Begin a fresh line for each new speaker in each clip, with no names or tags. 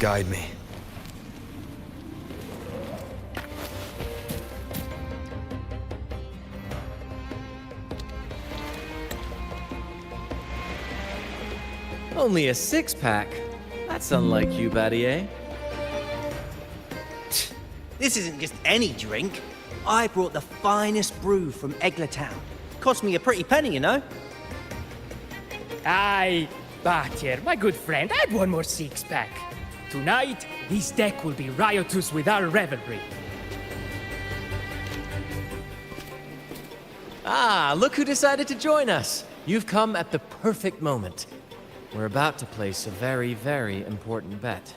guide me.
Only a six-pack? That's unlike you, Battier.
This isn't just any drink. I brought the finest brew from Town. Cost me a pretty penny, you know.
Aye, Battier, my good friend, add one more six-pack. Tonight, this deck will be riotous with our revelry.
Ah, look who decided to join us. You've come at the perfect moment. We're about to place a very, very important bet.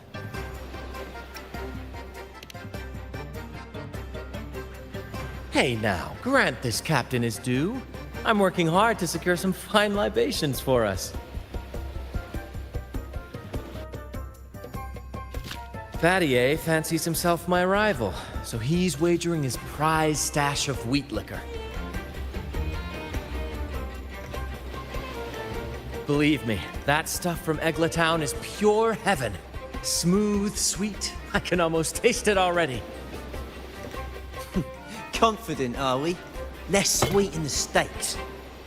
Hey now, grant this captain his due. I'm working hard to secure some fine libations for us. Battier fancies himself my rival, so he's wagering his prize stash of wheat liquor. Believe me, that stuff from Town is pure heaven. Smooth, sweet. I can almost taste it already.
Confident, are we? Less sweet in the States.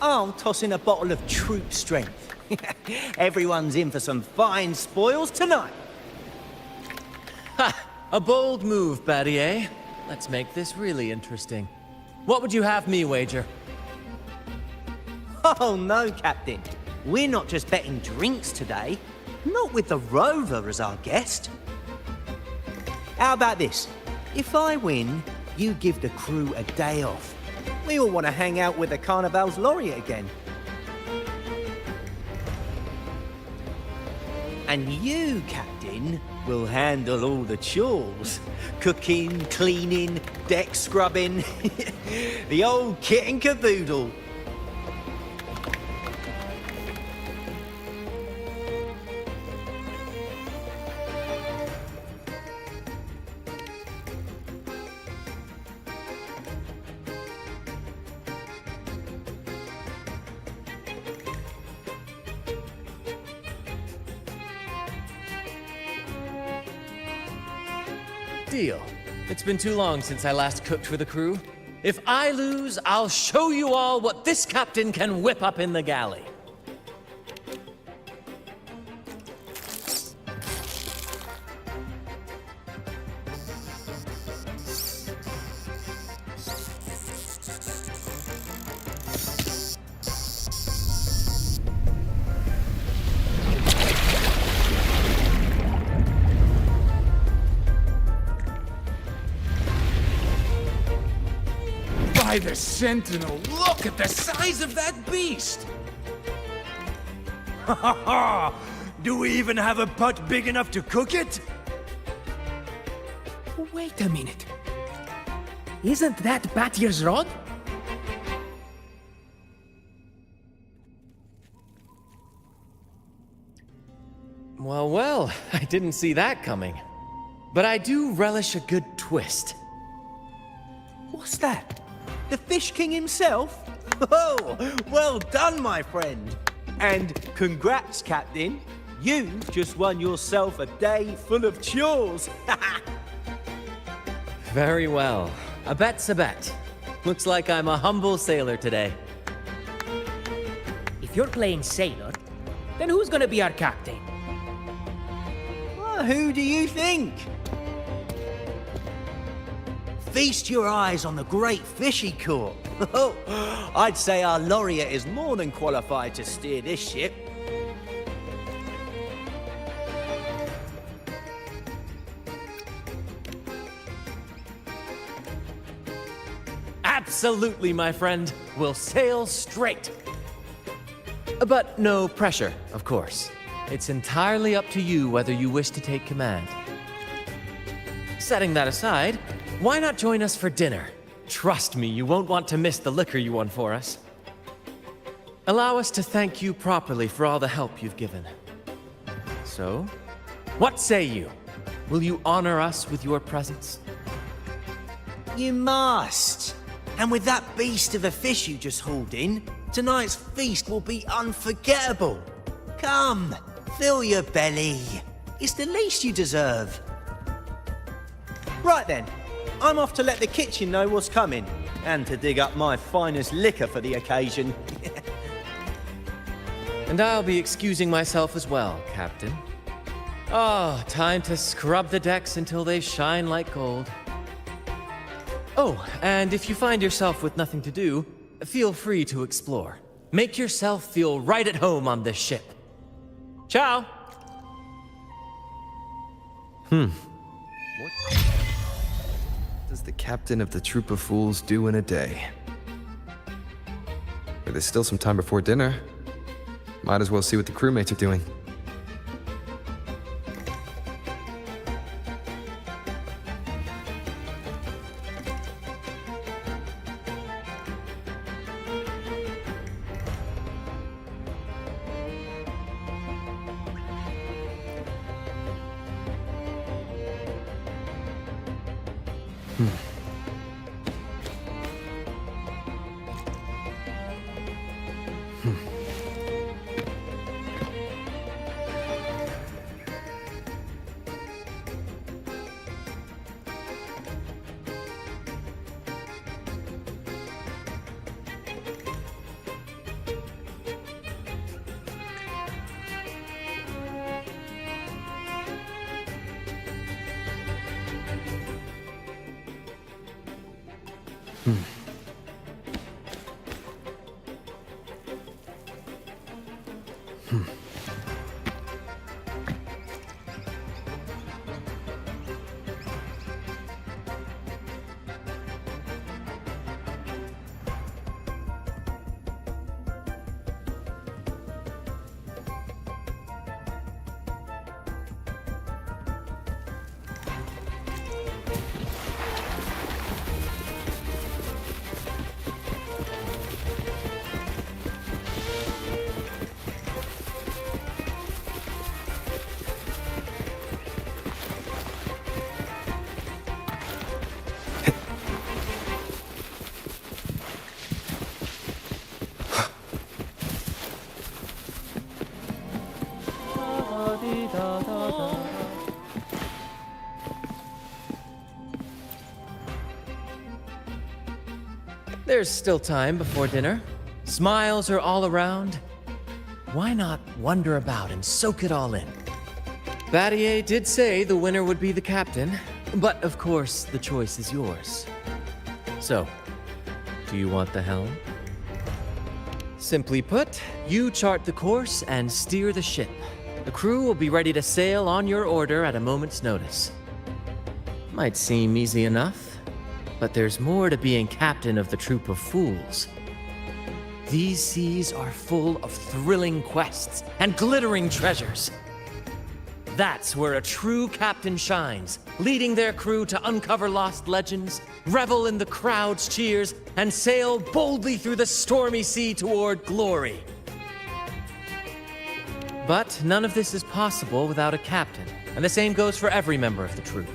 I'll toss in a bottle of troop strength. Everyone's in for some fine spoils tonight.
Ha! A bold move, Battier. Let's make this really interesting. What would you have me wager?
Oh no, Captain. We're not just betting drinks today. Not with the Rover as our guest. How about this? If I win, you give the crew a day off. We all want to hang out with the Carnival's laureate again. And you, Captain, will handle all the chores. Cooking, cleaning, deck scrubbing. The old kit and caboodle.
Deal. It's been too long since I last cooked for the crew. If I lose, I'll show you all what this captain can whip up in the galley.
By the Sentinel, look at the size of that beast! Ha ha ha! Do we even have a pot big enough to cook it?
Wait a minute. Isn't that Battier's rod?
Well, well, I didn't see that coming. But I do relish a good twist.
What's that? The Fish King himself? Oh, well done, my friend. And congrats, Captain. You just won yourself a day full of chores.
Very well. A bet's a bet. Looks like I'm a humble sailor today.
If you're playing sailor, then who's gonna be our captain?
Well, who do you think? Feast your eyes on the great fish he caught. Oh, I'd say our laureate is more than qualified to steer this ship.
Absolutely, my friend. We'll sail straight. But no pressure, of course. It's entirely up to you whether you wish to take command. Setting that aside, why not join us for dinner? Trust me, you won't want to miss the liquor you won for us. Allow us to thank you properly for all the help you've given. So, what say you? Will you honor us with your presence?
You must. And with that beast of a fish you just hauled in, tonight's feast will be unforgettable. Come, fill your belly. It's the least you deserve. Right then, I'm off to let the kitchen know what's coming, and to dig up my finest liquor for the occasion.
And I'll be excusing myself as well, Captain. Oh, time to scrub the decks until they shine like gold. Oh, and if you find yourself with nothing to do, feel free to explore. Make yourself feel right at home on this ship. Ciao!
What does the captain of the troop of fools do in a day? But there's still some time before dinner. Might as well see what the crewmates are doing.
There's still time before dinner. Smiles are all around. Why not wander about and soak it all in? Battier did say the winner would be the captain, but of course the choice is yours. So, do you want the helm? Simply put, you chart the course and steer the ship. The crew will be ready to sail on your order at a moment's notice. Might seem easy enough, but there's more to being captain of the troop of fools. These seas are full of thrilling quests and glittering treasures. That's where a true captain shines, leading their crew to uncover lost legends, revel in the crowd's cheers, and sail boldly through the stormy sea toward glory. But none of this is possible without a captain, and the same goes for every member of the troop.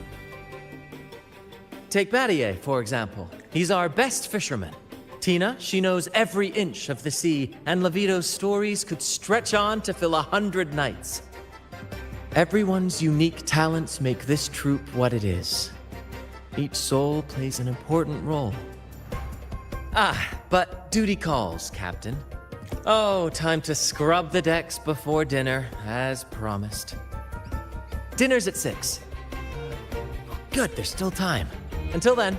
Take Battier, for example. He's our best fisherman. Tina, she knows every inch of the sea, and Levito's stories could stretch on to fill 100 nights. Everyone's unique talents make this troop what it is. Each soul plays an important role. But duty calls, Captain. Oh, time to scrub the decks before dinner, as promised. Dinner's at 6. Good, there's still time. Until then.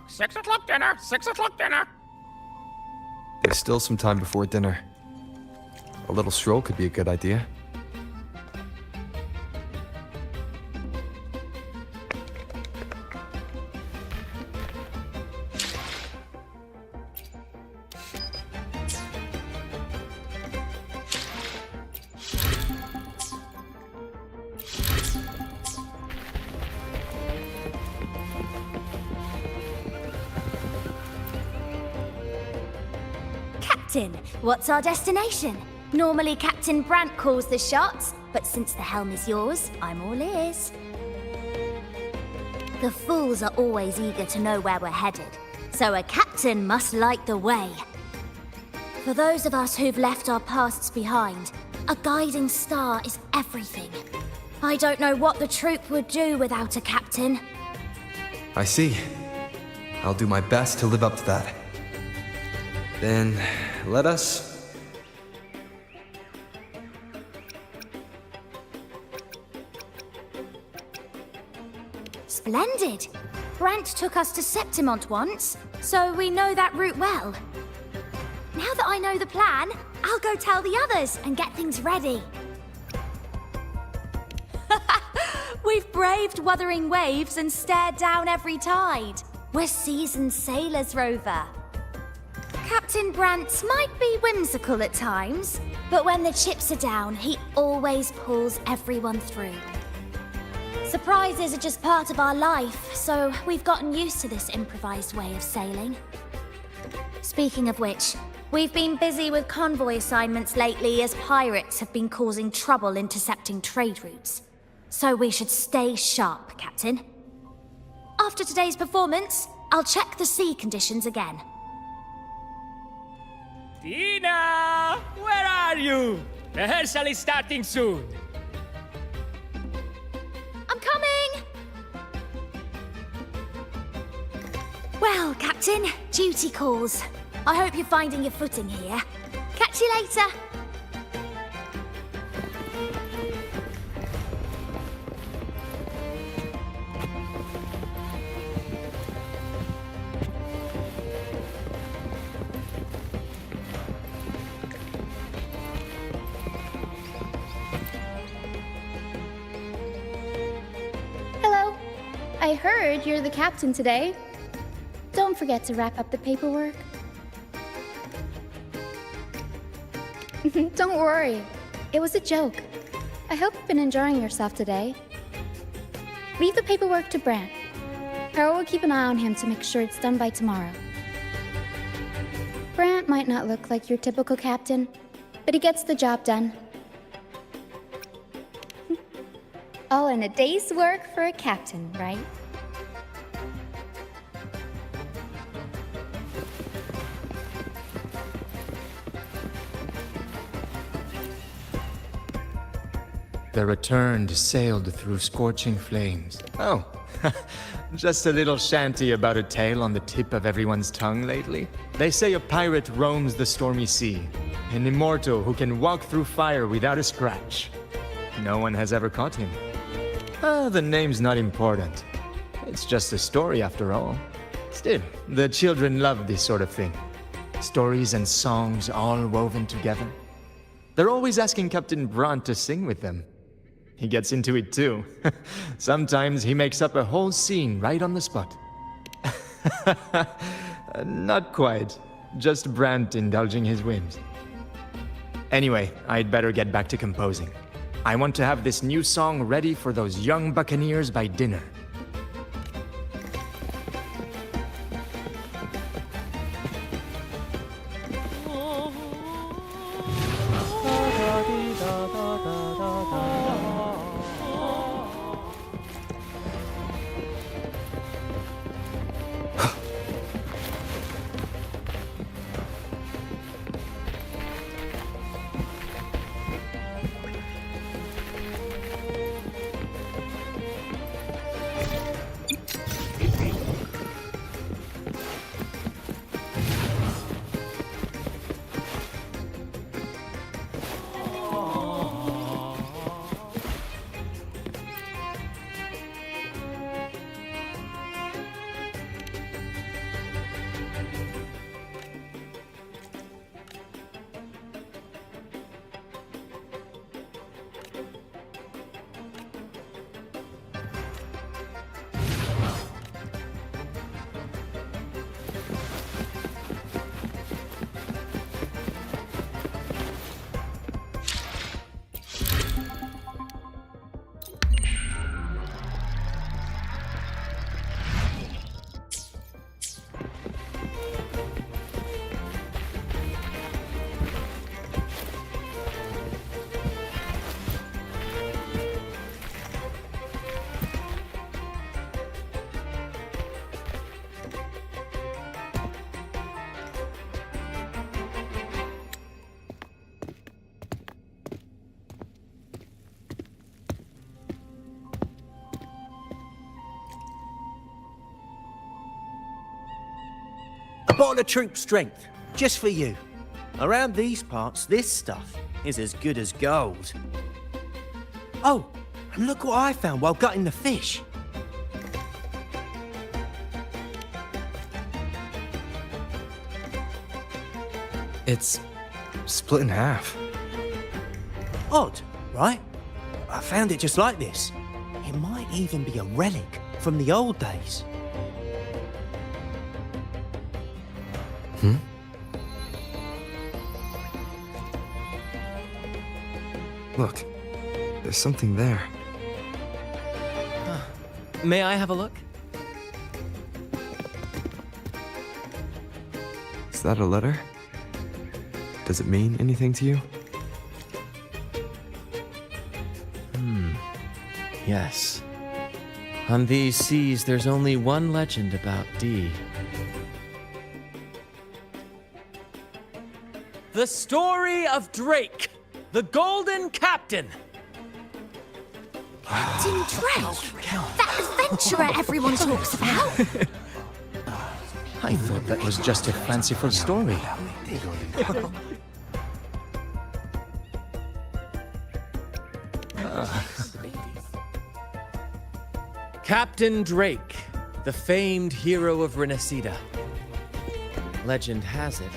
Six o'clock dinner! 6 o'clock dinner!
There's still some time before dinner. A little stroll could be a good idea.
Captain, what's our destination? Normally Captain Brant calls the shots, but since the helm is yours, I'm all ears. The fools are always eager to know where we're headed, so a captain must light the way. For those of us who've left our pasts behind, a guiding star is everything. I don't know what the troop would do without a captain.
I see. I'll do my best to live up to that. Then, let us...
Splendid! Brant took us to Septimont once, so we know that route well. Now that I know the plan, I'll go tell the others and get things ready. We've braved Wuthering Waves and stared down every tide. We're seasoned sailors, Rover. Captain Brant might be whimsical at times, but when the chips are down, he always pulls everyone through. Surprises are just part of our life, so we've gotten used to this improvised way of sailing. Speaking of which, we've been busy with convoy assignments lately as pirates have been causing trouble intercepting trade routes. So we should stay sharp, Captain. After today's performance, I'll check the sea conditions again.
Tina! Where are you? Rehearsal is starting soon.
I'm coming! Well, Captain, duty calls. I hope you're finding your footing here. Catch you later.
Hello. I heard you're the captain today. Don't forget to wrap up the paperwork. Don't worry. It was a joke. I hope you've been enjoying yourself today. Leave the paperwork to Brant. Harold will keep an eye on him to make sure it's done by tomorrow. Brant might not look like your typical captain, but he gets the job done. All in a day's work for a captain, right?
The Returned sailed through scorching flames. Oh, just a little shanty about a tale on the tip of everyone's tongue lately. They say a pirate roams the stormy sea, an immortal who can walk through fire without a scratch. No one has ever caught him. The name's not important. It's just a story after all. Still, the children love this sort of thing. Stories and songs all woven together. They're always asking Captain Brant to sing with them. He gets into it too. Sometimes he makes up a whole scene right on the spot. Not quite. Just Brant indulging his whims. Anyway, I'd better get back to composing. I want to have this new song ready for those young buccaneers by dinner.
Bottle of troop strength, just for you. Around these parts, this stuff is as good as gold. Oh, and look what I found while gutting the fish.
It's split in half.
Odd, right? I found it just like this. It might even be a relic from the old days.
Look, there's something there.
May I have a look?
Is that a letter? Does it mean anything to you?
Yes. On these seas, there's only one legend about Dee. The story of Drake, the Golden Captain.
Captain Drake? That adventurer everyone talks about?
I thought that was just a fanciful story.
Captain Drake, the famed hero of Renacida. Legend has it,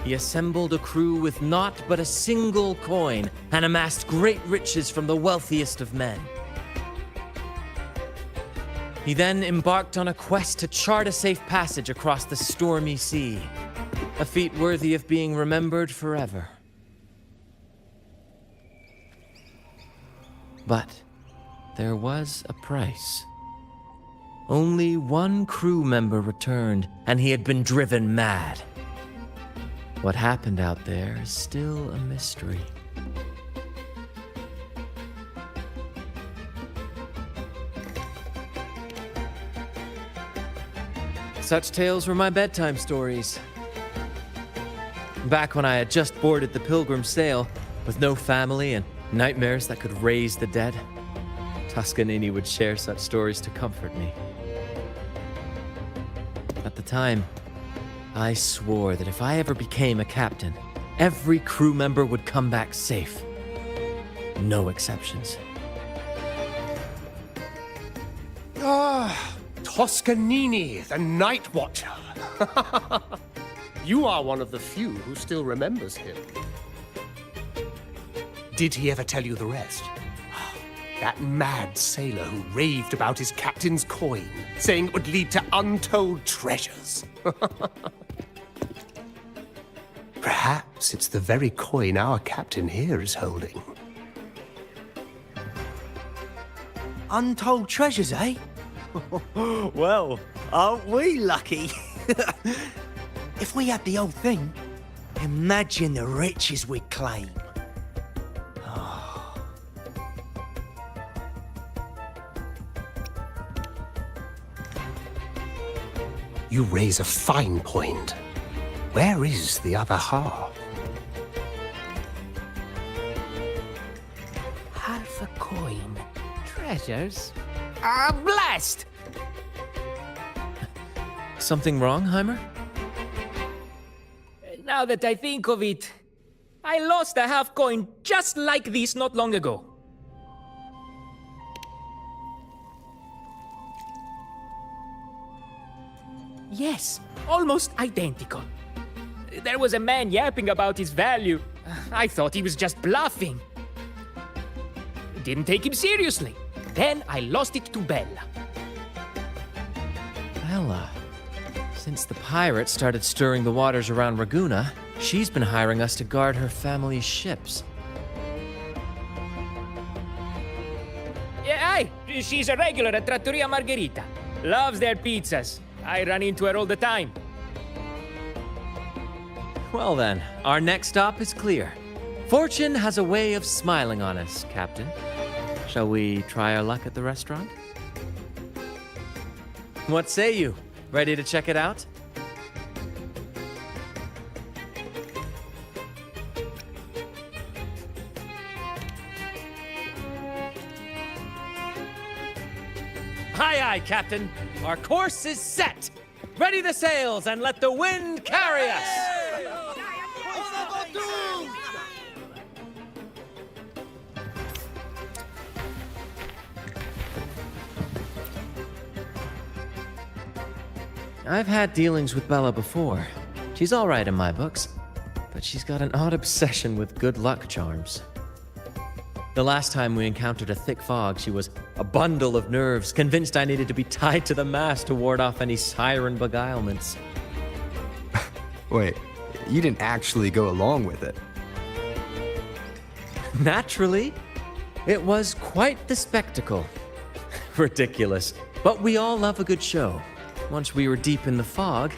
he assembled a crew with naught but a single coin and amassed great riches from the wealthiest of men. He then embarked on a quest to chart a safe passage across the stormy sea, a feat worthy of being remembered forever. But there was a price. Only one crew member returned, and he had been driven mad. What happened out there is still a mystery. Such tales were my bedtime stories. Back when I had just boarded the Pilgrim sail, with no family and nightmares that could raise the dead, Toscanini would share such stories to comfort me. At the time, I swore that if I ever became a captain, every crew member would come back safe. No exceptions.
Toscanini, the Night Watcher. You are one of the few who still remembers him. Did he ever tell you the rest? That mad sailor who raved about his captain's coin, saying it would lead to untold treasures. Perhaps it's the very coin our captain here is holding.
Untold treasures, eh? Well, aren't we lucky? If we had the old thing, imagine the riches we'd claim.
You raise a fine point. Where is the other half?
Half a coin. Treasures? Ah, blast!
Something wrong, Heimer?
Now that I think of it, I lost a half coin just like this not long ago. Yes, almost identical. There was a man yapping about his value. I thought he was just bluffing. Didn't take him seriously. Then I lost it to Bella.
Bella. Since the pirates started stirring the waters around Raguna, she's been hiring us to guard her family's ships.
Yeah, aye, she's a regular at Trattoria Margherita. Loves their pizzas. I run into her all the time.
Well then, our next stop is clear. Fortune has a way of smiling on us, Captain. Shall we try our luck at the restaurant? What say you? Ready to check it out? Aye, aye, Captain. Our course is set. ready the sails and let the wind carry us! I've had dealings with Bella before. She's all right in my books, but she's got an odd obsession with good luck charms. The last time we encountered a thick fog, she was a bundle of nerves, convinced I needed to be tied to the mast to ward off any siren beguilements.
Wait, you didn't actually go along with it.
Naturally, it was quite the spectacle. Ridiculous, but we all love a good show. Once we were deep in the fog,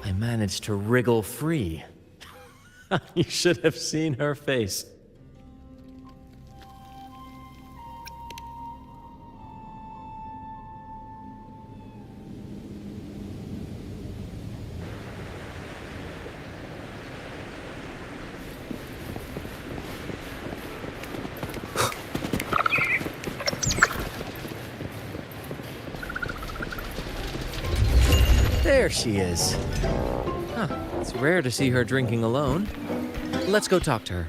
I managed to wriggle free. You should have seen her face. There she is. Huh, it's rare to see her drinking alone. Let's go talk to her.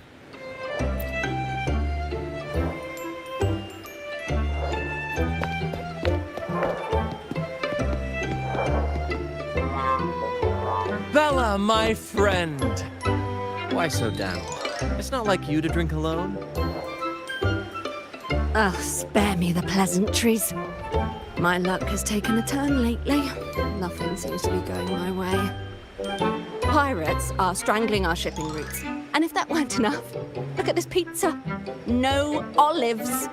Bella, my friend! Why so down? It's not like you to drink alone.
Oh, spare me the pleasantries. My luck has taken a turn lately. Nothing seems to be going my way. Pirates are strangling our shipping routes. And if that weren't enough, look at this pizza. No olives.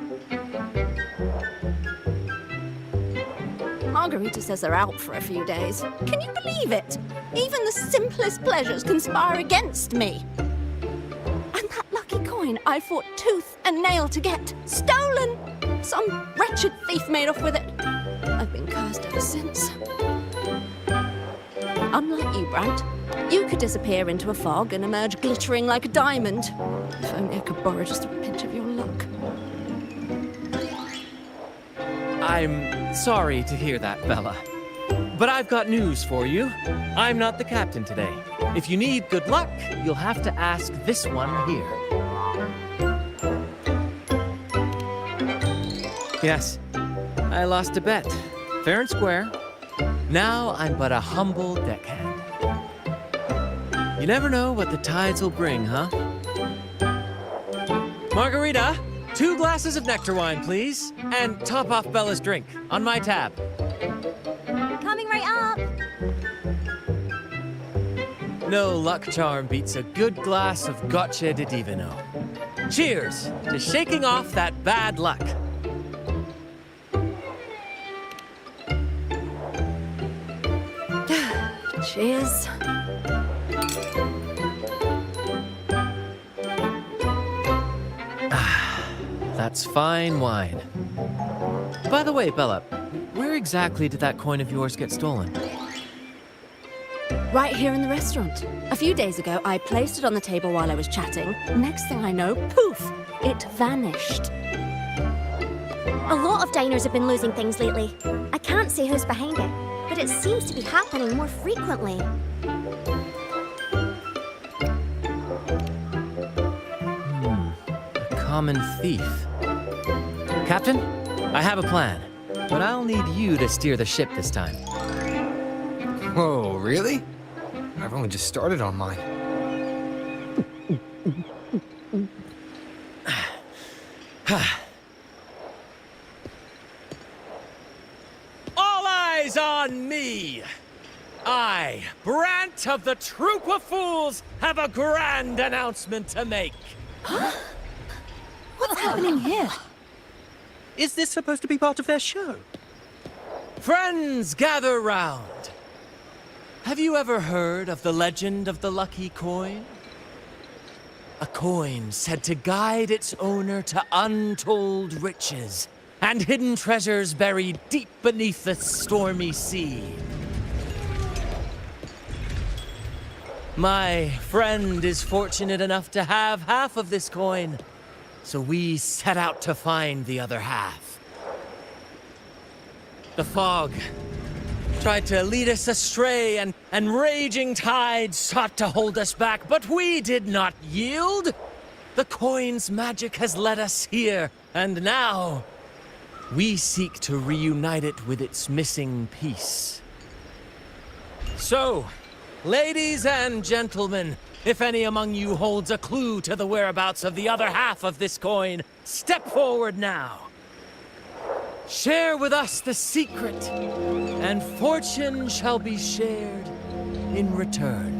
Margarita says they're out for a few days. Can you believe it? Even the simplest pleasures conspire against me. And that lucky coin I fought tooth and nail to get, stolen! Some wretched thief made off with it. I've been cursed ever since. Unlike you, Brant, you could disappear into a fog and emerge glittering like a diamond. If only I could borrow just a pinch of your luck.
I'm sorry to hear that, Bella. But I've got news for you. I'm not the captain today. If you need good luck, you'll have to ask this one here. Yes, I lost a bet. Fair and square. Now I'm but a humble deckhand. You never know what the tides will bring, huh? Margarita, 2 glasses of nectar wine, please. And top off Bella's drink on my tab.
Coming right up.
No luck charm beats a good glass of gocce di divino. Cheers to shaking off that bad luck.
Cheers.
That's fine wine. By the way, Bella, where exactly did that coin of yours get stolen?
Right here in the restaurant. A few days ago, I placed it on the table while I was chatting. Next thing I know, poof, it vanished.
A lot of diners have been losing things lately. I can't say who's behind it, but it seems to be happening more frequently.
A common thief. Captain, I have a plan, but I'll need you to steer the ship this time.
Whoa, really? I've only just started on mine.
All eyes on me! I, Brant of the Troop of Fools, have a grand announcement to make.
What's happening here?
Is this supposed to be part of their show?
Friends, gather round. Have you ever heard of the legend of the lucky coin? A coin said to guide its owner to untold riches and hidden treasures buried deep beneath the stormy sea. My friend is fortunate enough to have half of this coin, so we set out to find the other half. The fog tried to lead us astray, and raging tides sought to hold us back, but we did not yield. The coin's magic has led us here, and now we seek to reunite it with its missing piece. So, ladies and gentlemen, if any among you holds a clue to the whereabouts of the other half of this coin, step forward now. Share with us the secret, and fortune shall be shared in return.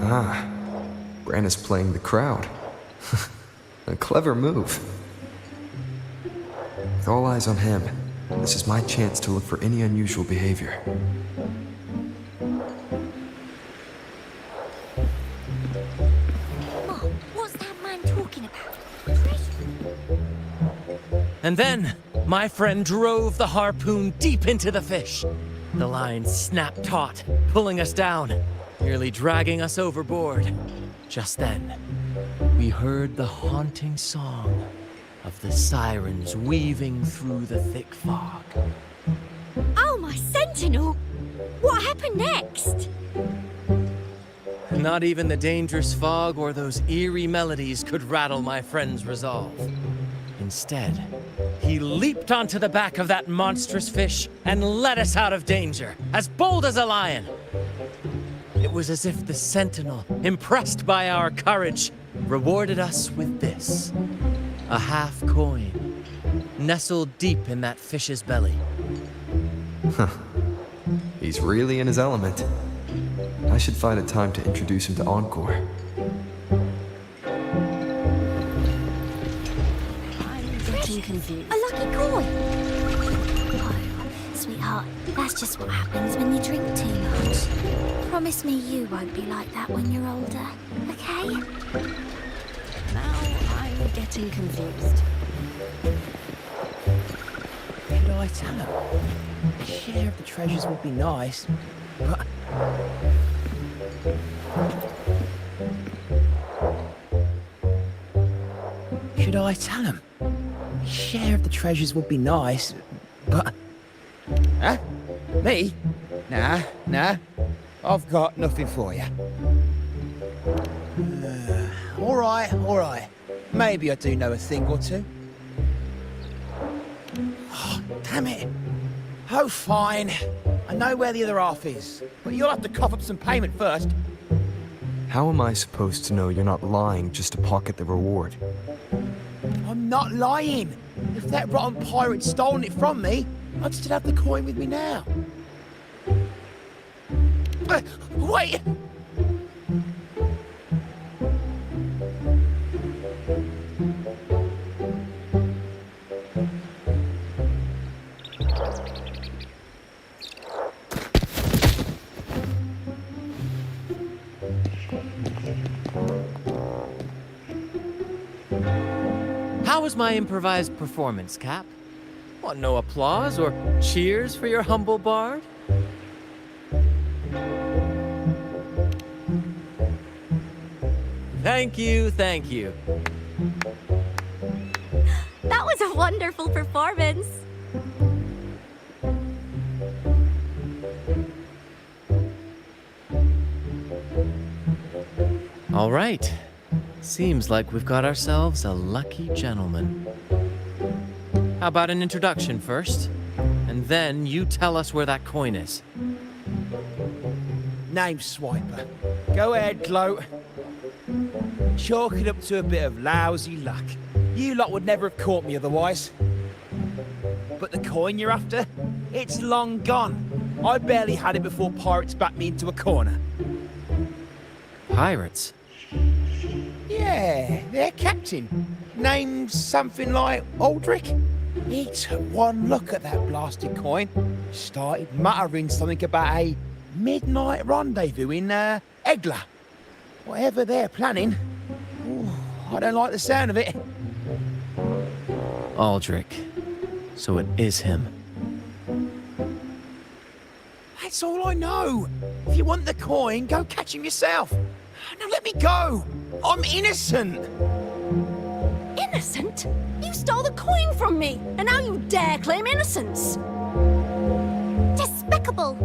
Ah, Bran is playing the crowd. A clever move. With all eyes on him, this is my chance to look for any unusual behavior.
Oh, what's that man talking about?
And then, my friend drove the harpoon deep into the fish. The line snapped taut, pulling us down, nearly dragging us overboard. Just then, we heard the haunting song of the sirens weaving through the thick fog.
Oh, my sentinel! What happened next?
Not even the dangerous fog or those eerie melodies could rattle my friend's resolve. Instead, he leaped onto the back of that monstrous fish and led us out of danger, as bold as a lion. It was as if the sentinel, impressed by our courage, rewarded us with this: a half coin, nestled deep in that fish's belly.
He's really in his element. I should find a time to introduce him to Encore.
Confused.
A lucky coin! Oh, sweetheart, that's just what happens when you drink too much. Promise me you won't be like that when you're older, okay?
Now I'm getting confused.
Should I tell him? A share of the treasures would be nice, but... Should I tell him? A share of the treasures would be nice, but... Huh? Me? Nah. I've got nothing for you. All right. Maybe I do know a thing or two. Oh, damn it. Oh, fine. I know where the other half is, but you'll have to cough up some payment first.
How am I supposed to know you're not lying just to pocket the reward?
I'm not lying. If that rotten pirate'd stolen it from me, I'd still have the coin with me now. Wait!
How was my improvised performance, Cap? What, no applause or cheers for your humble bard? Thank you.
That was a wonderful performance.
All right. Seems like we've got ourselves a lucky gentleman. How about an introduction first? And then you tell us where that coin is.
Name Swiper. Go ahead, gloat. Chalk it up to a bit of lousy luck. You lot would never have caught me otherwise. But the coin you're after? It's long gone. I barely had it before pirates backed me into a corner.
Pirates?
Yeah, their captain. Named something like Aldrich. He took one look at that blasted coin, started muttering something about a midnight rendezvous in Egla. Whatever they're planning. Ooh, I don't like the sound of it.
Aldrich. So it is him.
That's all I know. If you want the coin, go catch him yourself. Now let me go. I'm innocent.
Innocent? You stole the coin from me, and now you dare claim innocence.
Despicable!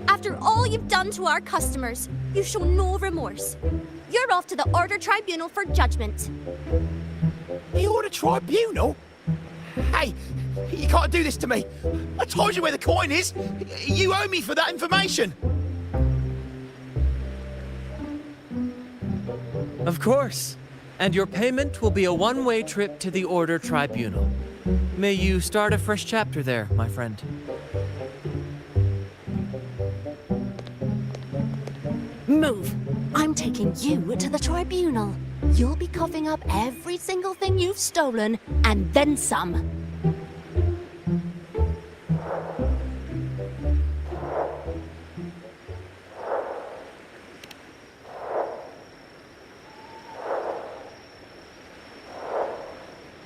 After all you've done to our customers, you show no remorse. You're off to the Order Tribunal for judgment.
The Order Tribunal? Hey, you can't do this to me. I told you where the coin is. You owe me for that information.
Of course. And your payment will be a one-way trip to the Order Tribunal. May you start a fresh chapter there, my friend.
Move. I'm taking you to the tribunal. You'll be coughing up every single thing you've stolen, and then some.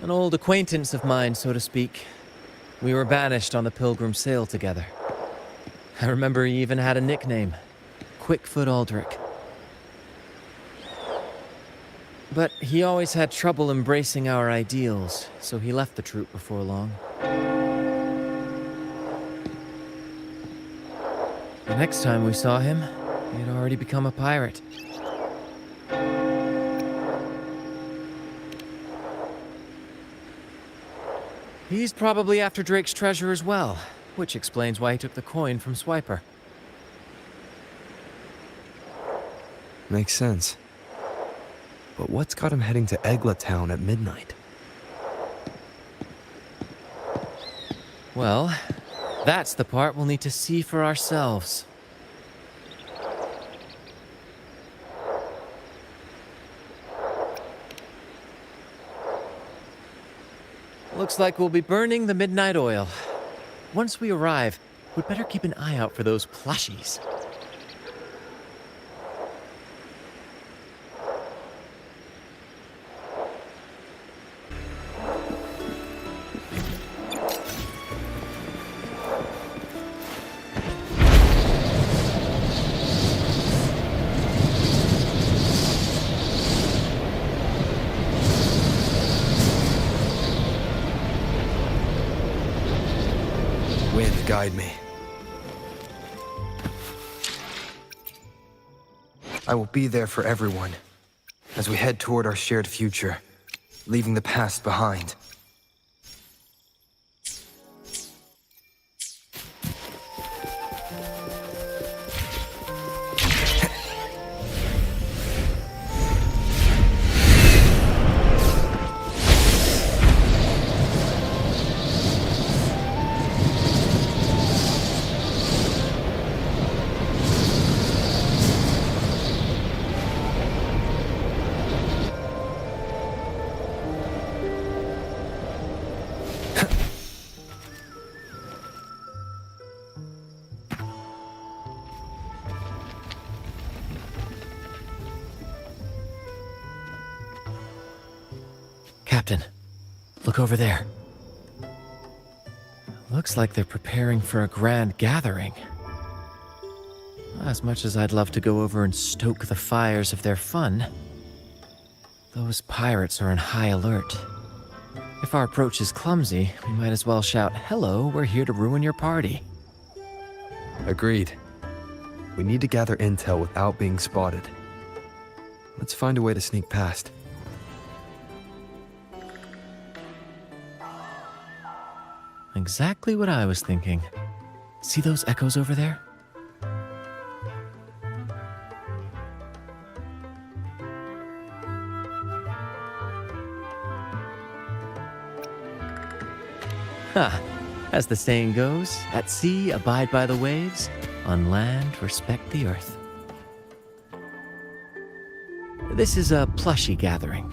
An old acquaintance of mine, so to speak. We were banished on the Pilgrim Sail together. I remember he even had a nickname, Quickfoot Aldrich. But he always had trouble embracing our ideals, so he left the troop before long. The next time we saw him, he had already become a pirate. He's probably after Drake's treasure as well, which explains why he took the coin from Swiper.
Makes sense. But what's got him heading to Egla Town at midnight?
Well, that's the part we'll need to see for ourselves. Looks like we'll be burning the midnight oil. Once we arrive, we'd better keep an eye out for those plushies.
Wind, guide me. I will be there for everyone as we head toward our shared future, leaving the past behind.
Captain, look over there. Looks like they're preparing for a grand gathering. As much as I'd love to go over and stoke the fires of their fun, those pirates are in high alert. If our approach is clumsy, we might as well shout, "Hello, we're here to ruin your party."
Agreed. We need to gather intel without being spotted. Let's find a way to sneak past.
Exactly what I was thinking. See those echoes over there? Ha! As the saying goes, at sea abide by the waves, on land respect the earth. This is a plushie gathering,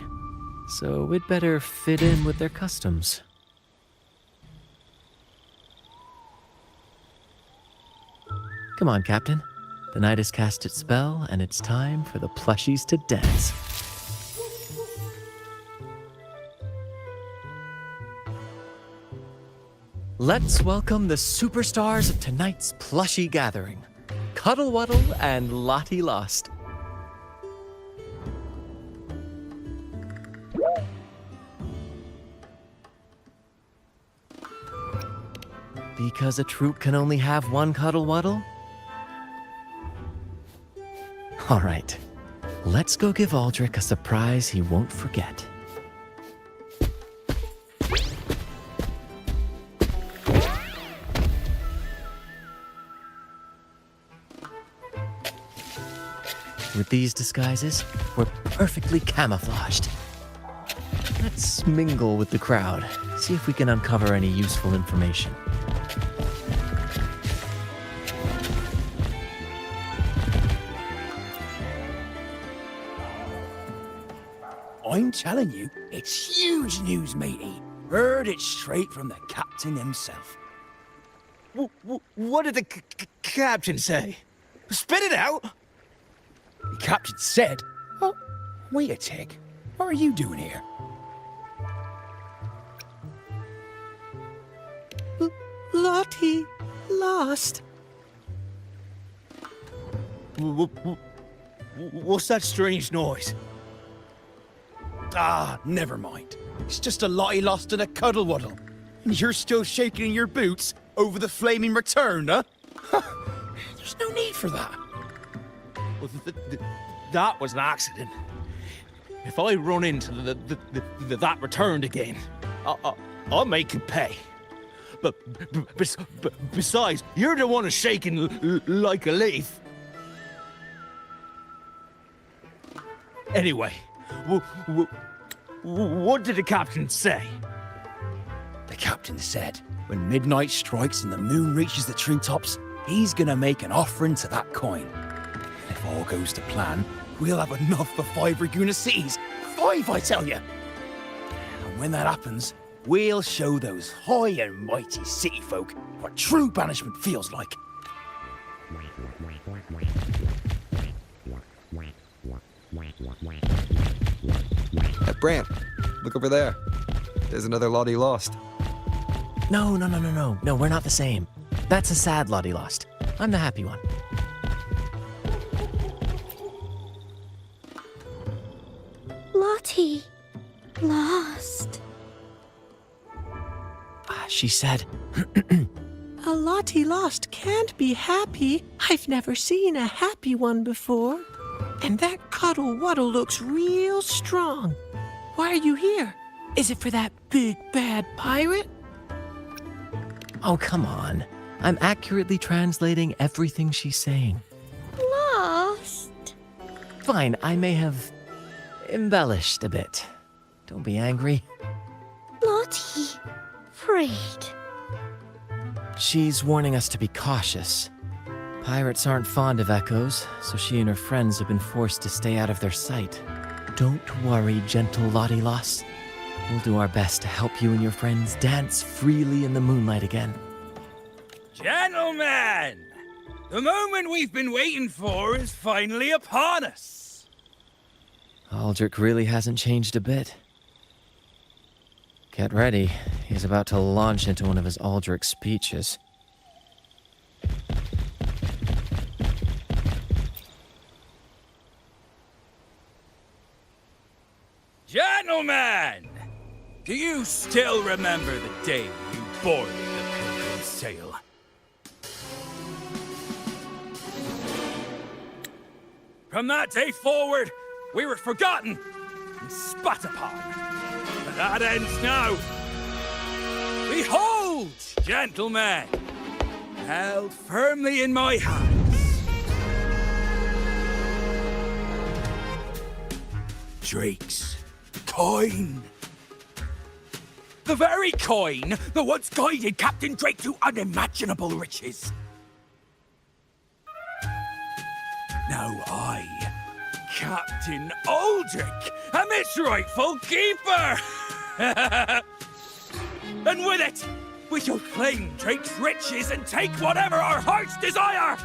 so we'd better fit in with their customs. Come on, Captain. The night has cast its spell, and it's time for the plushies to dance. Let's welcome the superstars of tonight's plushie gathering, Cuddle Wuddle and Lottie Lost. Because a troop can only have one Cuddle Wuddle? All right, let's go give Aldrich a surprise he won't forget. With these disguises, we're perfectly camouflaged. Let's mingle with the crowd, see if we can uncover any useful information.
I'm telling you, it's huge news, matey. Heard it straight from the captain himself.
What did the captain say? Spit it out!
The captain said... Oh, wait a tick. What are you doing here?
Lottie, lost. What's that strange noise?
Ah, never mind. It's just a Lottie lost in a Cuddle Wuddle. And you're still shaking in your boots over the flaming return, huh? There's no need for that.
Well, that was an accident. If I run into that returned again, I'll make it pay. But besides, you're the one who's shaking like a leaf. Anyway, what did the captain say?
The captain said, when midnight strikes and the moon reaches the treetops, he's gonna make an offering to that coin. If all goes to plan, we'll have enough for 5 Raguna cities. 5, I tell you! And when that happens, we'll show those high and mighty city folk what true banishment feels like.
Brant, look over there. There's another Lottie lost.
No, we're not the same. That's a sad Lottie lost. I'm the happy one.
Lottie, lost.
She said,
A Lottie lost can't be happy. I've never seen a happy one before. And that Cuddle Wuddle looks real strong. Why are you here? Is it for that big bad pirate?
oh, come on. I'm accurately translating everything she's saying.
Lost.
Fine, I may have embellished a bit. Don't be angry.
Lottie, afraid.
She's warning us to be cautious. Pirates aren't fond of echoes, so she and her friends have been forced to stay out of their sight. Don't worry, gentle Lottie Lost. We'll do our best to help you and your friends dance freely in the moonlight again.
Gentlemen! The moment we've been waiting for is finally upon us.
Aldrich really hasn't changed a bit. Get ready. He's about to launch into one of his Aldrich speeches.
Gentlemen! Do you still remember the day you boarded the Pilgrim's sail? From that day forward, we were forgotten and spat upon. But that ends now. Behold, gentlemen, held firmly in my hands. Drake's coin. The very coin that once guided Captain Drake to unimaginable riches. Now I, Captain Aldrich, am its rightful keeper! And with it, we shall claim Drake's riches and take whatever our hearts desire!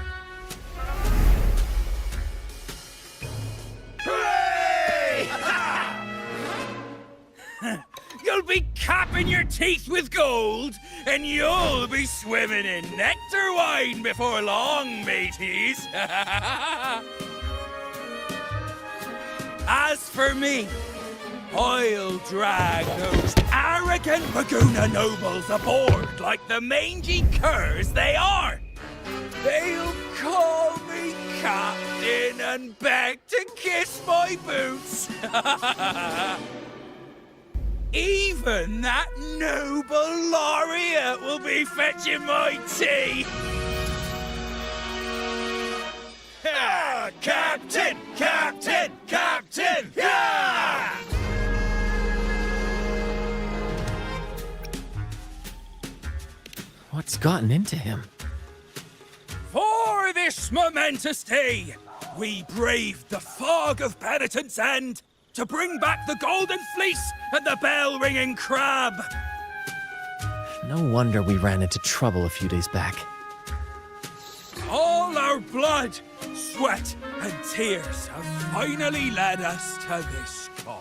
Hooray! You'll be capping your teeth with gold, and you'll be swimming in nectar wine before long, mateys. As for me, I'll drag those arrogant Laguna nobles aboard like the mangy curs they are. They'll call me captain and beg to kiss my boots. Even that noble laureate will be fetching my tea. Captain! Captain! Captain! Yeah!
What's gotten into him?
For this momentous day, we braved the fog of penitence and to bring back the golden fleece and the bell-ringing crab.
No wonder we ran into trouble a few days back.
All our blood, sweat, and tears have finally led us to this coin.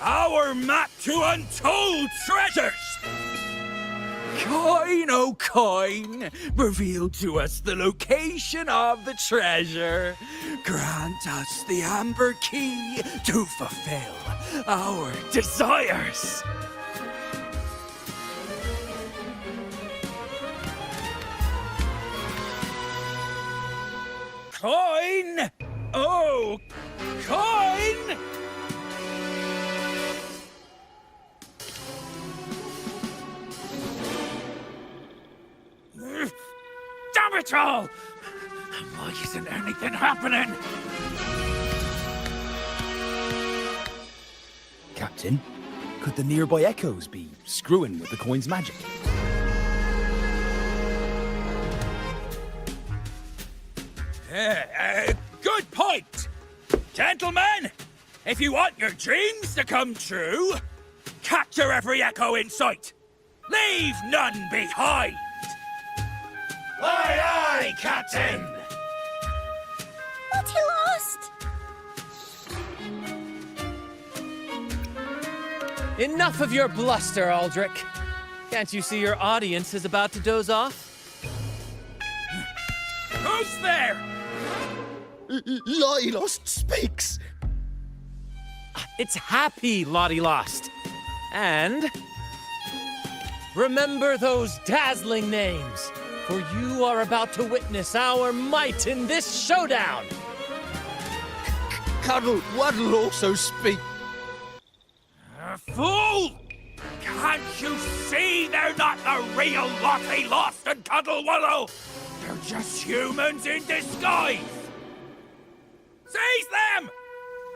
Our map to untold treasures! Coin, oh coin, reveal to us the location of the treasure. Grant us the amber key to fulfill our desires. Coin! Oh, coin! Damn it all! Why isn't anything happening?
Captain, could the nearby echoes be screwing with the coin's magic?
Good point! Gentlemen, if you want your dreams to come true, capture every echo in sight. Leave none behind! Aye, aye, Captain!
What you lost?
Enough of your bluster, Aldrich. Can't you see your audience is about to doze off?
Who's there?
Lottie Lost speaks!
It's happy, Lottie Lost. And remember those dazzling names, for you are about to witness our might in this showdown.
Cuddle Waddle also speak.
Fool! Can't you see they're not the real Lottie Lost and Cuddle Wallow? They're just humans in disguise! Seize them!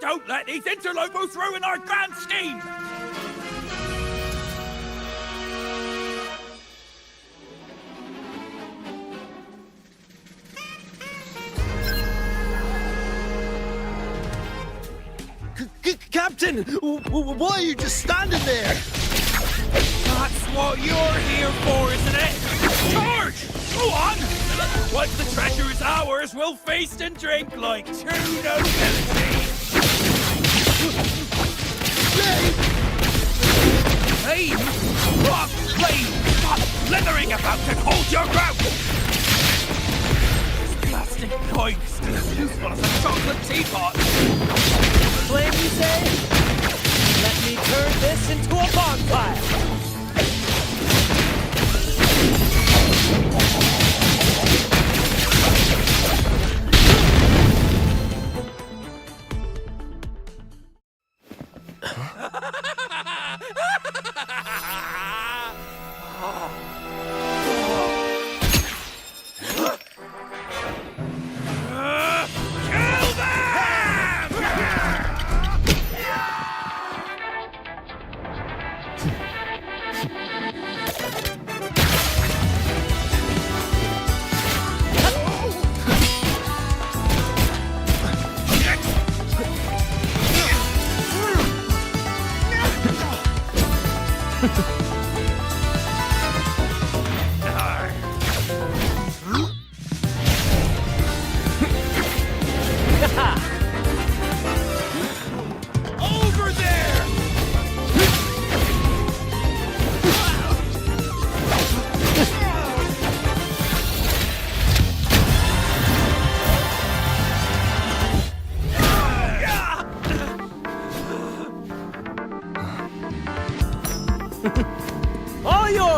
Don't let these interlopers ruin our grand scheme!
Captain, why are you just standing there?
That's what you're here for, isn't it? Charge! Go on! Once the treasure is ours, we'll feast and drink like true nobility! Aim! Rock, blade! Stop slithering about and hold your ground! This plastic coin is still as useful as a chocolate teapot!
Flame, you say? Let me turn this into a bonfire!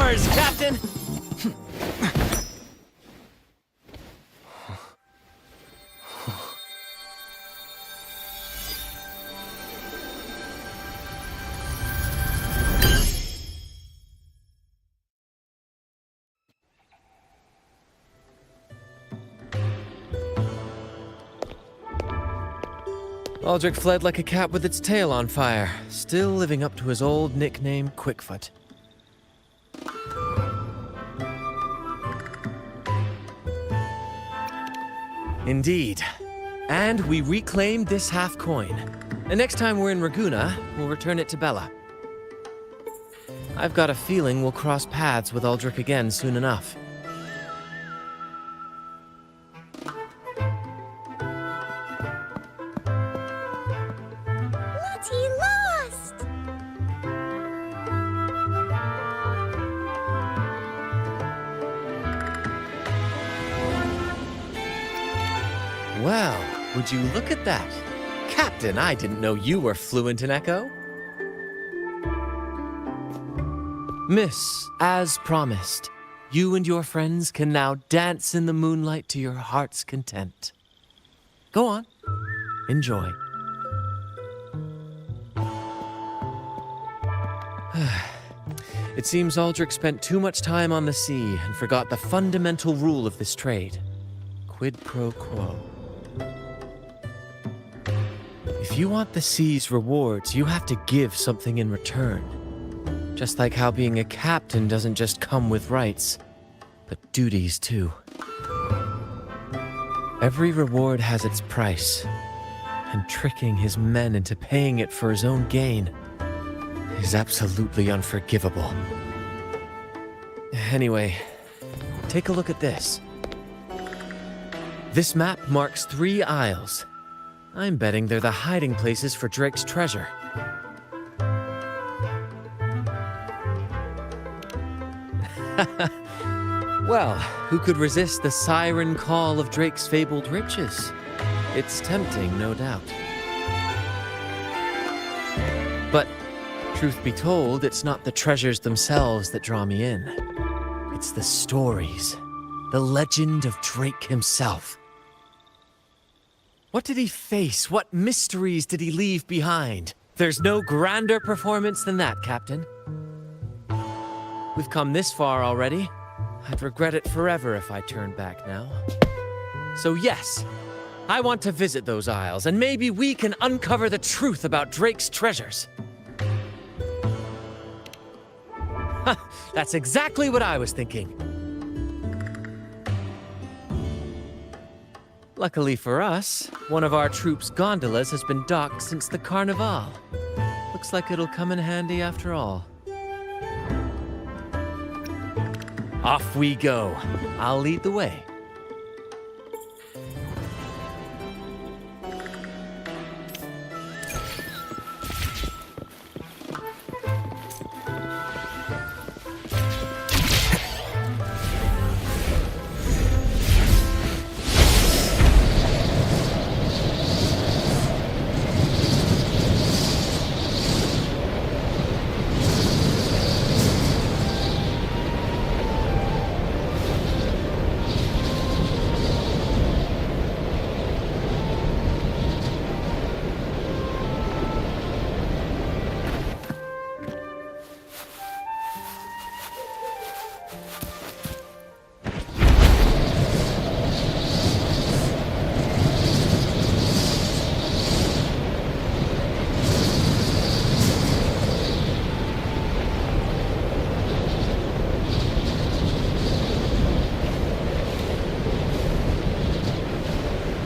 yours, Captain! Aldrich fled like a cat with its tail on fire, still living up to his old nickname, Quickfoot. Indeed. And we reclaimed this half coin. And next time we're in Raguna, we'll return it to Bella. I've got a feeling we'll cross paths with Aldrich again soon enough.
Lottie lost!
Well, would you look at that? Captain, I didn't know you were fluent in Echo. Miss, as promised, you and your friends can now dance in the moonlight to your heart's content. Go on, enjoy. It seems Aldrich spent too much time on the sea and forgot the fundamental rule of this trade. Quid pro quo. If you want the sea's rewards, you have to give something in return. Just like how being a captain doesn't just come with rights, but duties too. Every reward has its price, and tricking his men into paying it for his own gain is absolutely unforgivable. Anyway, take a look at this. This map marks 3 isles. I'm betting they're the hiding places for Drake's treasure. Well, who could resist the siren call of Drake's fabled riches? It's tempting, no doubt. But, truth be told, it's not the treasures themselves that draw me in. It's the stories, the legend of Drake himself. What did he face? What mysteries did he leave behind? There's no grander performance than that, Captain. We've come this far already. I'd regret it forever if I turned back now. So yes, I want to visit those isles, and maybe we can uncover the truth about Drake's treasures. That's exactly what I was thinking. Luckily for us, one of our troops' gondolas has been docked since the Carnival. Looks like it'll come in handy after all. Off we go. I'll lead the way.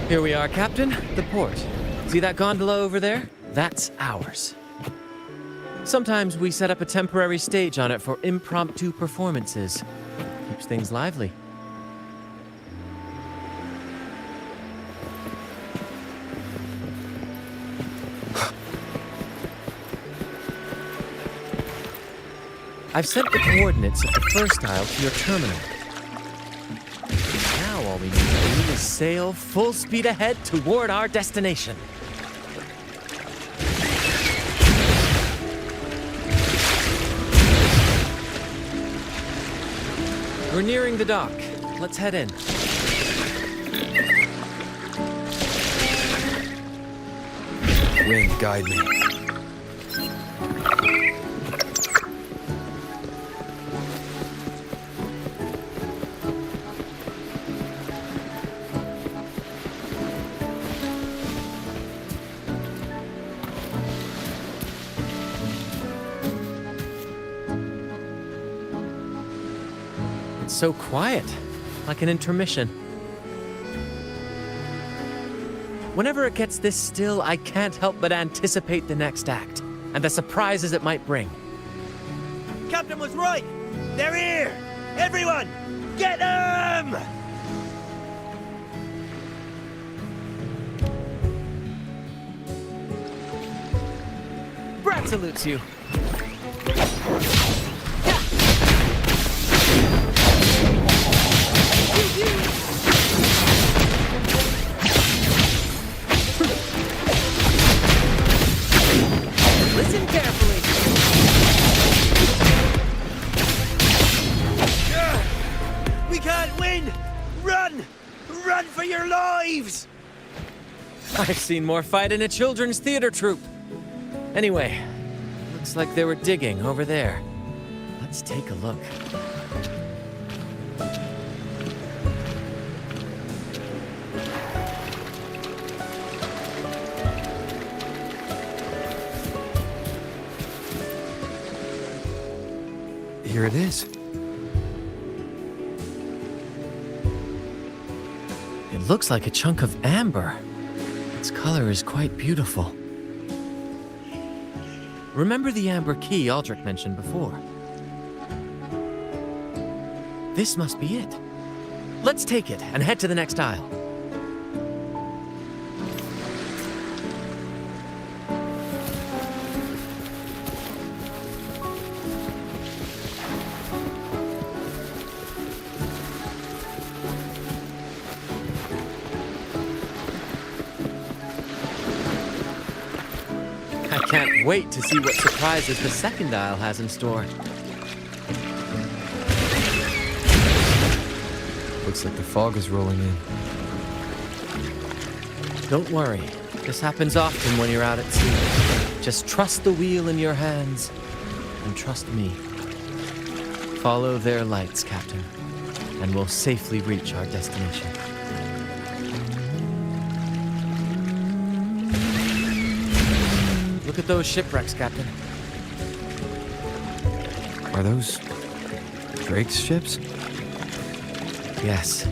Here we are, Captain. The port. See that gondola over there? That's ours. Sometimes we set up a temporary stage on it for impromptu performances. Keeps things lively. I've sent the coordinates of the first isle to your terminal. Now all we need to do is sail full speed ahead toward our destination. We're nearing the dock. Let's head in.
Wind, guide me.
It's so quiet, like an intermission. Whenever it gets this still, I can't help but anticipate the next act, and the surprises it might bring.
Captain was right! They're here! Everyone, get them!
Brad salutes you. Listen carefully.
We can't win! Run! Run for your lives!
I've seen more fight in a children's theater troupe. Anyway, looks like they were digging over there. Let's take a look.
Here it is.
It looks like a chunk of amber. Its color is quite beautiful. Remember the amber key Aldrich mentioned before? This must be it. Let's take it and head to the next aisle. I can't wait to see what surprises the second aisle has in store.
Looks like the fog is rolling in.
Don't worry. This happens often when you're out at sea. Just trust the wheel in your hands and trust me. Follow their lights, Captain, and we'll safely reach our destination. Look at those shipwrecks, Captain.
Are those Drake's ships?
Yes.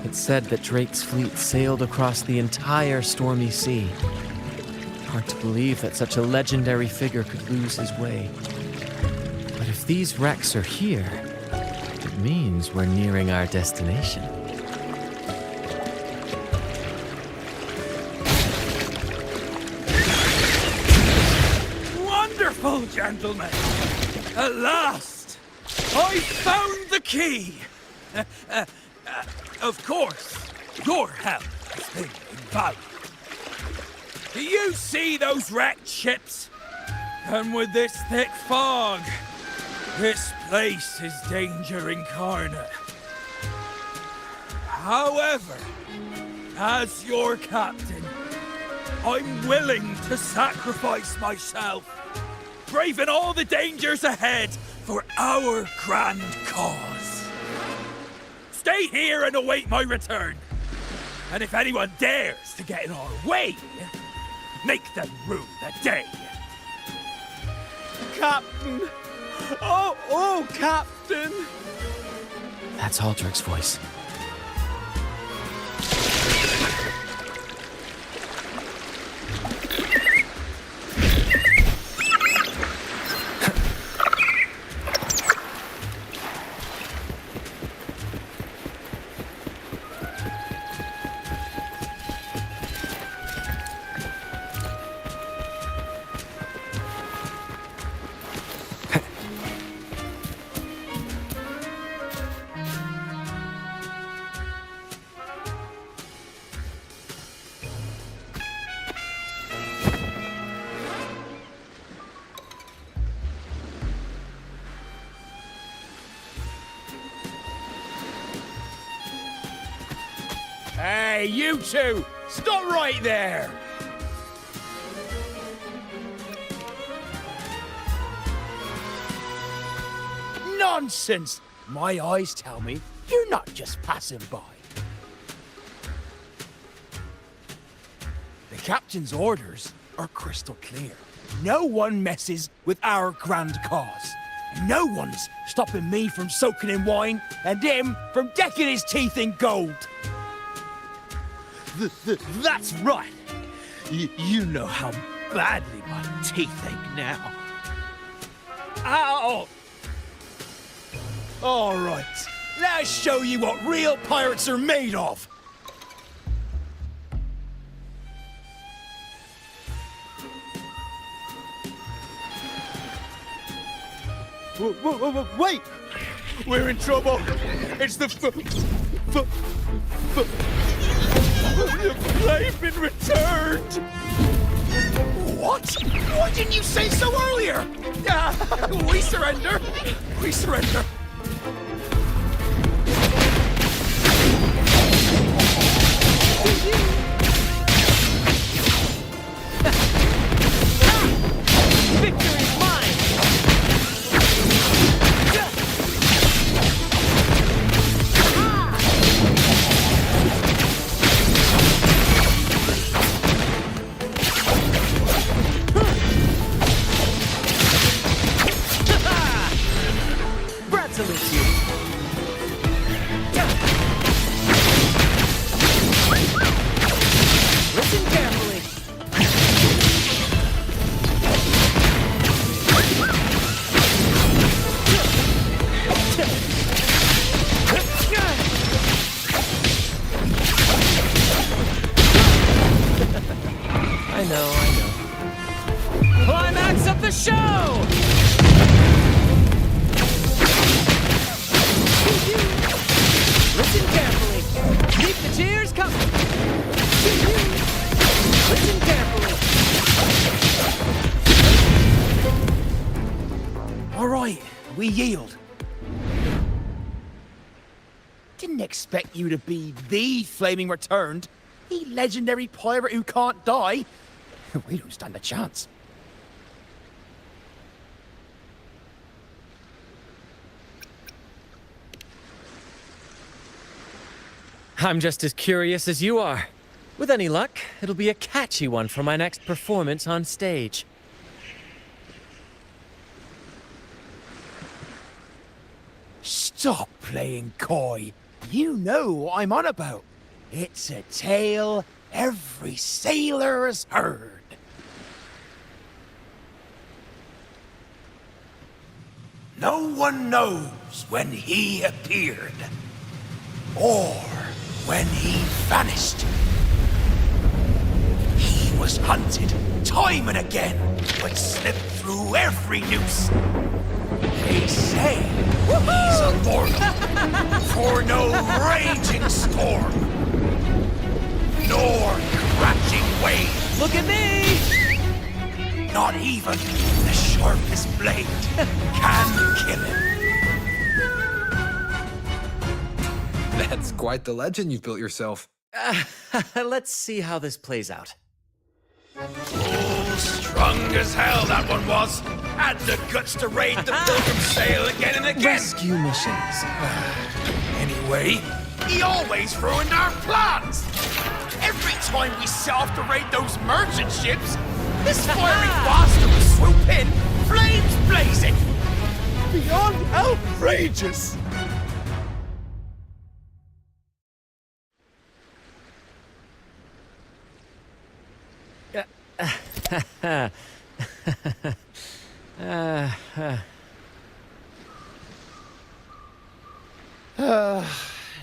It's said that Drake's fleet sailed across the entire stormy sea. Hard to believe that such a legendary figure could lose his way. But if these wrecks are here, it means we're nearing our destination.
Wonderful, gentlemen! At last! I found the key! Of course, your help has been invaluable. Do you see those wrecked ships? And with this thick fog, this place is danger incarnate. However, as your captain, I'm willing to sacrifice myself, braving all the dangers ahead for our grand cause. Stay here and await my return. And if anyone dares to get in our way, make them rue the day.
Captain! Oh, Captain!
That's Aldrich's voice.
Hey, you two! Stop right there! Nonsense! My eyes tell me you're not just passing by. The captain's orders are crystal clear. No one messes with our grand cause. No one's stopping me from soaking in wine and him from decking his teeth in gold. That's right. You know how badly my teeth ache now. Ow! All right, let's show you what real pirates are made of. Wait! We're in trouble. It's the they've been returned. What? Why didn't you say so earlier? We surrender. We surrender.
Victory's mine! Brad salutes you. Listen carefully. I know. Climax of the show! Listen carefully. Keep the tears coming. Listen carefully.
All right, we yield. Didn't expect you to be the Flaming Returned, the legendary pirate who can't die. We don't stand a chance.
I'm just as curious as you are. With any luck, it'll be a catchy one for my next performance on stage.
Stop playing coy. You know what I'm on about. It's a tale every sailor has heard. No one knows when he appeared, or when he vanished. He was hunted time and again, but slipped through every noose. They say he's immortal, for no raging storm, nor crashing wave.
Look at me!
Not even the sharpest blade can kill him.
That's quite the legend you've built yourself.
Let's see how this plays out.
Oh, strong as hell that one was. Had the guts to raid the Pilgrim Sail again and again.
Rescue missions.
Anyway, he always ruined our plans. Every time we set off to raid those merchant ships, this fiery bastard would swoop in, flames blazing. Beyond outrageous.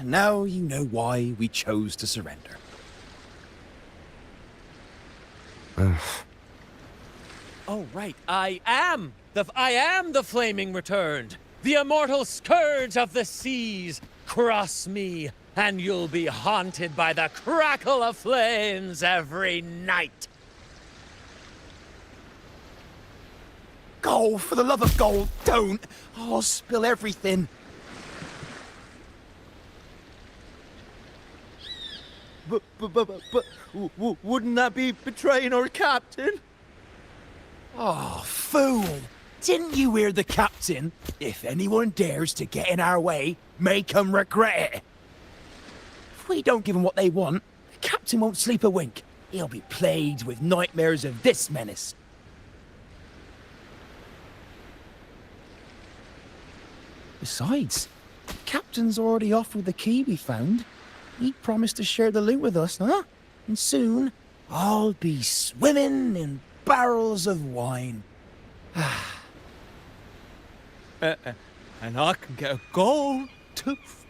Now you know why we chose to surrender.
Oh, right. I am the Flaming Returned, the immortal scourge of the seas. Cross me, and you'll be haunted by the crackle of flames every night.
Gold, for the love of gold, don't! I'll spill everything. wouldn't that be betraying our captain?
Oh, fool! Didn't you hear the captain? If anyone dares to get in our way, make 'em regret it. If we don't give 'em what they want, the captain won't sleep a wink. He'll be plagued with nightmares of this menace. Besides, the captain's already offered the key we found. He promised to share the loot with us, huh? And soon, I'll be swimming in barrels of wine.
And I can get a gold tooth.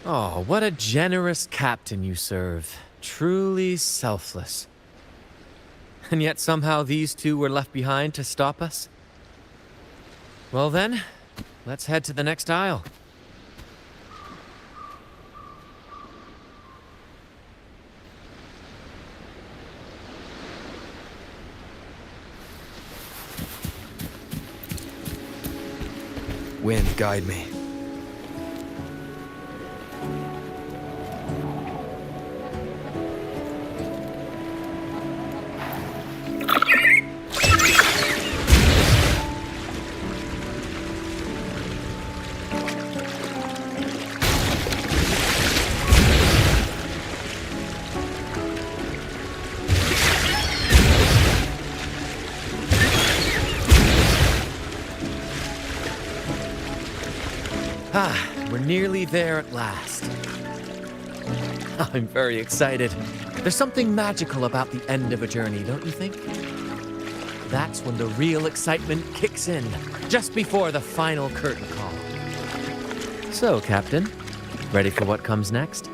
Oh, what a generous captain you serve. Truly selfless. And yet somehow these two were left behind to stop us? Well then, let's head to the next aisle.
Wind, guide me.
Ah, we're nearly there at last. I'm very excited. There's something magical about the end of a journey, don't you think? That's when the real excitement kicks in, just before the final curtain call. So, Captain, ready for what comes next?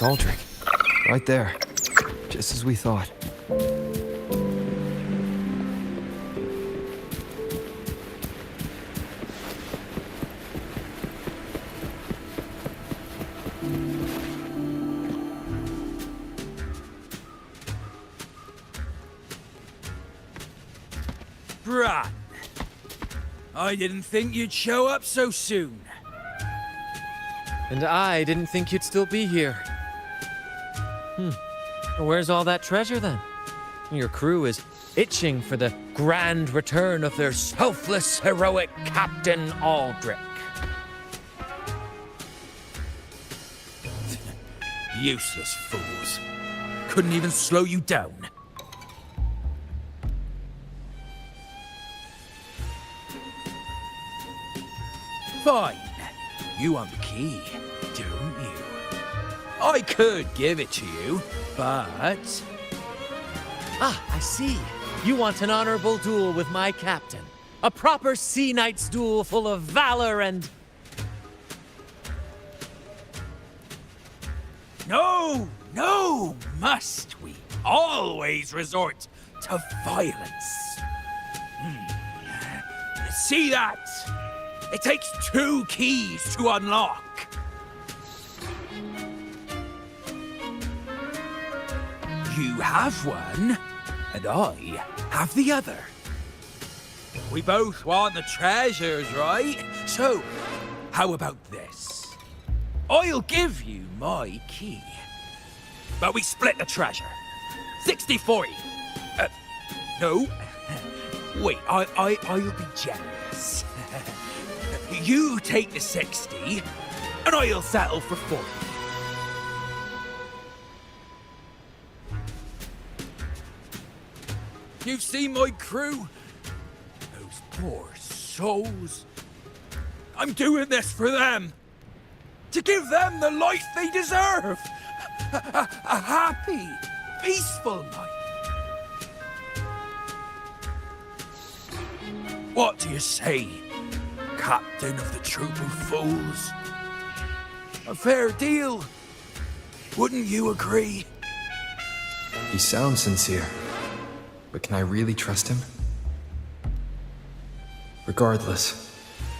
Aldrich. Right there. Just as we thought.
Bran, I didn't think you'd show up so soon.
And I didn't think you'd still be here. Where's all that treasure then? Your crew is itching for the grand return of their selfless, heroic Captain Aldrich.
Useless fools. Couldn't even slow you down. Fine. You want the key, don't you? I could give it to you, but...
Ah, I see. You want an honorable duel with my captain. A proper sea knight's duel full of valor and...
No, must we always resort to violence? See that? It takes 2 keys to unlock. You have one, and I have the other. We both want the treasures, right? So, how about this? I'll give you my key. But we split the treasure. 60-40. No. Wait, I'll be generous. You take the 60, and I'll settle for 40. You see my crew? Those poor souls. I'm doing this for them. To give them the life they deserve. A happy, peaceful life. What do you say, Captain of the Troop of Fools? A fair deal. Wouldn't you agree?
He sounds sincere. But can I really trust him? Regardless,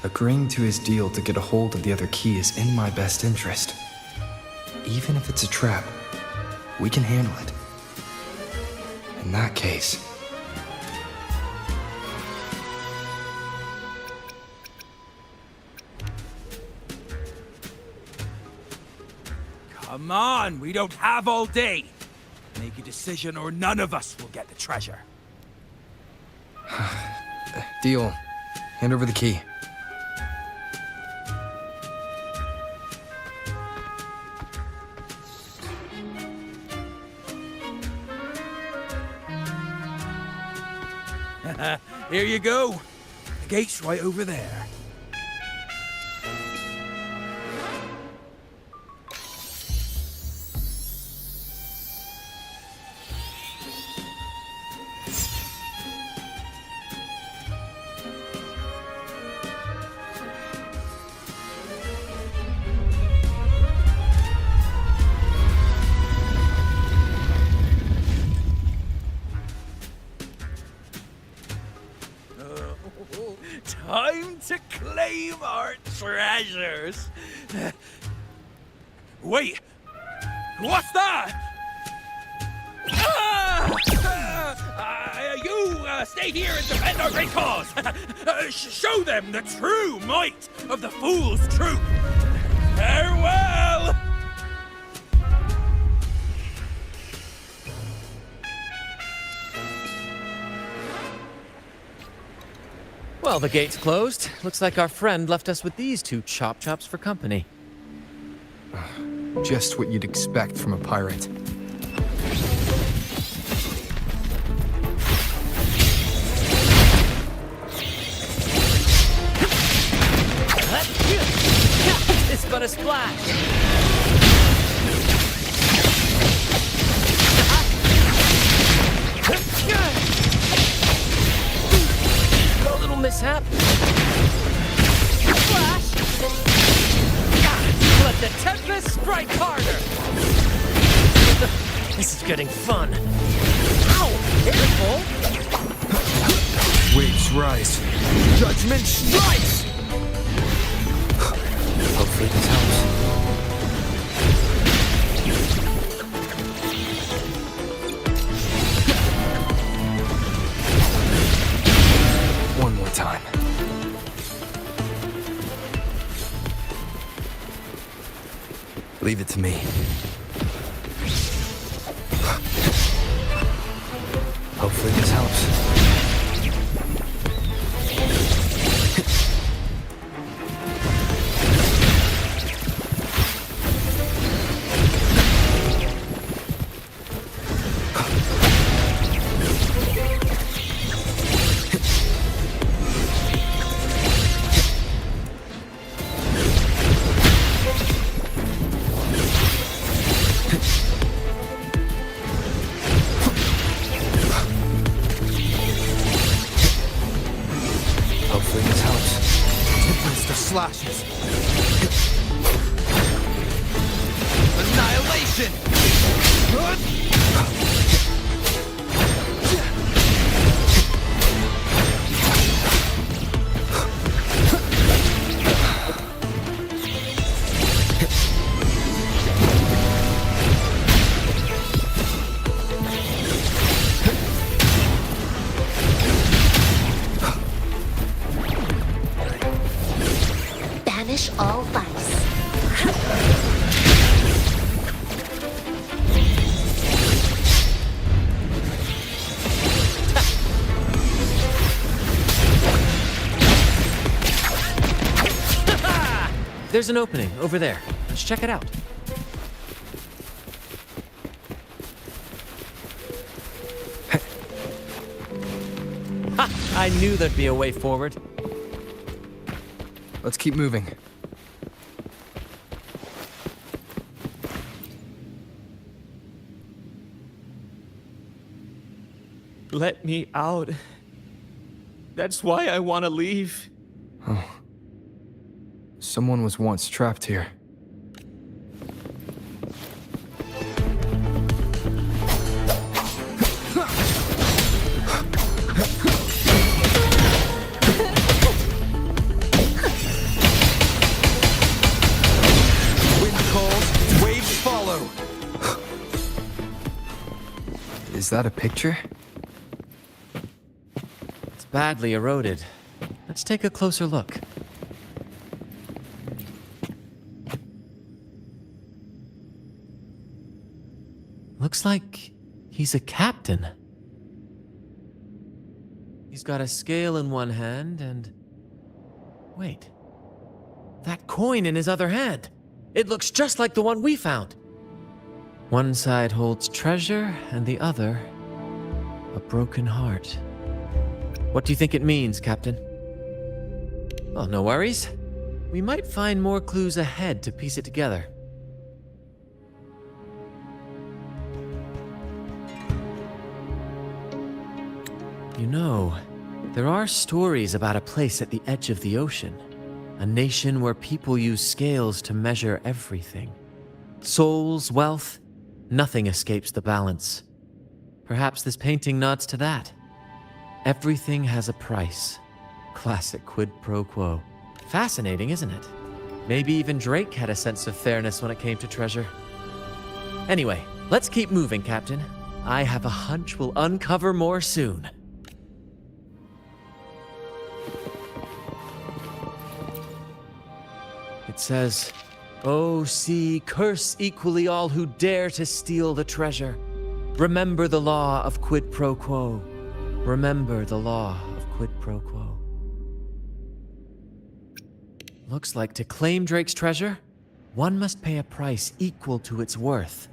agreeing to his deal to get a hold of the other key is in my best interest. even if it's a trap, we can handle it. In that case...
Come on, we don't have all day. Make a decision or none of us will get the treasure.
Deal. Hand over the key.
Here you go. The gate's right over there. Time to claim our treasures. Wait, what's that? You stay here and defend our great cause. Show them the true might of the Fool's Troop. Farewell.
Well, the gate's closed. Looks like our friend left us with these two chop chops for company.
Just what you'd expect from a pirate.
It's but a splash. A little mishap. Flash. Let the tempest strike harder. This is getting fun. Ow! Careful.
Waves rise. Judgment strikes! Hopefully this helps. One more time. Leave it to me. Hopefully this helps. Hopefully this helps. Tempest of slashes. Annihilation!
Banish all vice.
There's an opening over there. Let's check it out. Ha! I knew there'd be a way forward.
Let's keep moving.
Let me out. That's why I want to leave.
Oh. Someone was once trapped here. Wind calls, waves fall. Is that a picture?
It's badly eroded. Let's take a closer look. Looks like he's a captain. He's got a scale in one hand and... Wait. That coin in his other hand. It looks just like the one we found. One side holds treasure and the other a broken heart. What do you think it means, Captain? Oh, no worries. We might find more clues ahead to piece it together. You know, there are stories about a place at the edge of the ocean. A nation where people use scales to measure everything. Souls, wealth, nothing escapes the balance. Perhaps this painting nods to that. Everything has a price. Classic quid pro quo. Fascinating, isn't it? Maybe even Drake had a sense of fairness when it came to treasure. Anyway, let's keep moving, Captain. I have a hunch we'll uncover more soon. It says, "O sea, curse equally all who dare to steal the treasure. Remember the law of quid pro quo. Remember the law of quid pro quo." Looks like to claim Drake's treasure, one must pay a price equal to its worth.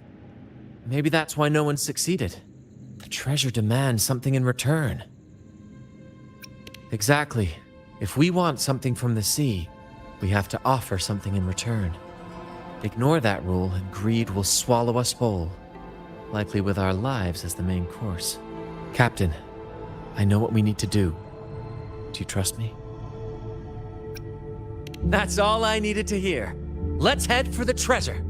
Maybe that's why no one succeeded. The treasure demands something in return. Exactly. If we want something from the sea, we have to offer something in return. Ignore that rule and greed will swallow us whole, likely with our lives as the main course. Captain, I know what we need to do. Do you trust me? That's all I needed to hear. Let's head for the treasure.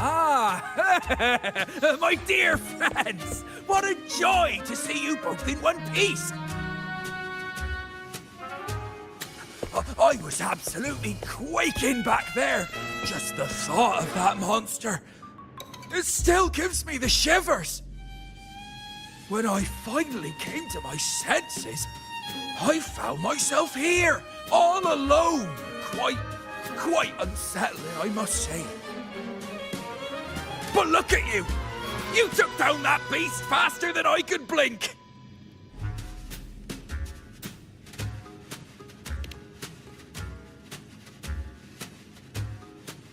Ah, my dear friends, what a joy to see you both in one piece. I was absolutely quaking back there. Just the thought of that monster. It still gives me the shivers. When I finally came to my senses, I found myself here, all alone. Quite unsettling, I must say. But look at you! You took down that beast faster than I could blink!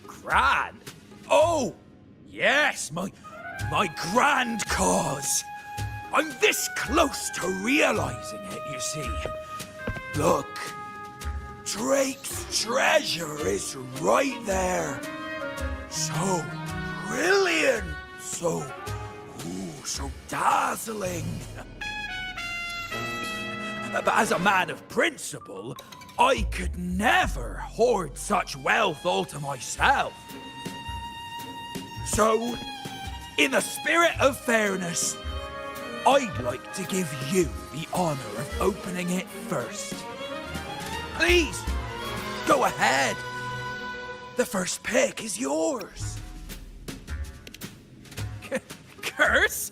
Grand? Oh! Yes, my grand cause! I'm this close to realizing it, you see. Look, Drake's treasure is right there. So brilliant, so dazzling. But as a man of principle, I could never hoard such wealth all to myself. So, in the spirit of fairness, I'd like to give you the honor of opening it first. Please, go ahead. The first pick is yours. Curse?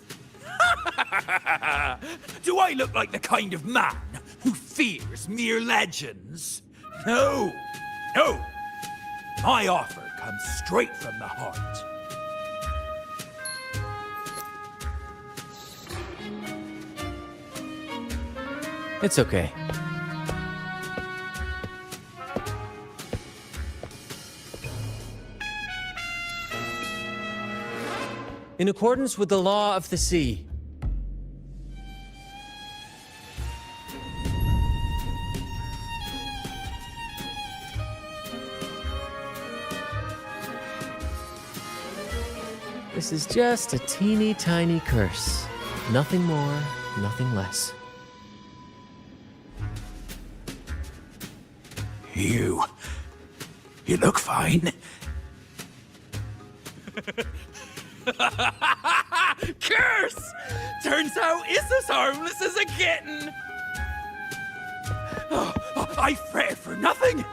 Do I look like the kind of man who fears mere legends? No. My offer comes straight from the heart.
It's okay. In accordance with the law of the sea, This is just a teeny tiny curse. Nothing more, nothing less.
You look fine.
Curse! Turns out it's as harmless as a kitten. Oh, I fretted for nothing.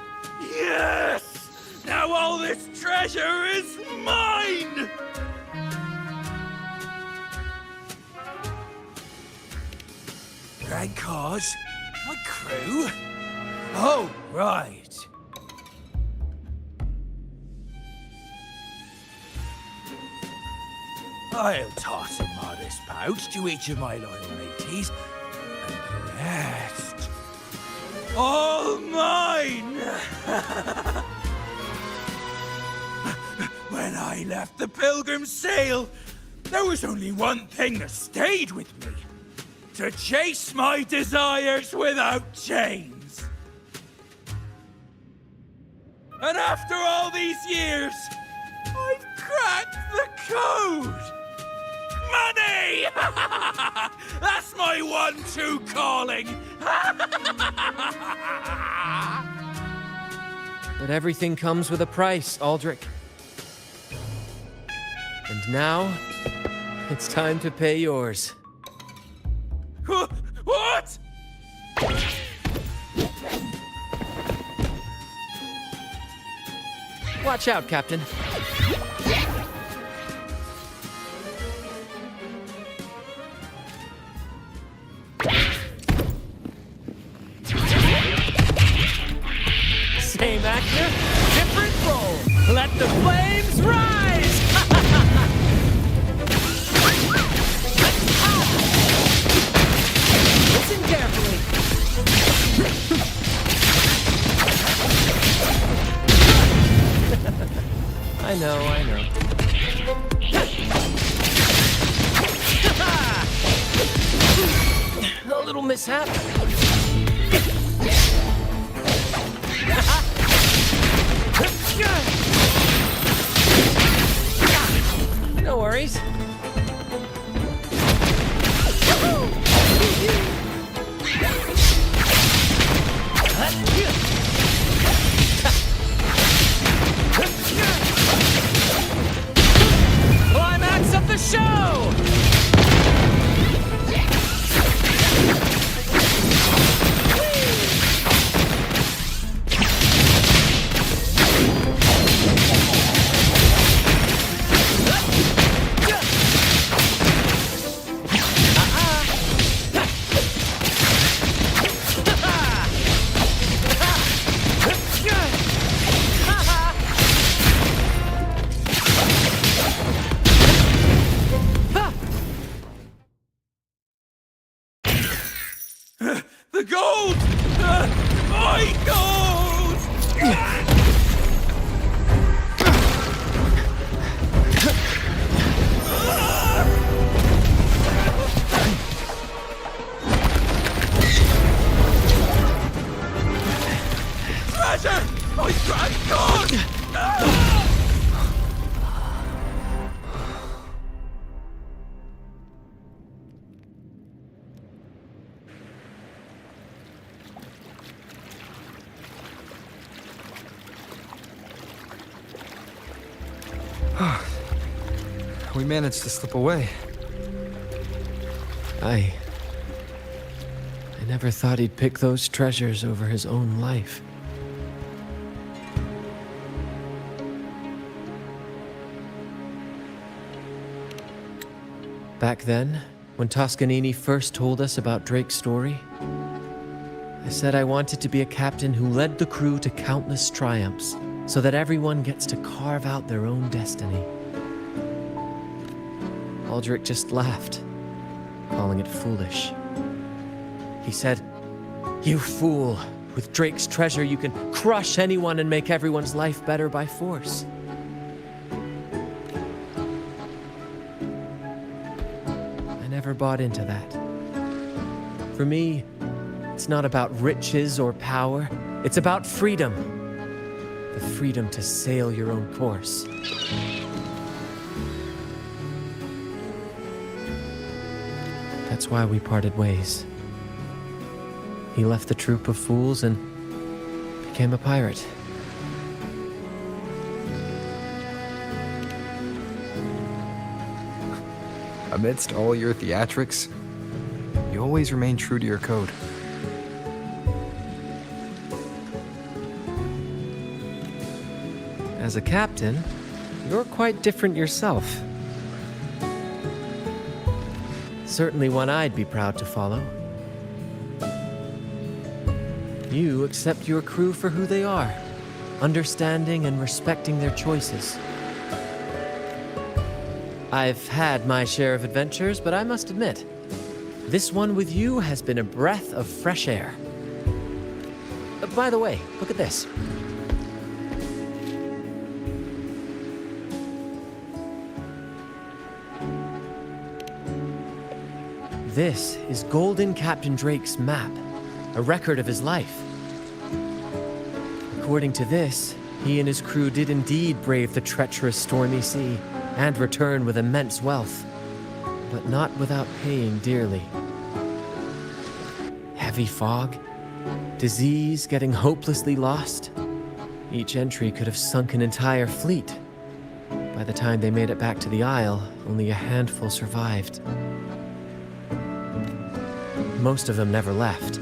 Yes! Now all this treasure is mine! Right, cause? My crew? Oh, right. I'll toss a modest pouch to each of my loyal mateys, and the rest, all mine! When I left the Pilgrim's Sail, there was only one thing that stayed with me. To chase my desires without chains. And after all these years, I've cracked the code! Money! That's my one-two calling!
But everything comes with a price, Aldrich. And now, it's time to pay yours.
What?
Watch out, Captain. Same actor, different role. Let the flames rise! Listen carefully. I know. A little mishap. No worries. Climax of the show!
The gold! My gold! Treasure! My grand gold!
We managed to slip away.
I never thought he'd pick those treasures over his own life. Back then, when Toscanini first told us about Drake's story, I said I wanted to be a captain who led the crew to countless triumphs, so that everyone gets to carve out their own destiny. Aldrich just laughed, calling it foolish. He said, "You fool! With Drake's treasure, you can crush anyone and make everyone's life better by force." I never bought into that. For me, it's not about riches or power. It's about freedom. The freedom to sail your own course. That's why we parted ways. He left the troop of fools and became a pirate.
Amidst all your theatrics, you always remain true to your code.
As a captain, you're quite different yourself. Certainly one I'd be proud to follow. You accept your crew for who they are, understanding and respecting their choices. I've had my share of adventures, but I must admit, this one with you has been a breath of fresh air. By the way, look at this. This is Golden Captain Drake's map, a record of his life. According to this, he and his crew did indeed brave the treacherous stormy sea and return with immense wealth, but not without paying dearly. Heavy fog, disease, getting hopelessly lost. Each entry could have sunk an entire fleet. By the time they made it back to the Isle, only a handful survived. Most of them never left.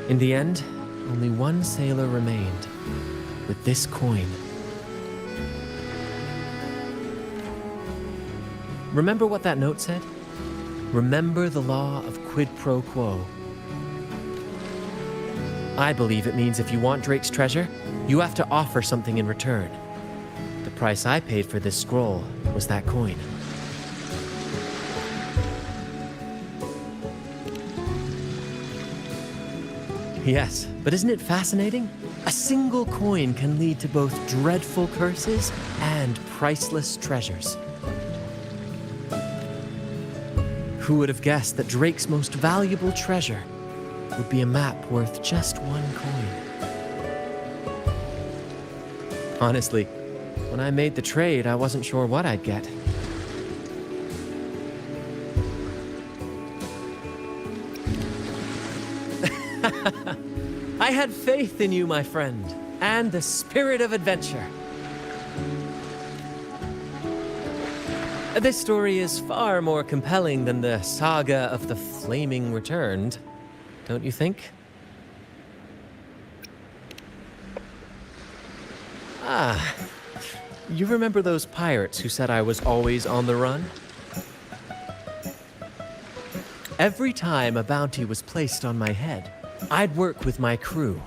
In the end, only one sailor remained, with this coin. Remember what that note said? Remember the law of quid pro quo. I believe it means if you want Drake's treasure, you have to offer something in return. The price I paid for this scroll was that coin. Yes, but isn't it fascinating? A single coin can lead to both dreadful curses and priceless treasures. Who would have guessed that Drake's most valuable treasure would be a map worth just one coin? Honestly, when I made the trade, I wasn't sure what I'd get. I had faith in you, my friend, and the spirit of adventure. This story is far more compelling than the saga of the Flaming Returned, don't you think? Ah, you remember those pirates who said I was always on the run? Every time a bounty was placed on my head, I'd work with my crew.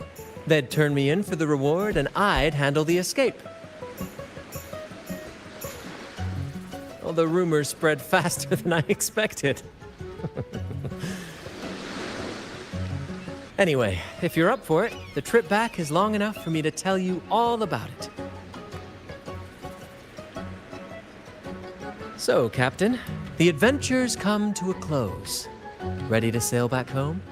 They'd turn me in for the reward, and I'd handle the escape. Well, the rumors spread faster than I expected. Anyway, if you're up for it, the trip back is long enough for me to tell you all about it. So, Captain, the adventures come to a close. Ready to sail back home?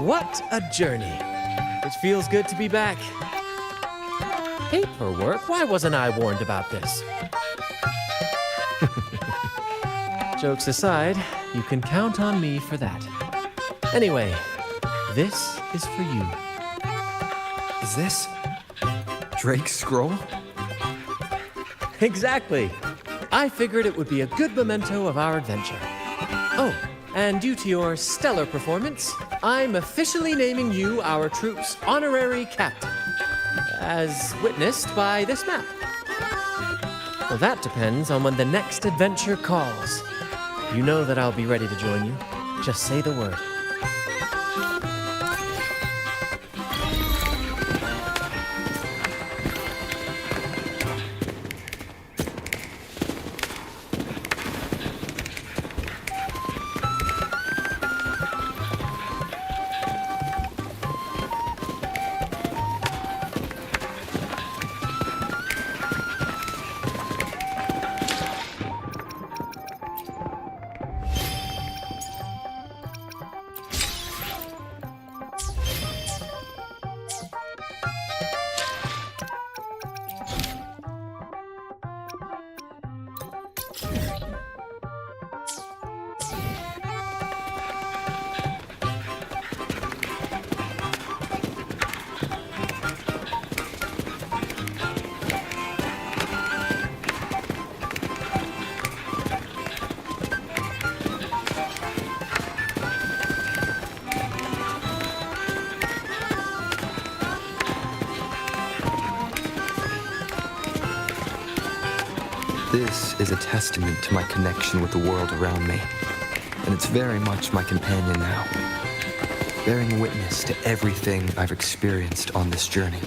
What a journey. It feels good to be back. Paperwork? Why wasn't I warned about this? Jokes aside, you can count on me for that. Anyway, this is for you.
Is this Drake's scroll?
Exactly. I figured it would be a good memento of our adventure. Oh, and due to your stellar performance, I'm officially naming you our troop's honorary captain. As witnessed by this map. Well, that depends on when the next adventure calls. You know that I'll be ready to join you. Just say the word.
This is a testament to my connection with the world around me, and it's very much my companion now, bearing witness to everything I've experienced on this journey.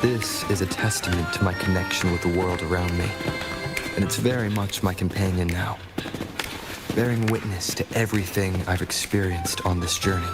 This is a testament to my connection with the world around me, and it's very much my companion now, bearing witness to everything I've experienced on this journey.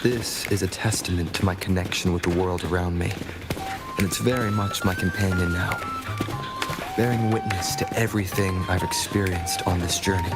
This is a testament to my connection with the world around me, and it's very much my companion now, bearing witness to everything I've experienced on this journey.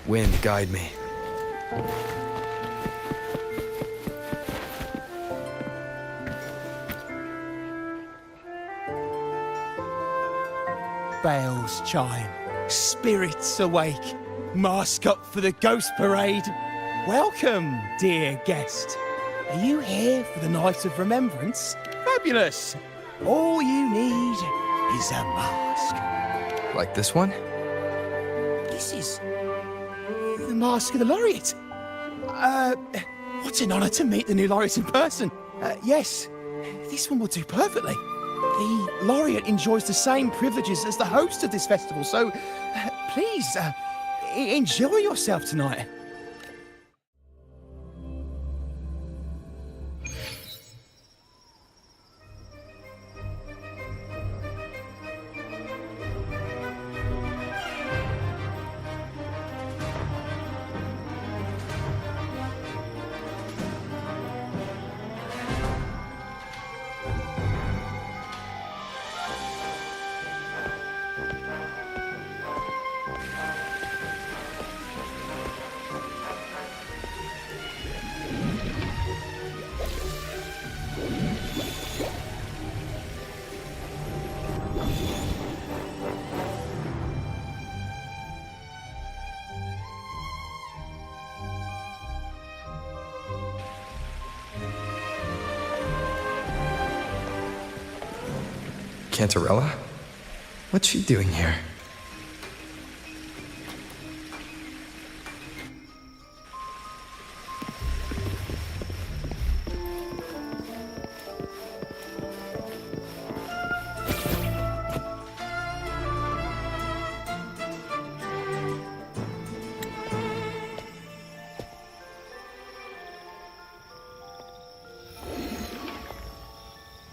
Wind, guide me.
Bells chime, spirits awake, mask up for the ghost parade. Welcome, dear guest. Are you here for the night of remembrance? Fabulous. All you need is a mask.
Like this one?
This is the mask of the laureate. What an honor to meet the new laureate in person. Yes, this one will do perfectly. The laureate enjoys the same privileges as the host of this festival, so please enjoy yourself tonight.
Cantarella? What's she doing here?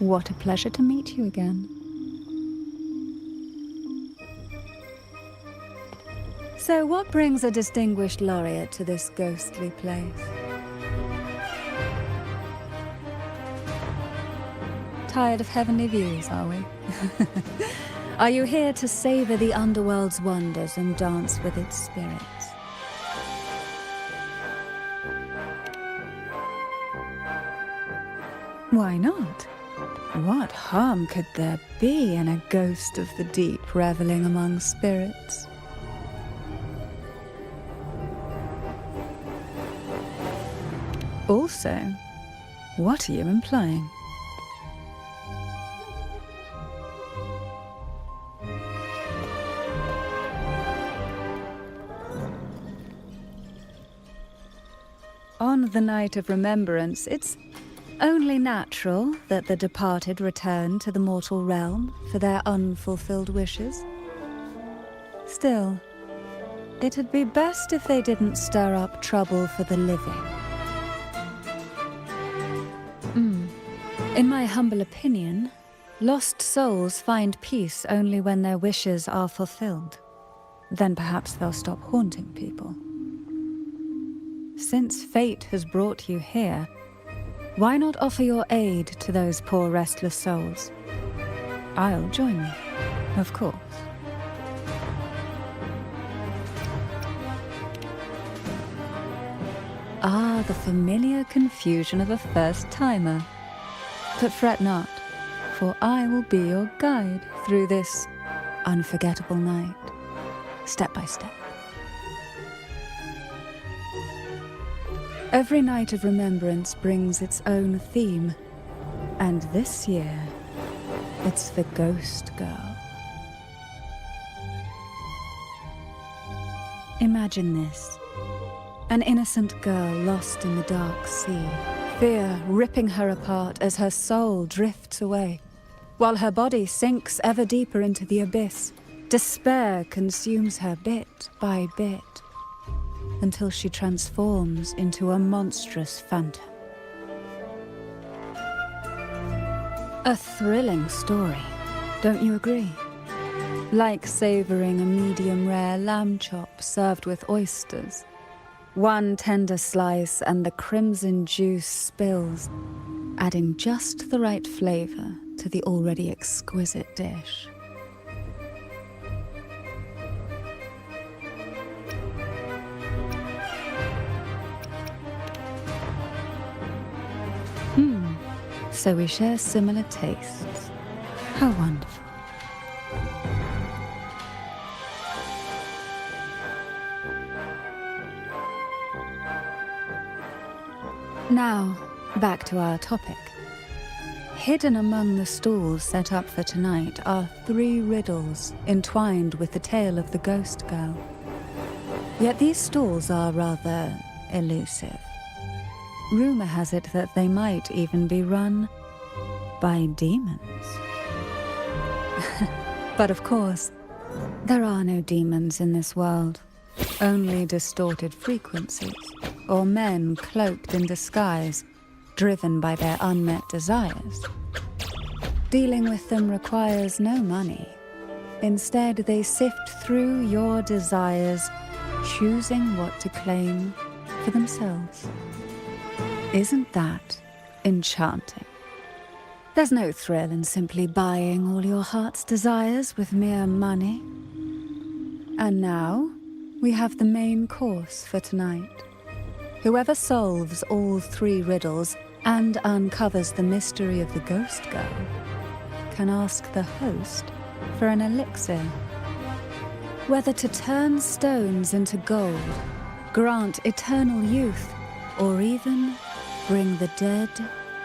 What a pleasure to meet you again. So what brings a distinguished laureate to this ghostly place? Tired of heavenly views, are we? Are you here to savor the underworld's wonders and dance with its spirits? Why not? What harm could there be in a ghost of the deep reveling among spirits? Also, what are you implying? On the night of remembrance, it's only natural that the departed return to the mortal realm for their unfulfilled wishes. Still, it'd be best if they didn't stir up trouble for the living. In my humble opinion, lost souls find peace only when their wishes are fulfilled. Then perhaps they'll stop haunting people. Since fate has brought you here, why not offer your aid to those poor restless souls? I'll join you, of course. Ah, the familiar confusion of a first-timer. But fret not, for I will be your guide through this unforgettable night, step by step. Every night of remembrance brings its own theme, and this year, it's the Ghost Girl. Imagine this. An innocent girl lost in the dark sea, fear ripping her apart as her soul drifts away, while her body sinks ever deeper into the abyss. Despair consumes her bit by bit, until she transforms into a monstrous phantom. A thrilling story, don't you agree? Like savoring a medium-rare lamb chop served with oysters. One tender slice and the crimson juice spills, adding just the right flavor to the already exquisite dish. So we share similar tastes. How wonderful. Now, back to our topic. Hidden among the stalls set up for tonight are 3 riddles entwined with the tale of the ghost girl. Yet these stalls are rather elusive. Rumor has it that they might even be run by demons. But of course, there are no demons in this world, only distorted frequencies, or men cloaked in disguise, driven by their unmet desires. Dealing with them requires no money. Instead, they sift through your desires, choosing what to claim for themselves. Isn't that enchanting? There's no thrill in simply buying all your heart's desires with mere money. And now, we have the main course for tonight. Whoever solves all 3 riddles and uncovers the mystery of the ghost girl can ask the host for an elixir. Whether to turn stones into gold, grant eternal youth, or even bring the dead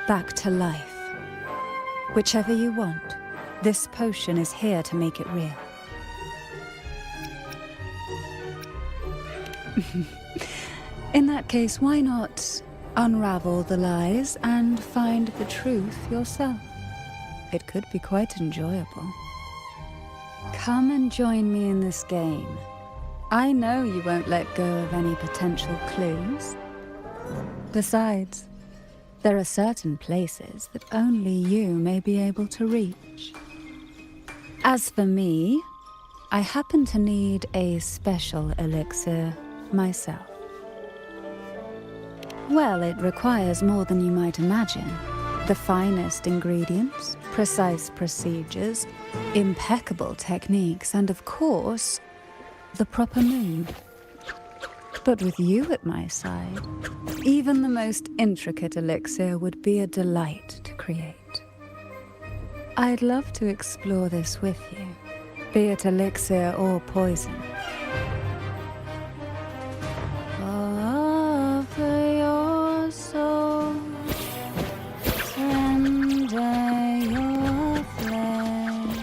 back to life. Whichever you want, this potion is here to make it real. In that case, why not unravel the lies and find the truth yourself? It could be quite enjoyable. Come and join me in this game. I know you won't let go of any potential clues. Besides, there are certain places that only you may be able to reach. As for me, I happen to need a special elixir myself. Well, it requires more than you might imagine. The finest ingredients, precise procedures, impeccable techniques, and of course, the proper mood. But with you at my side, even the most intricate elixir would be a delight to create. I'd love to explore this with you, be it elixir or poison. Offer your soul, surrender your flesh,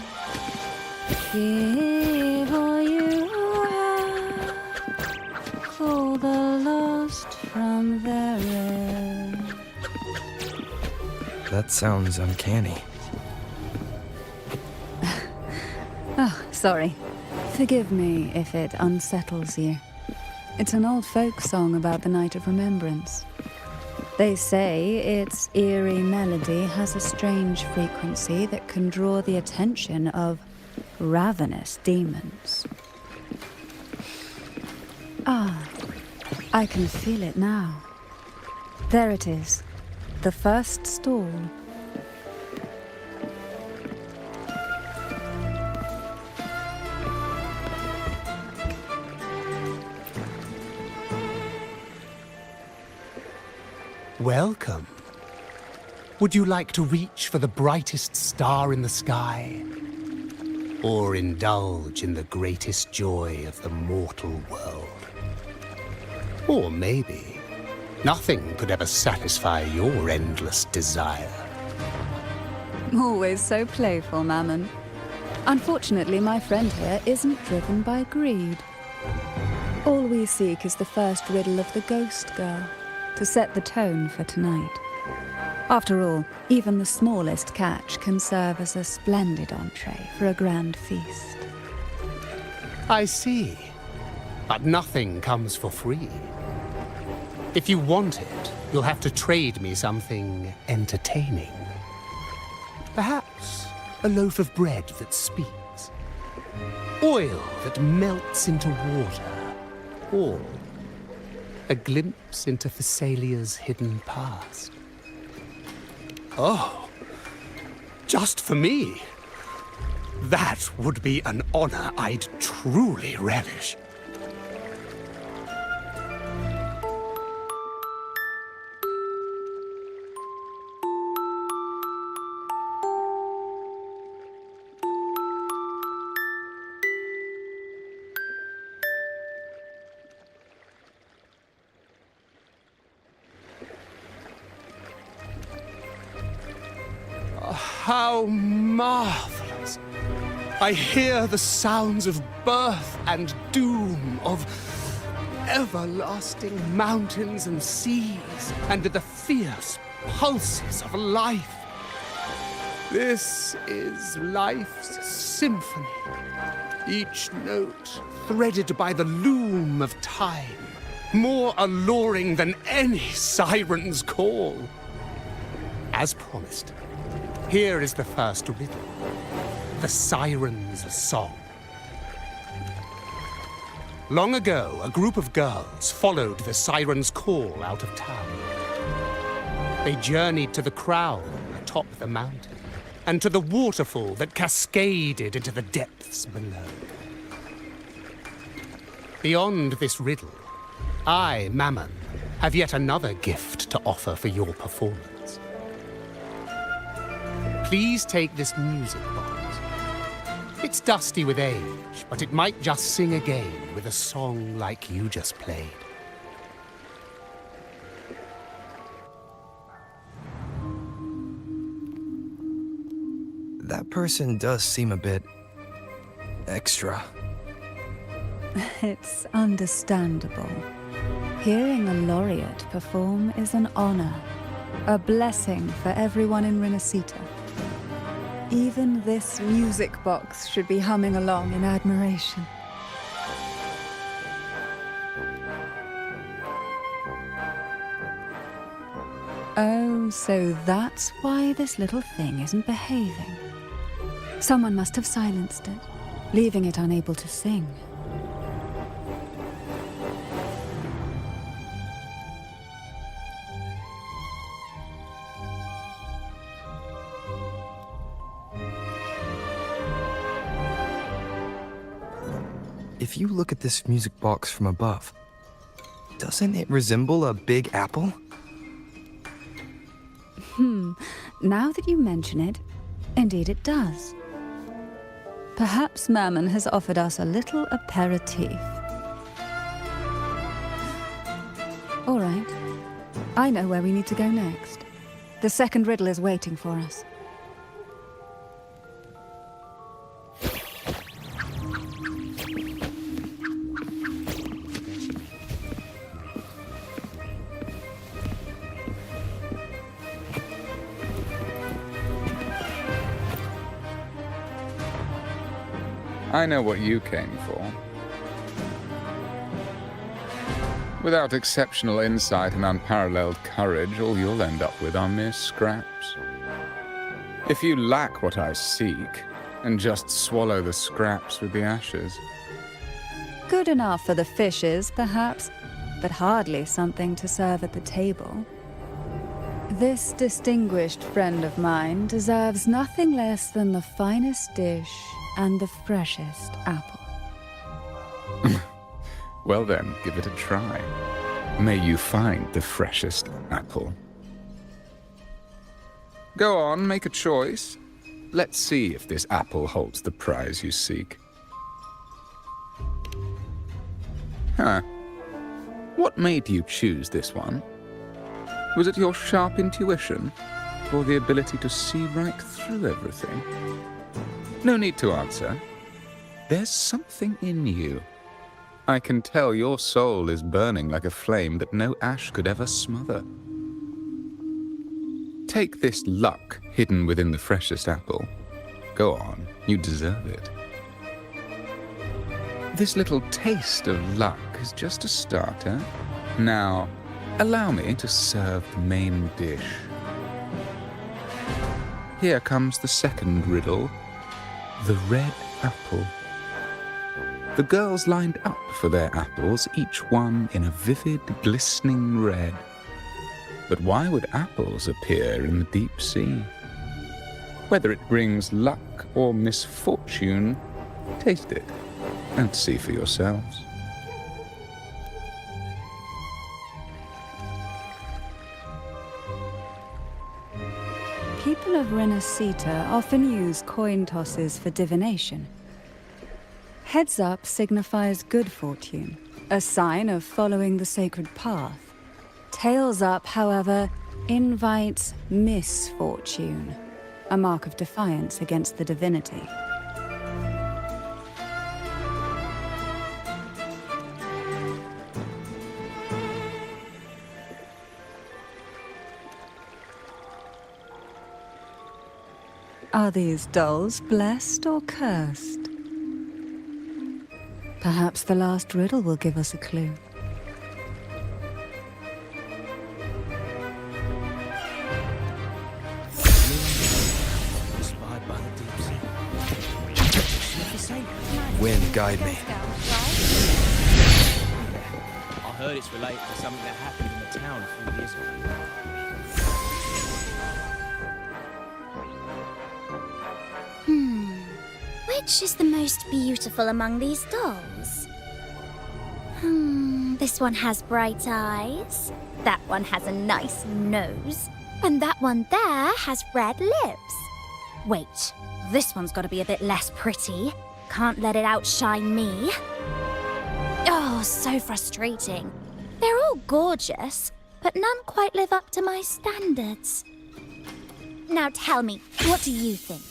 give all you have, call the lost from their rest.
That sounds uncanny.
Oh, sorry. Forgive me if it unsettles you. It's an old folk song about the Night of Remembrance. They say its eerie melody has a strange frequency that can draw the attention of ravenous demons. Ah, I can feel it now. There it is, the first stall.
Welcome. Would you like to reach for the brightest star in the sky? Or indulge in the greatest joy of the mortal world? Or maybe nothing could ever satisfy your endless desire.
Always so playful, Mammon. Unfortunately, my friend here isn't driven by greed. All we seek is the first riddle of the ghost girl, to set the tone for tonight. After all, even the smallest catch can serve as a splendid entree for a grand feast.
I see. But nothing comes for free. If you want it, you'll have to trade me something entertaining. Perhaps a loaf of bread that speaks, oil that melts into water, or a glimpse into Thessalia's hidden past. Oh, just for me? That would be an honor I'd truly relish. how marvelous! I hear the sounds of birth and doom, of everlasting mountains and seas, and the fierce pulses of life. This is life's symphony, each note threaded by the loom of time, more alluring than any siren's call. As promised, here is the first riddle, the siren's song. Long ago, a group of girls followed the siren's call out of town. They journeyed to the crown atop the mountain, and to the waterfall that cascaded into the depths below. Beyond this riddle, I, Mammon, have yet another gift to offer for your performance. Please take this music box. It's dusty with age, but it might just sing again with a song like you just played.
That person does seem a bit extra.
It's understandable. Hearing a laureate perform is an honor, a blessing for everyone in Rilixi. Even this music box should be humming along in admiration. Oh, so that's why this little thing isn't behaving. Someone must have silenced it, leaving it unable to sing.
If you look at this music box from above, doesn't it resemble a big apple?
Now that you mention it, indeed it does. Perhaps Mammon has offered us a little aperitif. All right. I know where we need to go next. The second riddle is waiting for us.
I know what you came for. Without exceptional insight and unparalleled courage, all you'll end up with are mere scraps. If you lack what I seek, and just swallow the scraps with the ashes.
Good enough for the fishes, perhaps, but hardly something to serve at the table. This distinguished friend of mine deserves nothing less than the finest dish and the freshest apple.
Well then, give it a try. May you find the freshest apple. Go on, make a choice. Let's see if this apple holds the prize you seek. Huh. What made you choose this one? Was it your sharp intuition, or the ability to see right through everything? No need to answer. There's something in you. I can tell your soul is burning like a flame that no ash could ever smother. Take this luck hidden within the freshest apple. Go on, you deserve it. This little taste of luck is just a starter. Now, allow me to serve the main dish. Here comes the second riddle. The red apple. The girls lined up for their apples, each one in a vivid, glistening red. But why would apples appear in the deep sea? Whether it brings luck or misfortune, taste it and see for yourselves.
People of Rilixi often use coin tosses for divination. Heads up signifies good fortune, a sign of following the sacred path. Tails up, however, invites misfortune, a mark of defiance against the divinity. Are these dolls blessed or cursed? Perhaps the last riddle will give us a clue.
Inspired by the deep sea.
Wind, guide me.
I heard it's related to something that happened in the town a few years ago.
Which is the most beautiful among these dolls? This one has bright eyes. That one has a nice nose. And that one there has red lips. Wait, this one's got to be a bit less pretty. Can't let it outshine me. Oh, so frustrating. They're all gorgeous, but none quite live up to my standards. Now tell me, what do you think?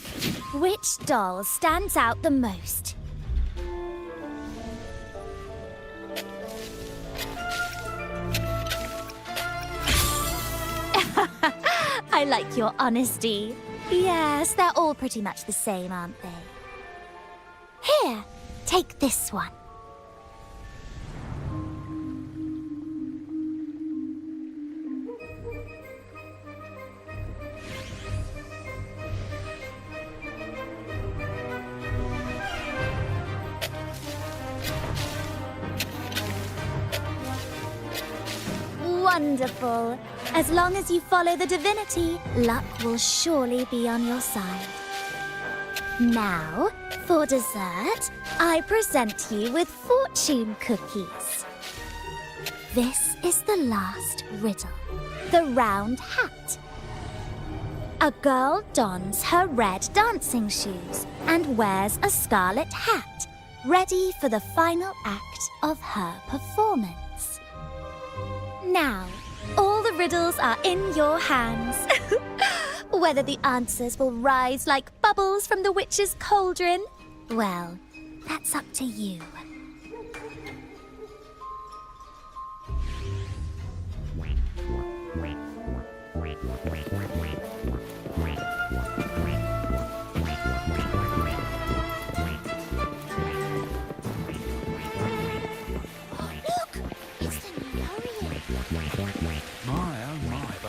Which doll stands out the most? I like your honesty. Yes, they're all pretty much the same, aren't they? Here, take this one. Wonderful. As long as you follow the divinity, luck will surely be on your side. Now, for dessert, I present you with fortune cookies. This is the last riddle. The round hat. A girl dons her red dancing shoes and wears a scarlet hat, ready for the final act of her performance. Now, all the riddles are in your hands. Whether the answers will rise like bubbles from the witch's cauldron, well, that's up to you.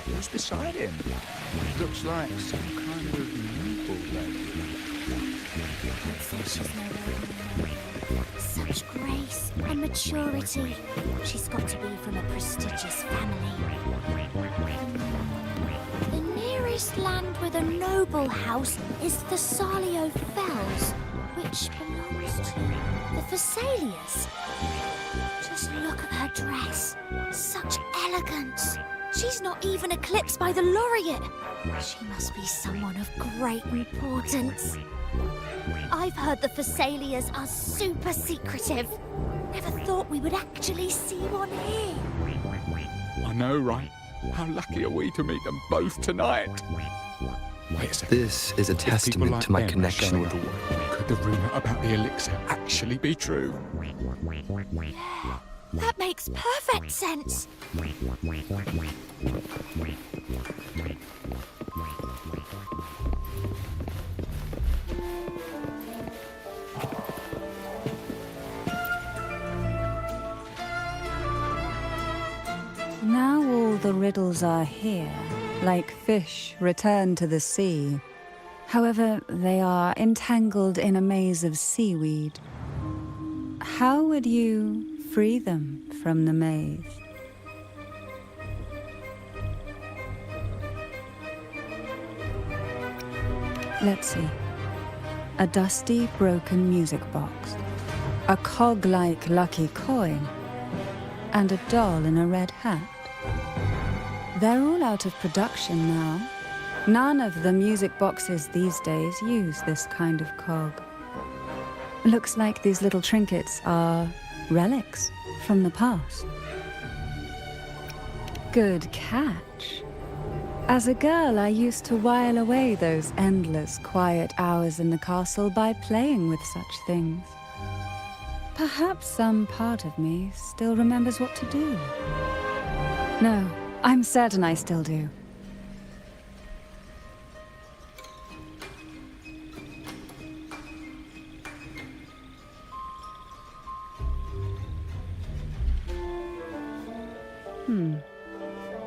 What's beside him? Looks like some kind of nipple
Such grace and maturity. She's got to be from a prestigious family. The nearest land with a noble house is the Salio Fells, which belongs to the Thessalias. Just look at her dress. Such elegance. She's not even eclipsed by the laureate. She must be someone of great importance. I've heard the Thessalias are super secretive. Never thought we would actually see one here.
I know, right? How lucky are we to meet them both tonight? Wait a second.
This is a testament to my connection with the world.
Could the rumor about the elixir actually be true?
That makes perfect sense.
Now all the riddles are here, like fish returned to the sea. However, they are entangled in a maze of seaweed. How would you free them from the maze? Let's see. A dusty, broken music box, a cog-like lucky coin, and a doll in a red hat. They're all out of production now. None of the music boxes these days use this kind of cog. Looks like these little trinkets are relics from the past. Good catch. As a girl, I used to while away those endless, quiet hours in the castle by playing with such things. Perhaps some part of me still remembers what to do. No, I'm certain I still do.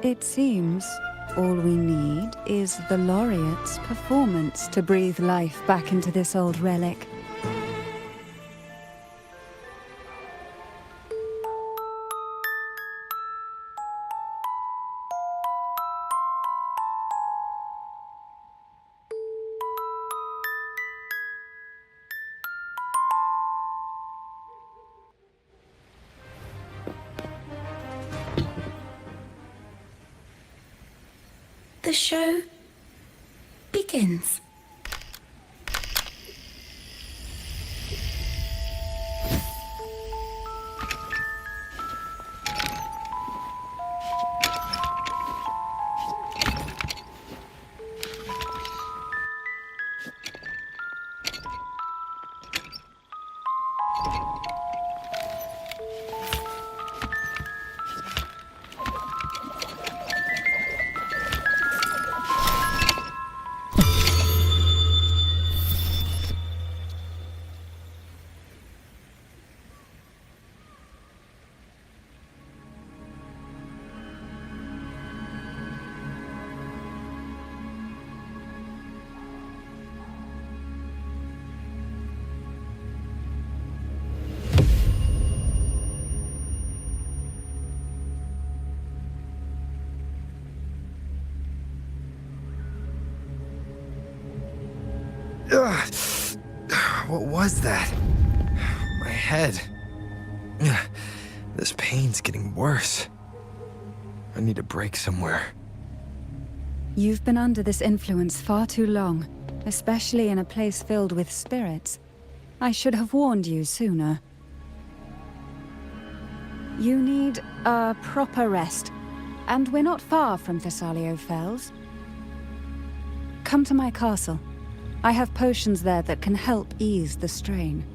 It seems all we need is the laureate's performance to breathe life back into this old relic.
The show begins.
Ugh. What was that? My head. Ugh. This pain's getting worse. I need a break somewhere.
You've been under this influence far too long, especially in a place filled with spirits. I should have warned you sooner. You need a proper rest, and we're not far from Thessalio Fells. Come to my castle. I have potions there that can help ease the strain.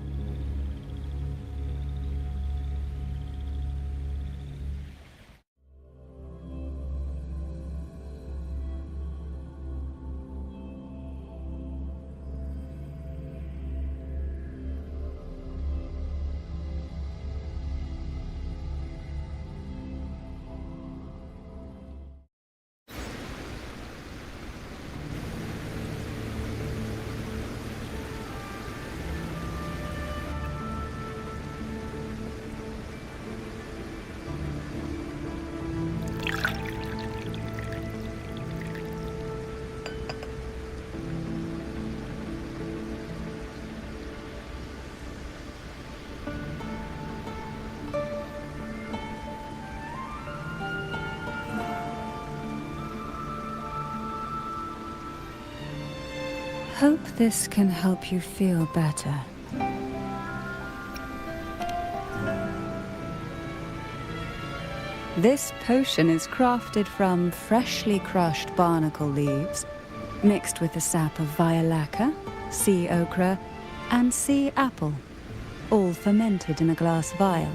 Hope this can help you feel better. This potion is crafted from freshly crushed barnacle leaves, mixed with the sap of violaca, sea okra, and sea apple, all fermented in a glass vial.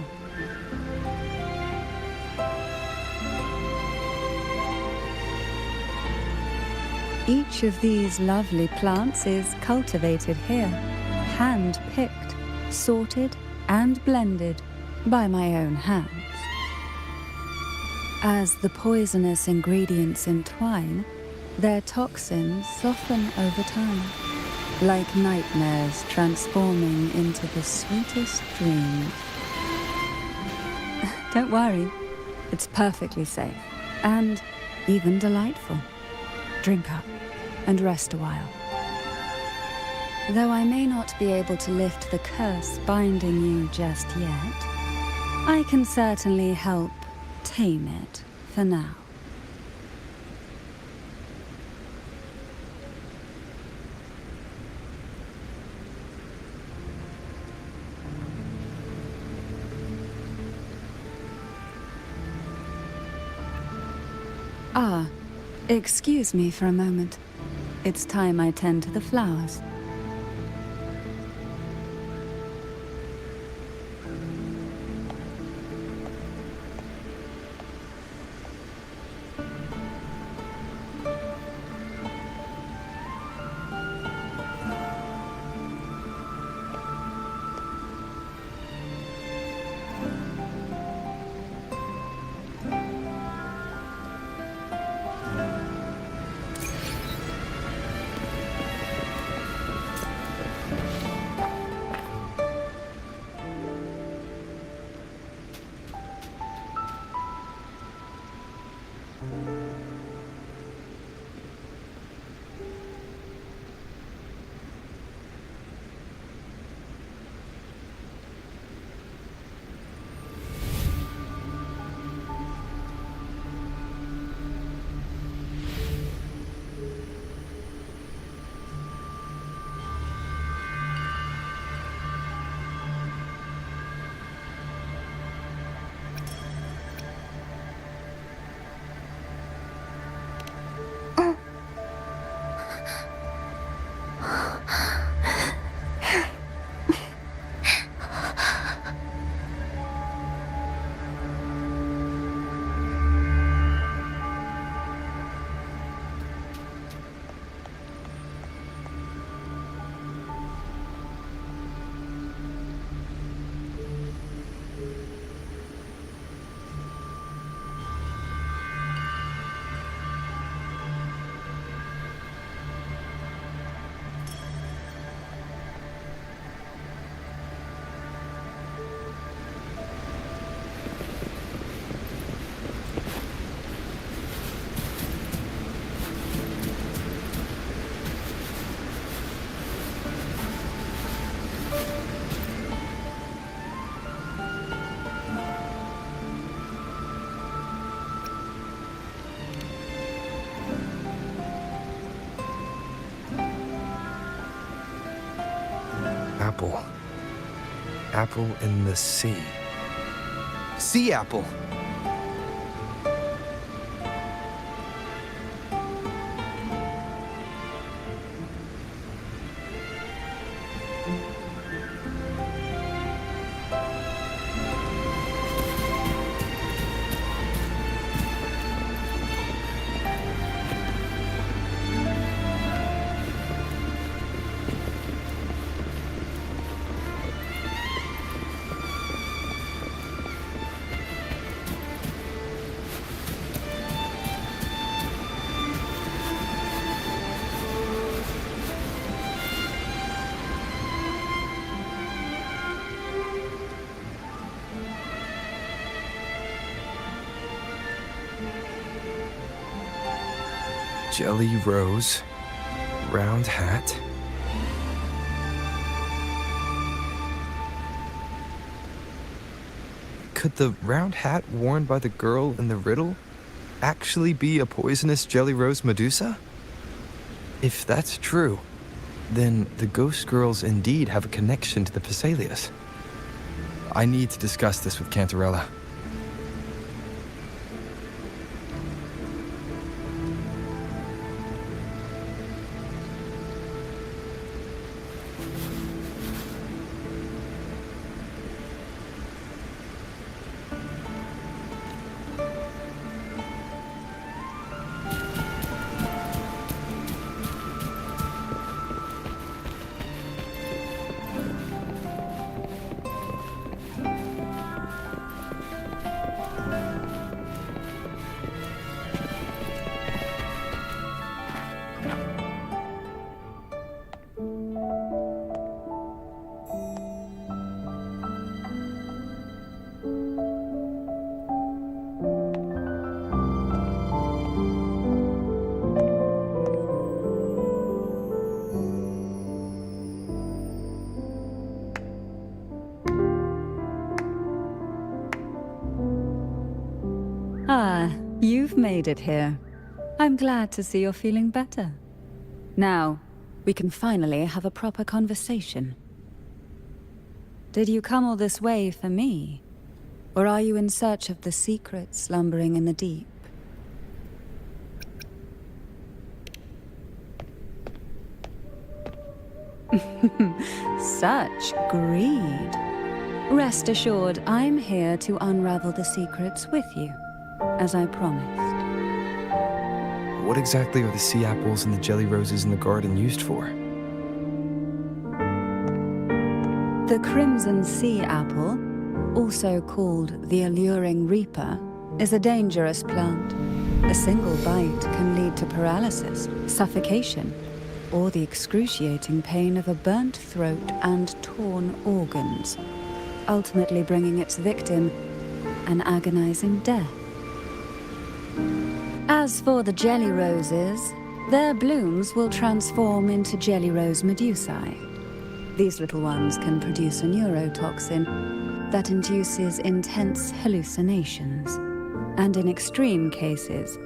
Each of these lovely plants is cultivated here, hand-picked, sorted, and blended by my own hands. As the poisonous ingredients entwine, their toxins soften over time, like nightmares transforming into the sweetest dreams. Don't worry, it's perfectly safe, and even delightful. Drink up and rest a while. Though I may not be able to lift the curse binding you just yet, I can certainly help tame it for now. Ah, Excuse me for a moment. It's time I tend to the flowers.
Apple. Apple in the sea. Sea apple! Jelly rose, round hat. Could the round hat worn by the girl in the riddle actually be a poisonous jelly rose Medusa? If that's true, then the ghost girls indeed have a connection to the Phasaelius. I need to discuss this with Cantarella.
Ah, you've made it here. I'm glad to see you're feeling better. Now, we can finally have a proper conversation. Did you come all this way for me? Or are you in search of the secret slumbering in the deep? Such greed. Rest assured, I'm here to unravel the secrets with you, as I promised.
What exactly are the sea apples and the jelly roses in the garden used for?
The crimson sea apple, also called the alluring reaper, is a dangerous plant. A single bite can lead to paralysis, suffocation, or the excruciating pain of a burnt throat and torn organs, ultimately bringing its victim an agonizing death. As for the jelly roses, their blooms will transform into jelly rose medusae. These little ones can produce a neurotoxin that induces intense hallucinations, and in extreme cases,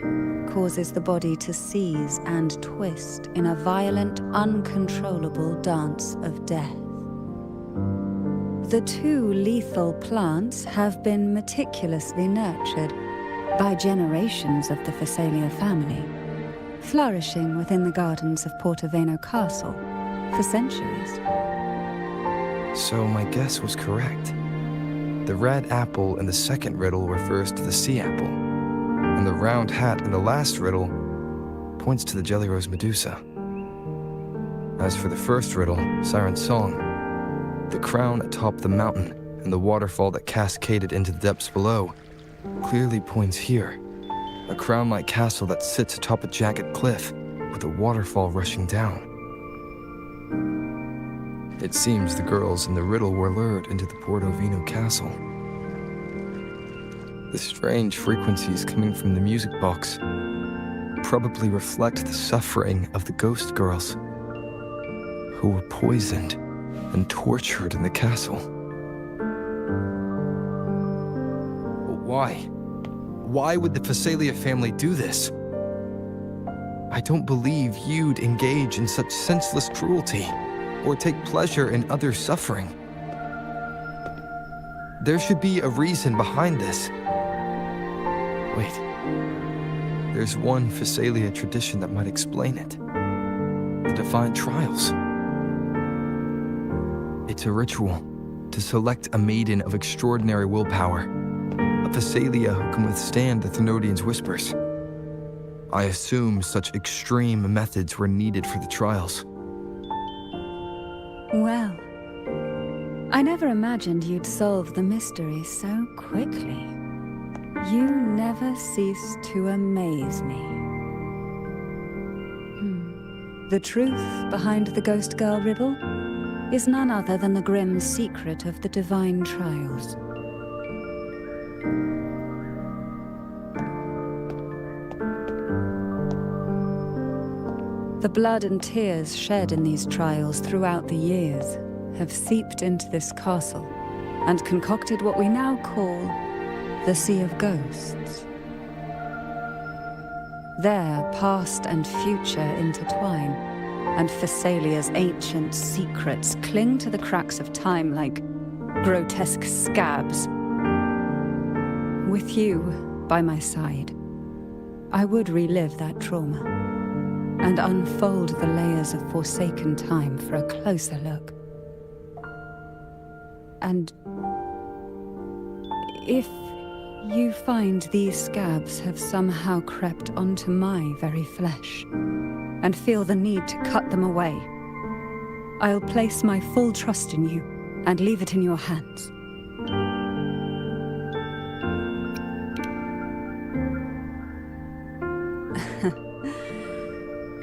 causes the body to seize and twist in a violent, uncontrollable dance of death. The two lethal plants have been meticulously nurtured by generations of the Phasalia family, flourishing within the gardens of Portoveno Castle for centuries.
So my guess was correct. The red apple in the second riddle refers to the sea apple, and the round hat in the last riddle points to the jelly rose medusa. As for the first riddle, Siren's Song, the crown atop the mountain and the waterfall that cascaded into the depths below clearly points here, a crown-like castle that sits atop a jagged cliff with a waterfall rushing down. It seems the girls in the riddle were lured into the Portovino castle. The strange frequencies coming from the music box probably reflect the suffering of the ghost girls who were poisoned and tortured in the castle. But why? Why would the Phasalia family do this? I don't believe you'd engage in such senseless cruelty or take pleasure in others' suffering. There should be a reason behind this. Wait, there's one Phasalia tradition that might explain it. The Divine Trials. It's a ritual to select a maiden of extraordinary willpower, a Phasalia who can withstand the Thenodian's whispers. I assume such extreme methods were needed for the trials.
Well, I never imagined you'd solve the mystery so quickly. You never cease to amaze me. The truth behind the Ghost Girl riddle is none other than the grim secret of the Divine Trials. The blood and tears shed in these trials throughout the years have seeped into this castle and concocted what we now call the Sea of Ghosts. There, past and future intertwine, and Phasalia's ancient secrets cling to the cracks of time like grotesque scabs. With you by my side, I would relive that trauma and unfold the layers of forsaken time for a closer look. And if you find these scabs have somehow crept onto my very flesh and feel the need to cut them away, I'll place my full trust in you and leave it in your hands.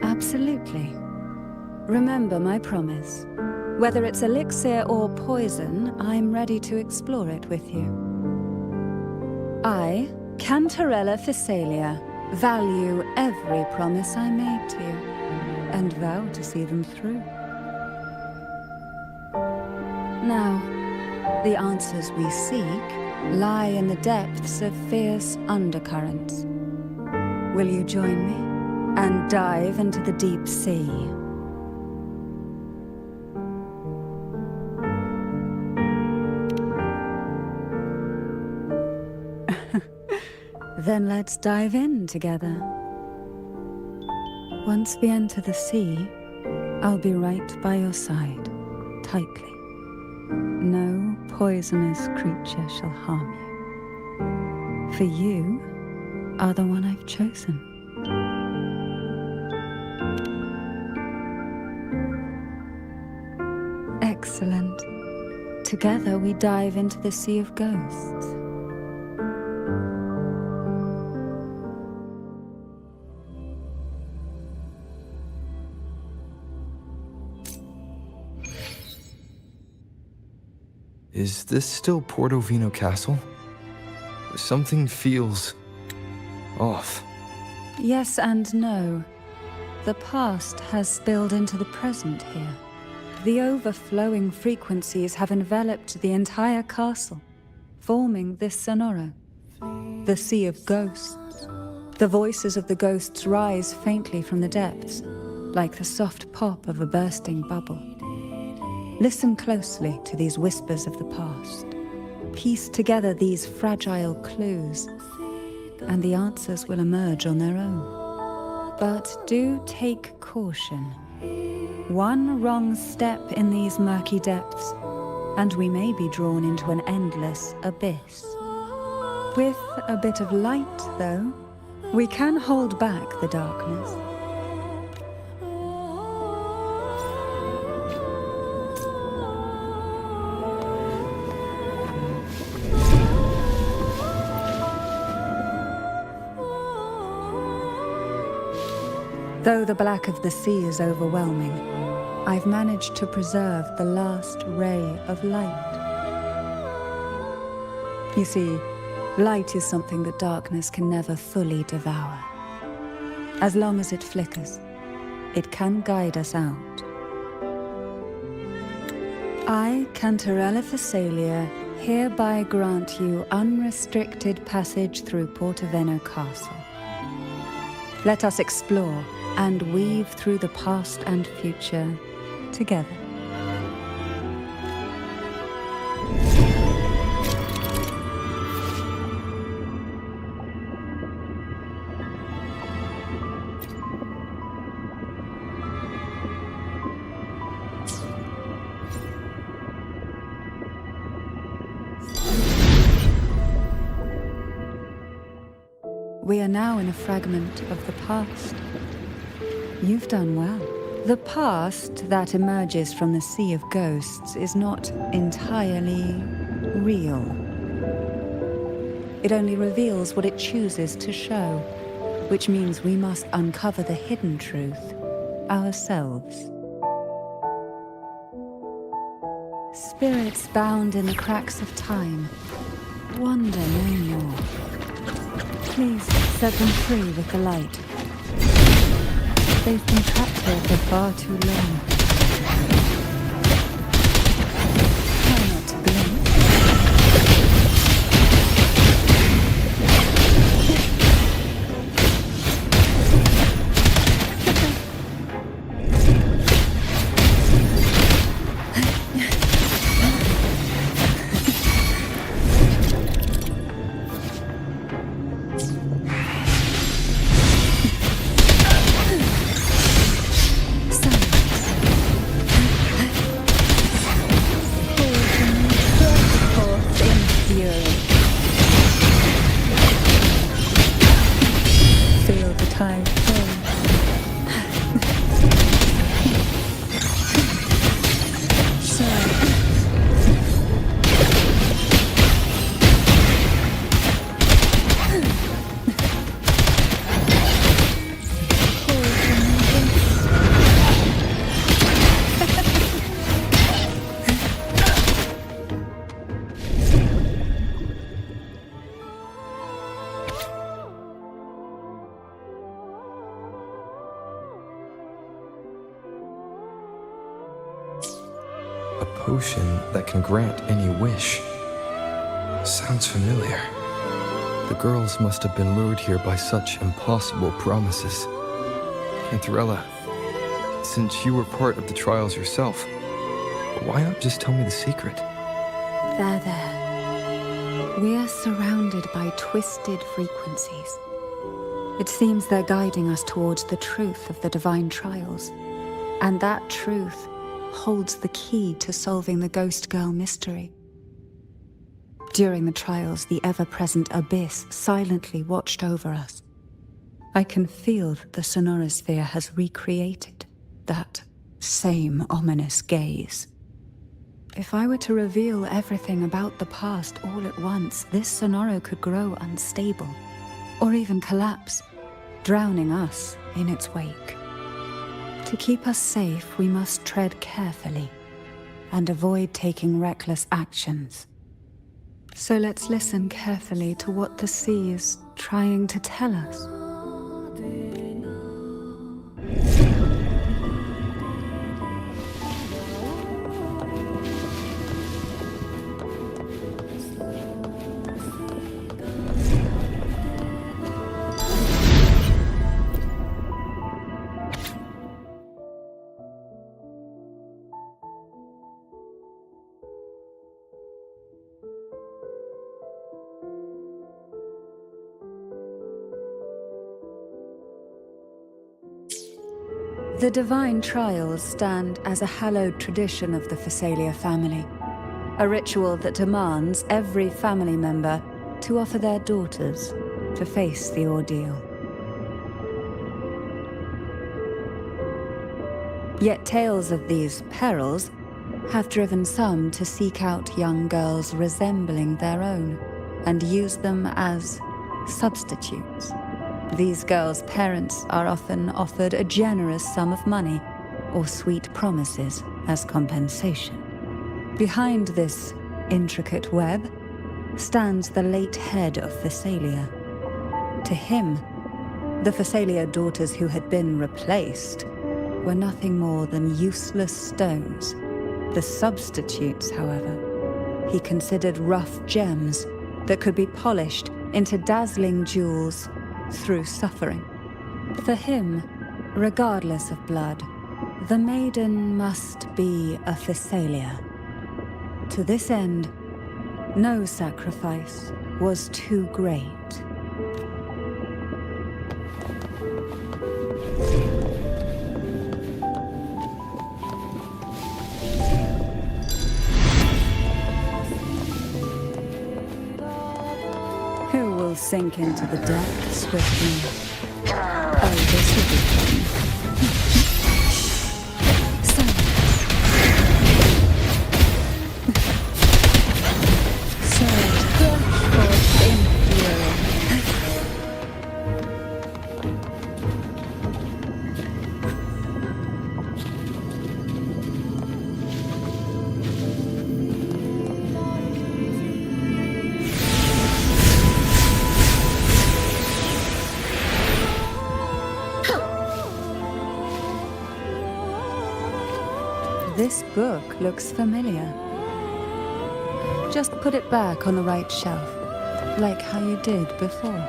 Absolutely. Remember my promise. Whether it's elixir or poison, I'm ready to explore it with you. I, Cantarella Phasalia, value every promise I made to you, and vow to see them through. Now, the answers we seek lie in the depths of fierce undercurrents. Will you join me and dive into the deep sea? Then let's dive in together. Once we enter the sea, I'll be right by your side, tightly. No poisonous creature shall harm you. For you are the one I've chosen. Excellent. Together we dive into the Sea of Ghosts.
Is this still Portovino Castle? Something feels off.
Yes and no. The past has spilled into the present here. The overflowing frequencies have enveloped the entire castle, forming this sonoro, the Sea of Ghosts. The voices of the ghosts rise faintly from the depths, like the soft pop of a bursting bubble. Listen closely to these whispers of the past. Piece together these fragile clues, and the answers will emerge on their own. But do take caution. One wrong step in these murky depths, and we may be drawn into an endless abyss. With a bit of light, though, we can hold back the darkness. Though the black of the sea is overwhelming, I've managed to preserve the last ray of light. You see, light is something that darkness can never fully devour. As long as it flickers, it can guide us out. I, Cantarella Thessalia, hereby grant you unrestricted passage through Portovino Castle. Let us explore and weave through the past and future together. We are now in a fragment of the past. You've done well. The past that emerges from the Sea of Ghosts is not entirely real. It only reveals what it chooses to show, which means we must uncover the hidden truth ourselves. Spirits bound in the cracks of time wonder no more. Please set them free with the light. They've been trapped here for far too long. Try not to blink.
A potion that can grant any wish. Sounds familiar. The girls must have been lured here by such impossible promises. Cantarella, since you were part of the trials yourself, why not just tell me the secret?
There. We are surrounded by twisted frequencies. It seems they're guiding us towards the truth of the divine trials. And that truth holds the key to solving the Ghost Girl mystery. During the trials, the ever-present abyss silently watched over us. I can feel that the sonorosphere has recreated that same ominous gaze. If I were to reveal everything about the past all at once, this sonoro could grow unstable, or even collapse, drowning us in its wake. To keep us safe, we must tread carefully and avoid taking reckless actions. So let's listen carefully to what the sea is trying to tell us. The divine trials stand as a hallowed tradition of the Phasalia family, a ritual that demands every family member to offer their daughters to face the ordeal. Yet tales of these perils have driven some to seek out young girls resembling their own and use them as substitutes. These girls' parents are often offered a generous sum of money or sweet promises as compensation. Behind this intricate web stands the late head of Phasalia. To him, the Phasalia daughters who had been replaced were nothing more than useless stones. The substitutes, however, he considered rough gems that could be polished into dazzling jewels through suffering. For him, regardless of blood, the maiden must be a Phasalia. To this end, no sacrifice was too great. Who will sink into the depths with me? Oh, this will be fun. This book looks familiar. Just put it back on the right shelf, like how you did before.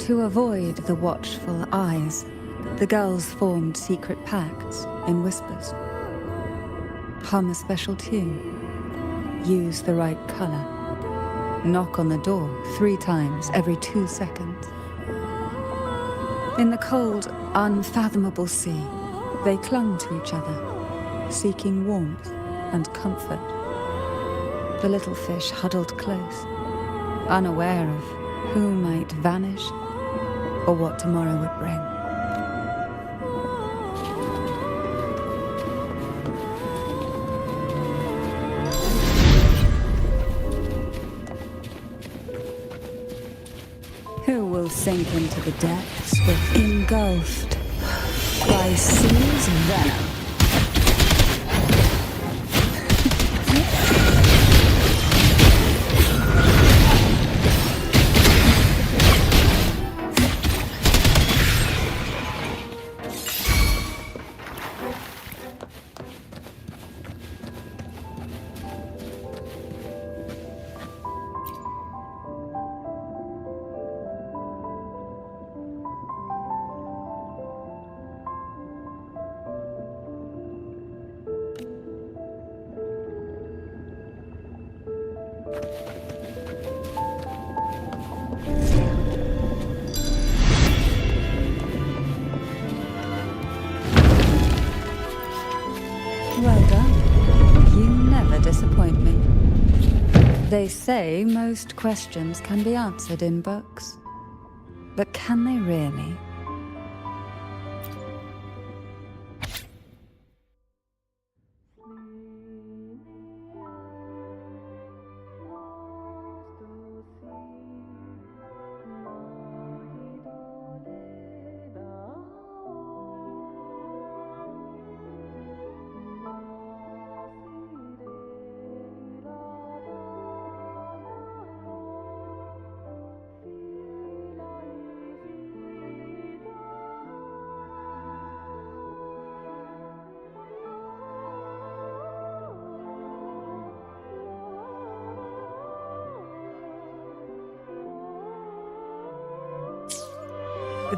To avoid the watchful eyes, the girls formed secret pacts in whispers. Hum a special tune. Use the right color. Knock on the door 3 times every 2 seconds. In the cold, unfathomable sea, they clung to each other, seeking warmth and comfort. The little fish huddled close, unaware of who might vanish or what tomorrow would bring. Who will sink into the depths with engulfed by sea's venom? Well done. You never disappoint me. They say most questions can be answered in books. But can they really?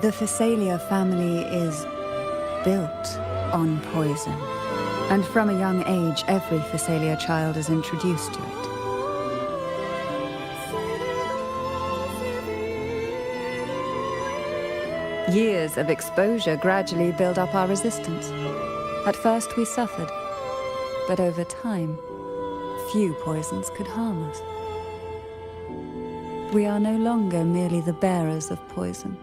The Phasalia family is built on poison, and from a young age, every Phasalia child is introduced to it. Years of exposure gradually build up our resistance. At first we suffered, but over time, few poisons could harm us. We are no longer merely the bearers of poison.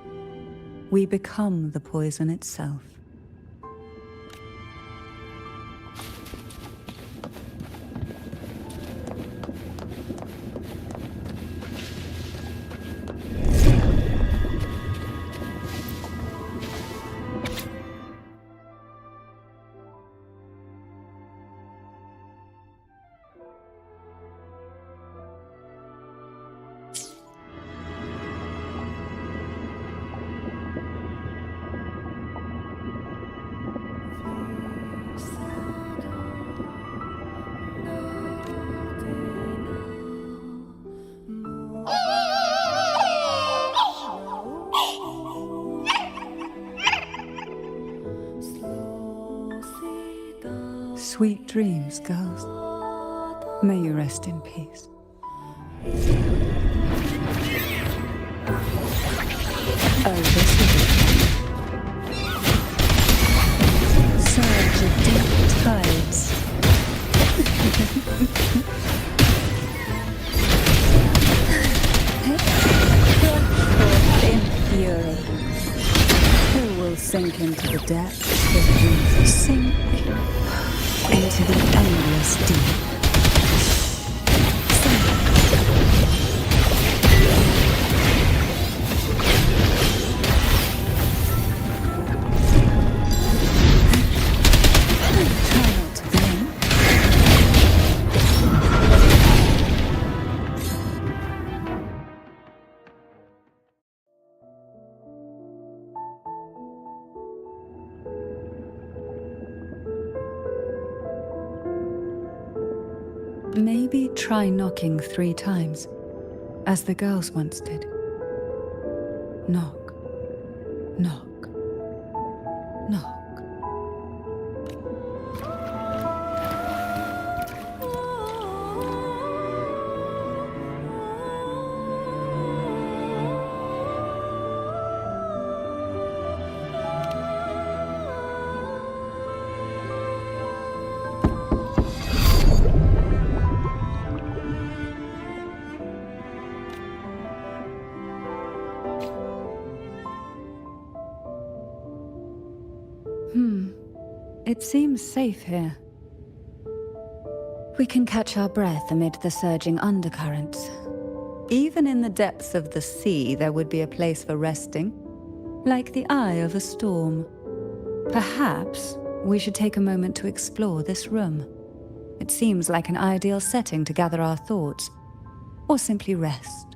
We become the poison itself. Sweet dreams, girls. May you rest in peace. Oh, this is it. Surge of deep tides. Forth in fury. Who will sink into the depths with dreams? Sink into the endless deep. Try not to blink. Maybe try knocking 3 times, as the girls once did. Knock, knock, knock. It seems safe here. We can catch our breath amid the surging undercurrents. Even in the depths of the sea, there would be a place for resting, like the eye of a storm. Perhaps we should take a moment to explore this room. It seems like an ideal setting to gather our thoughts, or simply rest.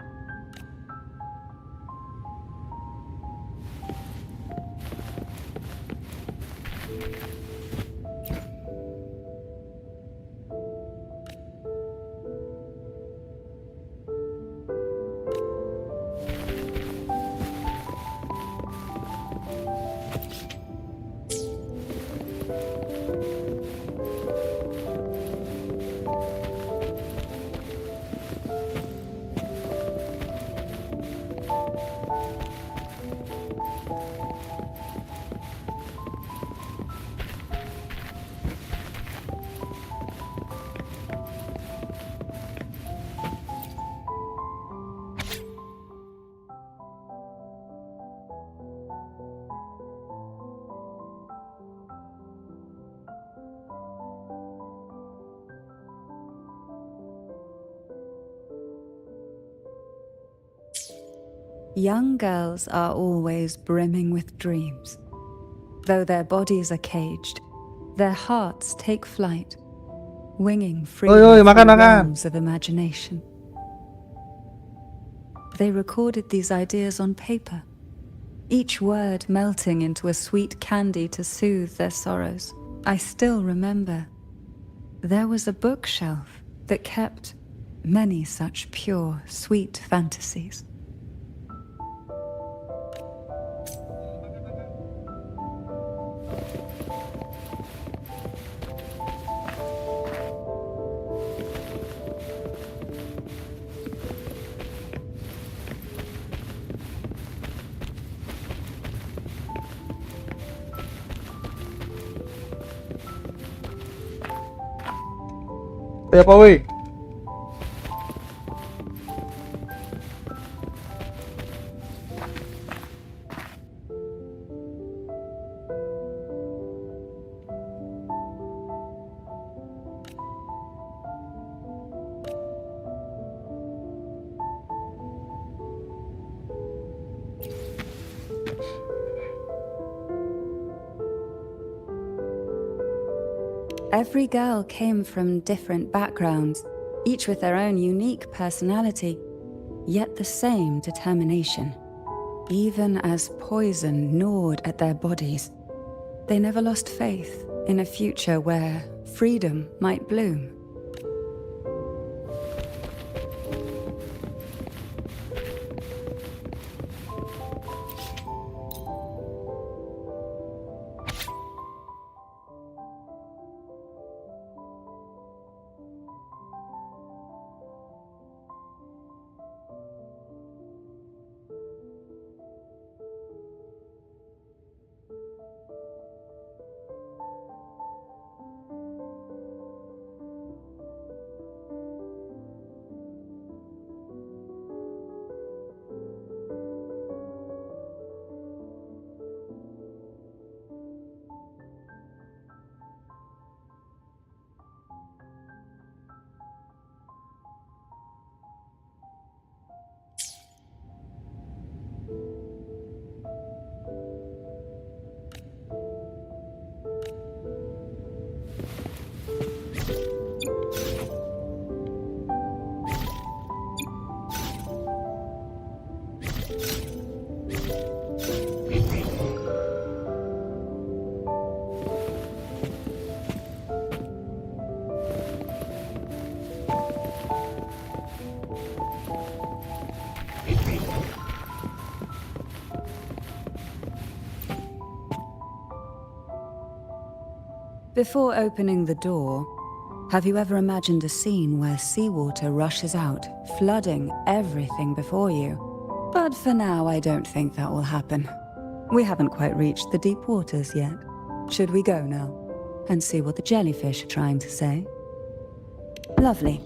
Young girls are always brimming with dreams. Though their bodies are caged, their hearts take flight, winging freely through realms of imagination. They recorded these ideas on paper, each word melting into a sweet candy to soothe their sorrows. I still remember there was a bookshelf that kept many such pure, sweet fantasies.
Apa woi?
Every girl came from different backgrounds, each with their own unique personality, yet the same determination. Even as poison gnawed at their bodies, they never lost faith in a future where freedom might bloom. Before opening the door, have you ever imagined a scene where seawater rushes out, flooding everything before you? But for now, I don't think that will happen. We haven't quite reached the deep waters yet. Should we go now and see what the jellyfish are trying to say? Lovely.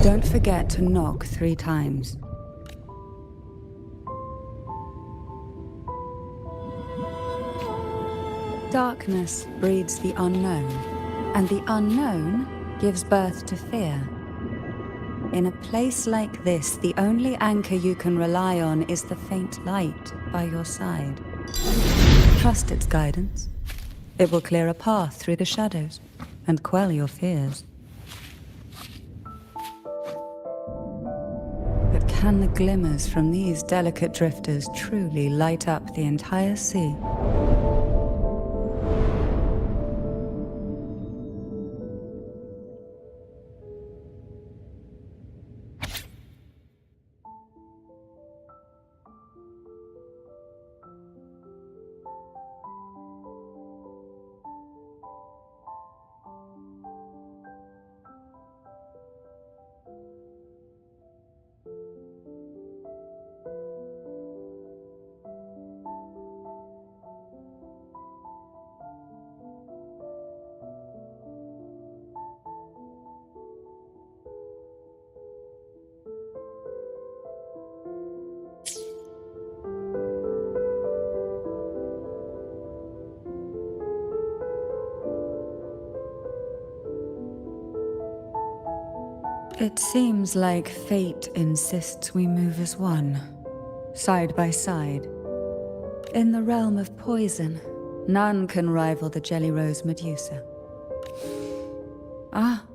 Don't forget to knock 3 times. Darkness breeds the unknown, and the unknown gives birth to fear. In a place like this, the only anchor you can rely on is the faint light by your side. Trust its guidance. It will clear a path through the shadows and quell your fears. But can the glimmers from these delicate drifters truly light up the entire sea? It seems like fate insists we move as one, side by side. In the realm of poison, none can rival the Jelly Rose Medusa. Ah,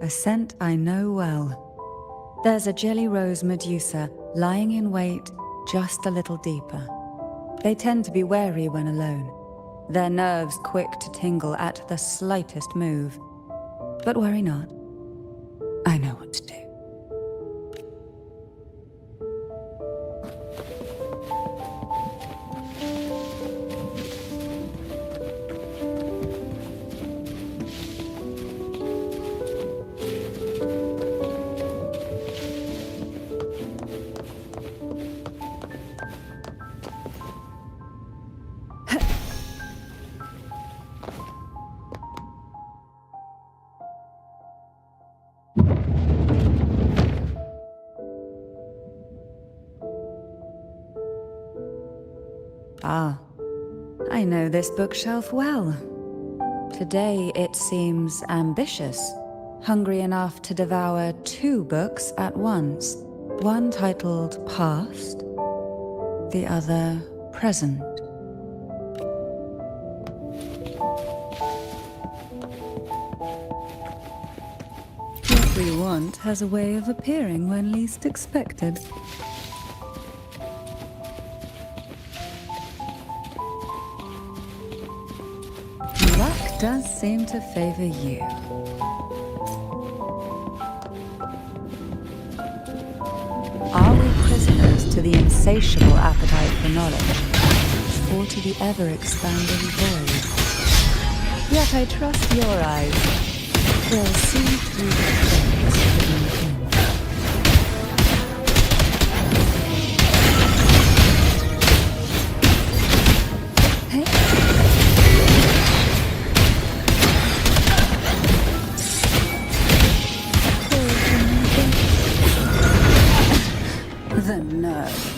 a scent I know well. There's a Jelly Rose Medusa lying in wait just a little deeper. They tend to be wary when alone, their nerves quick to tingle at the slightest move. But worry not. I know what to do. Ah, I know this bookshelf well. Today it seems ambitious, hungry enough to devour 2 books at once. One titled Past, the other Present. What we want has a way of appearing when least expected. Luck does seem to favor you. Are we prisoners to the insatiable appetite for knowledge, or to the ever-expanding void? Yet I trust your eyes will see through the things within. The nerve.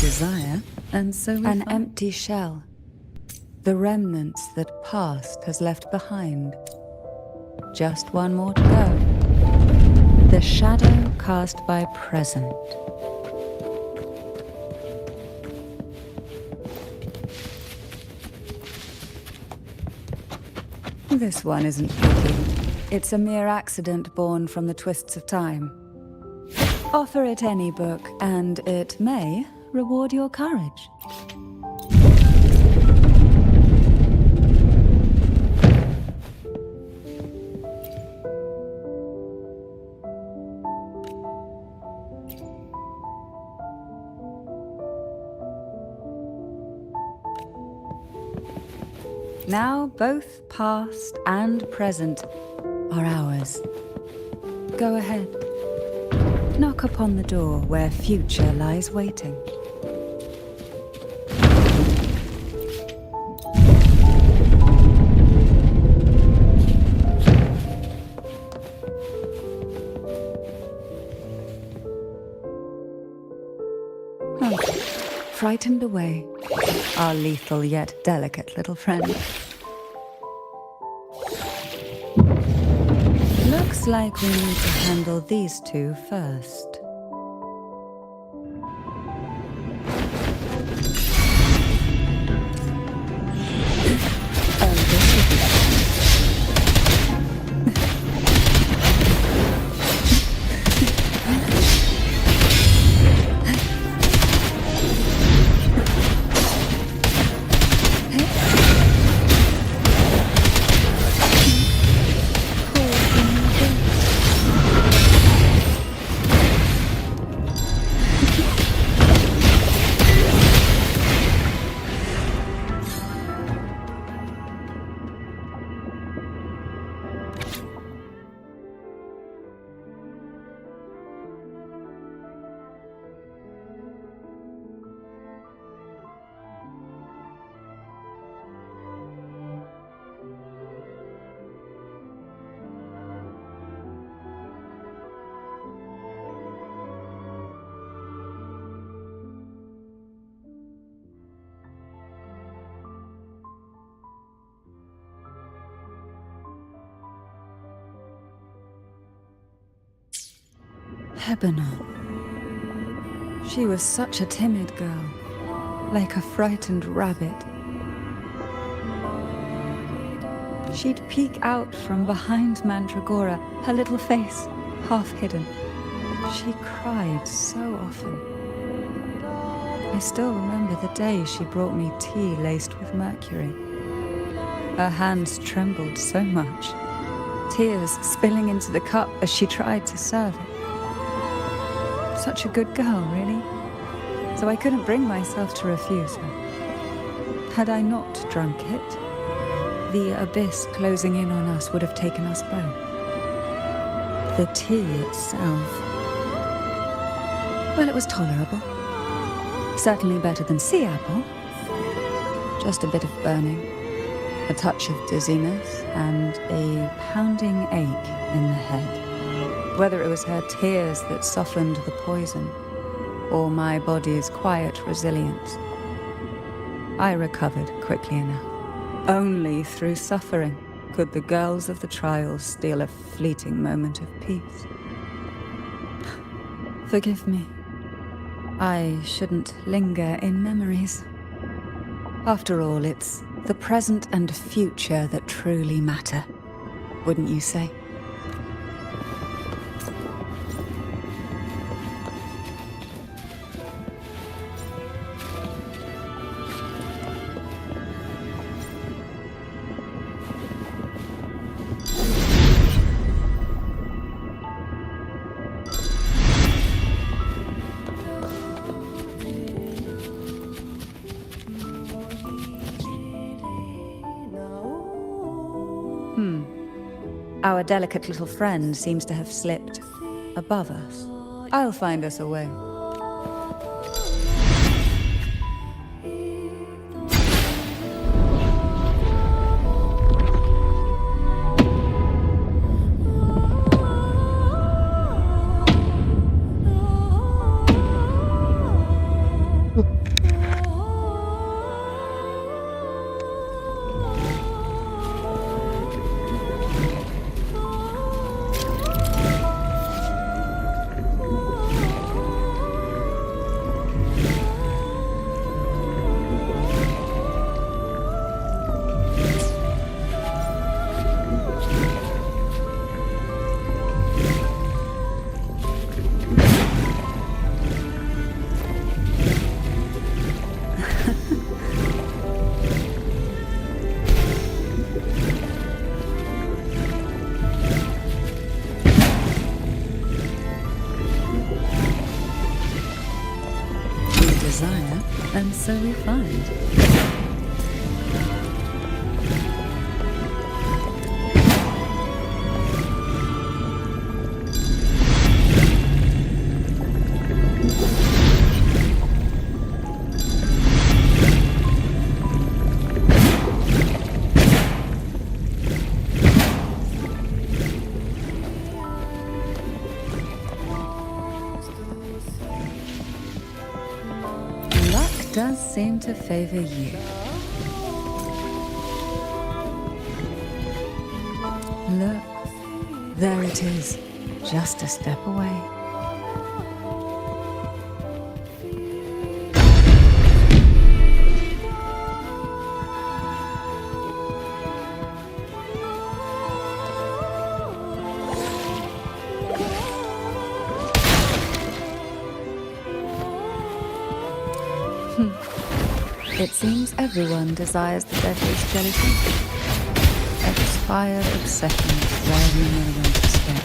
Desire, and so an empty shell. The remnants that past has left behind. Just one more to go. The shadow cast by present. This one isn't tricky. It's a mere accident born from the twists of time. Offer it any book, and it may reward your courage. Now both past and present are ours. Go ahead. Knock upon the door where future lies waiting. Oh, frightened away, our lethal yet delicate little friend. Looks like we need to handle these two first. Hebonor. She was such a timid girl, like a frightened rabbit. She'd peek out from behind Mandragora, her little face half hidden. She cried so often. I still remember the day she brought me tea laced with mercury. Her hands trembled so much, tears spilling into the cup as she tried to serve it. Such a good girl, really. So I couldn't bring myself to refuse her. Had I not drunk it, the abyss closing in on us would have taken us both. The tea itself, well, it was tolerable. Certainly better than sea apple. Just a bit of burning, a touch of dizziness, and a pounding ache in the head. Whether it was her tears that softened the poison, or my body's quiet resilience, I recovered quickly enough. Only through suffering could the girls of the trials steal a fleeting moment of peace. Forgive me. I shouldn't linger in memories. After all, it's the present and future that truly matter, wouldn't you say? Our delicate little friend seems to have slipped above us. I'll find us a way. desire, and so we find. Does seem to favor you. Look, there it is, just a step away. It seems everyone desires the deadliest jellyfish. Expired obsessions rarely know when to stop.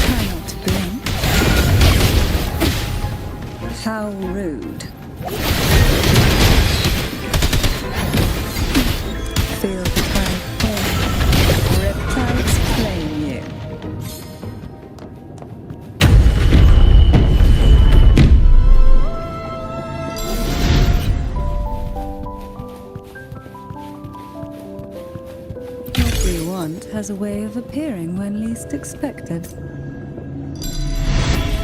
Try not to blink. How rude. Feel the tide pull. Riptides claim you. What we want has a way of appearing when least expected.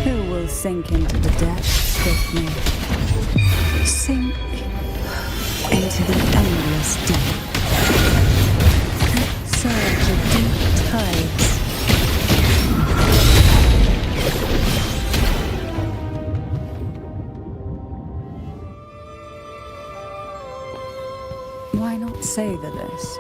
Who will sink into the depths with me? Sink into the endless deep. Surge of deep tides. Why not savor this,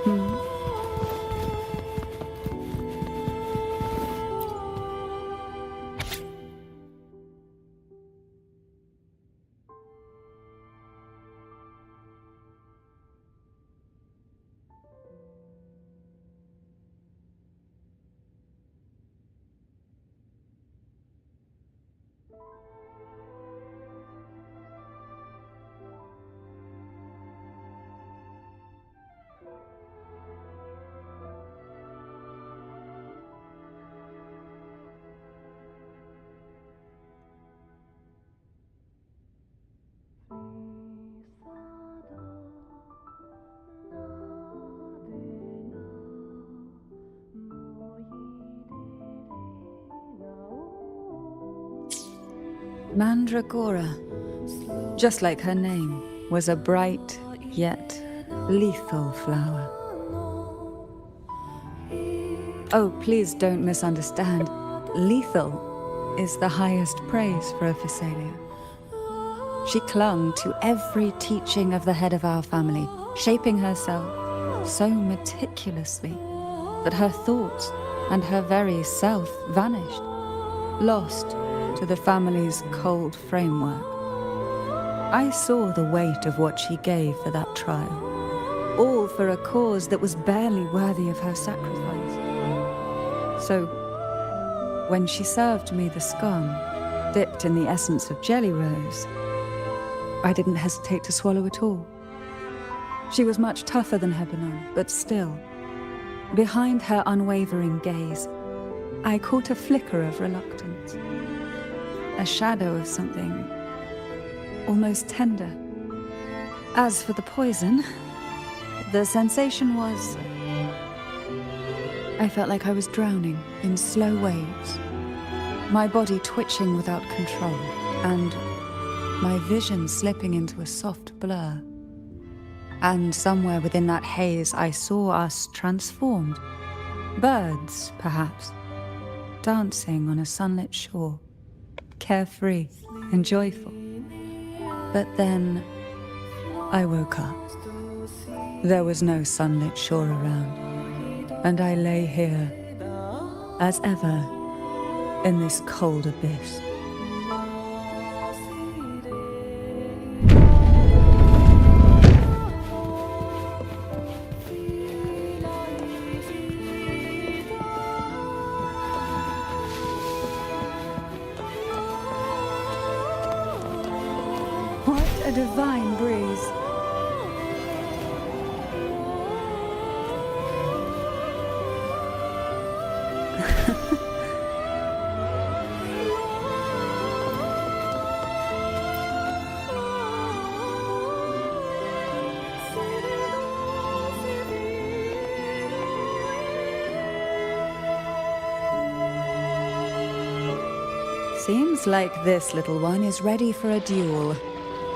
Mandragora, just like her name, was a bright yet lethal flower. Oh, please don't misunderstand. Lethal is the highest praise for a Phasalia. She clung to every teaching of the head of our family, shaping herself so meticulously that her thoughts and her very self vanished, lost to the family's cold framework. I saw the weight of what she gave for that trial, all for a cause that was barely worthy of her sacrifice. So, when she served me the scone, dipped in the essence of jelly rose, I didn't hesitate to swallow it all. She was much tougher than Hebanon, but still, behind her unwavering gaze, I caught a flicker of reluctance, a shadow of something almost tender. As for the poison, the sensation was... I felt like I was drowning in slow waves, my body twitching without control, and my vision slipping into a soft blur. And somewhere within that haze, I saw us transformed. Birds, perhaps, dancing on a sunlit shore, carefree and joyful. But then I woke up. There was no sunlit shore around, and I lay here, as ever, in this cold abyss. divine breeze. Seems like this little one is ready for a duel,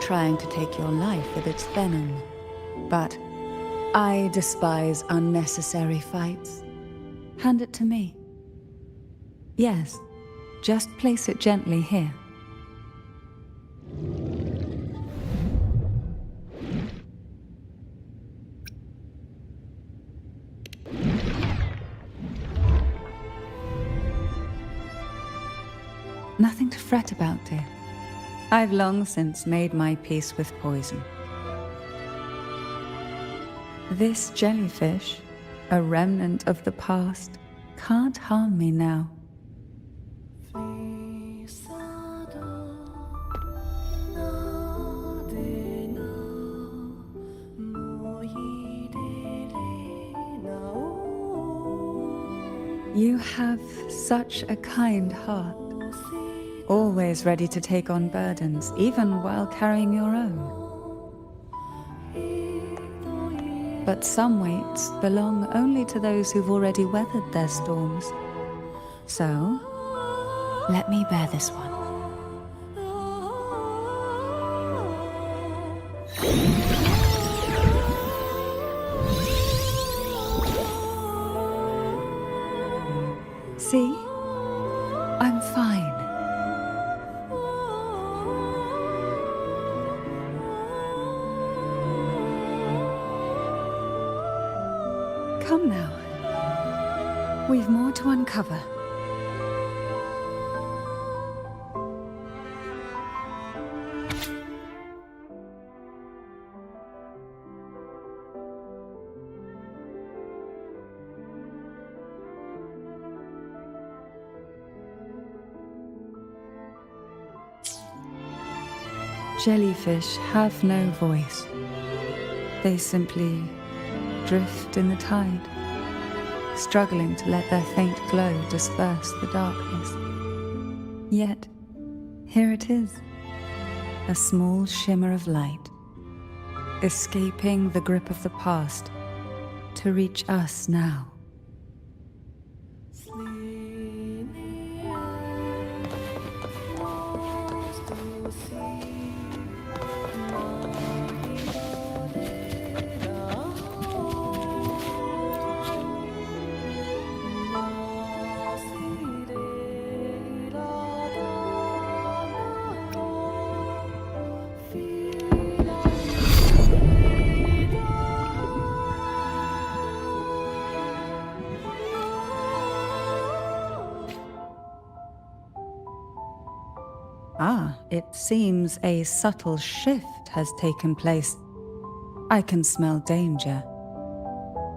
trying to take your life with its venom. But I despise unnecessary fights. Hand it to me. Yes, just place it gently here. Nothing to fret about, dear. I've long since made my peace with poison. This jellyfish, a remnant of the past, can't harm me now. You have such a kind heart. Always ready to take on burdens, even while carrying your own. But some weights belong only to those who've already weathered their storms. So, let me bear this one. See? I'm fine. Come now. We've more to uncover. Jellyfish have no voice. They simply drift in the tide, struggling to let their faint glow disperse the darkness. Yet, here it is, a small shimmer of light, escaping the grip of the past to reach us now. Ah, it seems a subtle shift has taken place. I can smell danger.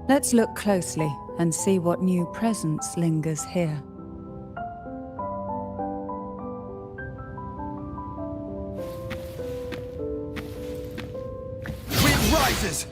Let's look closely and see what new presence lingers here.
Wind rises!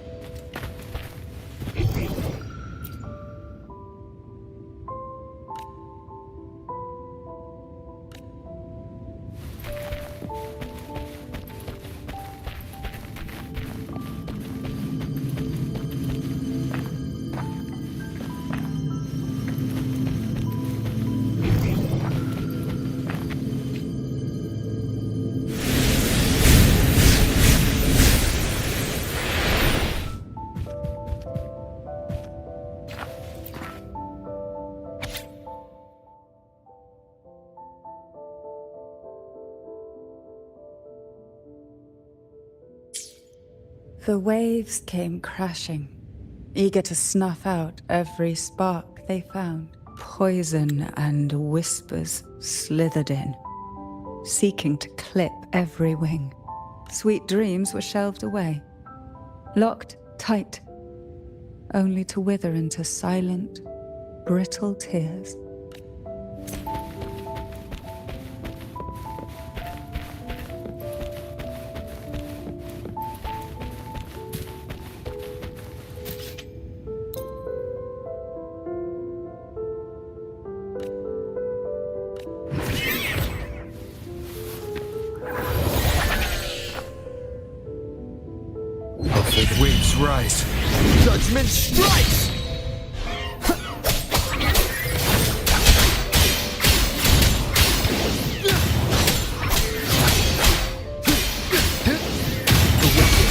The waves came crashing, eager to snuff out every spark they found. Poison and whispers slithered in, seeking to clip every wing. Sweet dreams were shelved away, locked tight, only to wither into silent, brittle tears.
Waves rise. Judgment strikes! The wicked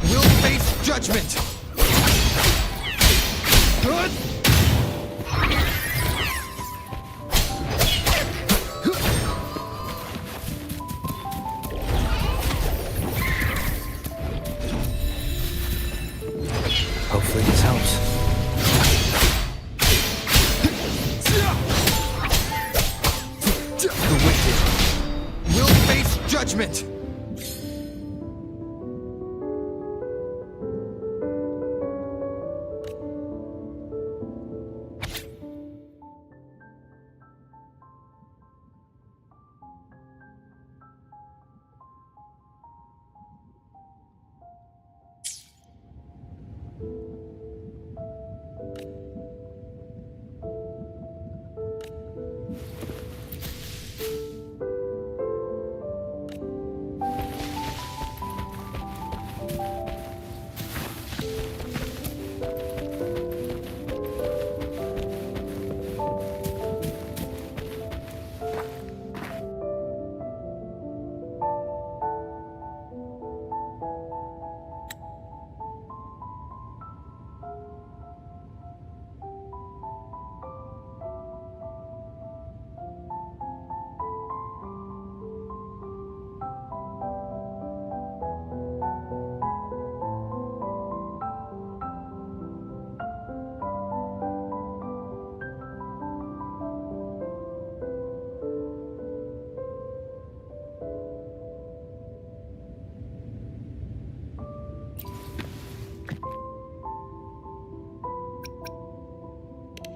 will face judgment! Hopefully this helps. The wicked will face judgment!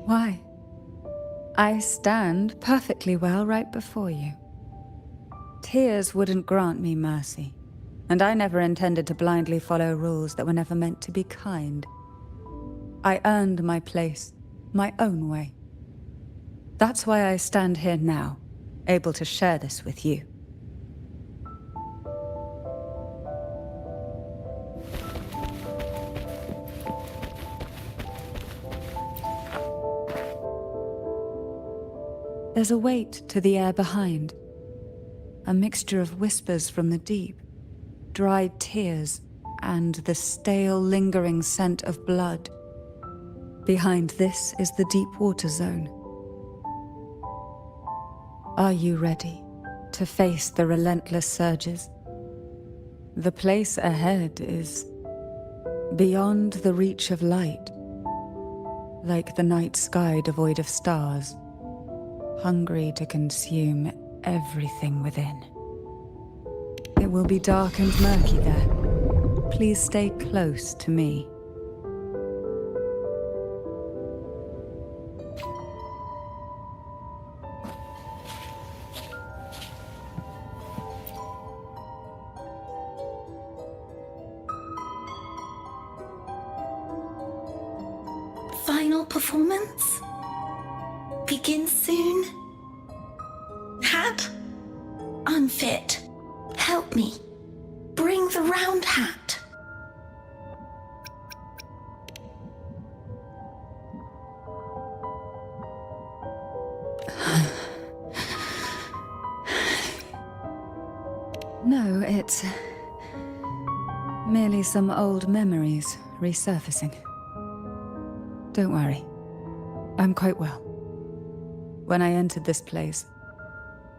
Why? I stand perfectly well right before you. Tears wouldn't grant me mercy, and I never intended to blindly follow rules that were never meant to be kind. I earned my place, my own way. That's why I stand here now, able to share this with you. There's a weight to the air behind. A mixture of whispers from the deep, dried tears, and the stale, lingering scent of blood. Behind this is the deep water zone. Are you ready to face the relentless surges? The place ahead is beyond the reach of light, like the night sky devoid of stars, hungry to consume everything within. It will be dark and murky there. Please stay close to me.
Final performance? Begins soon? Hat? Unfit. Help me. Bring the round hat.
No, it's merely some old memories resurfacing. Don't worry. I'm quite well. When I entered this place,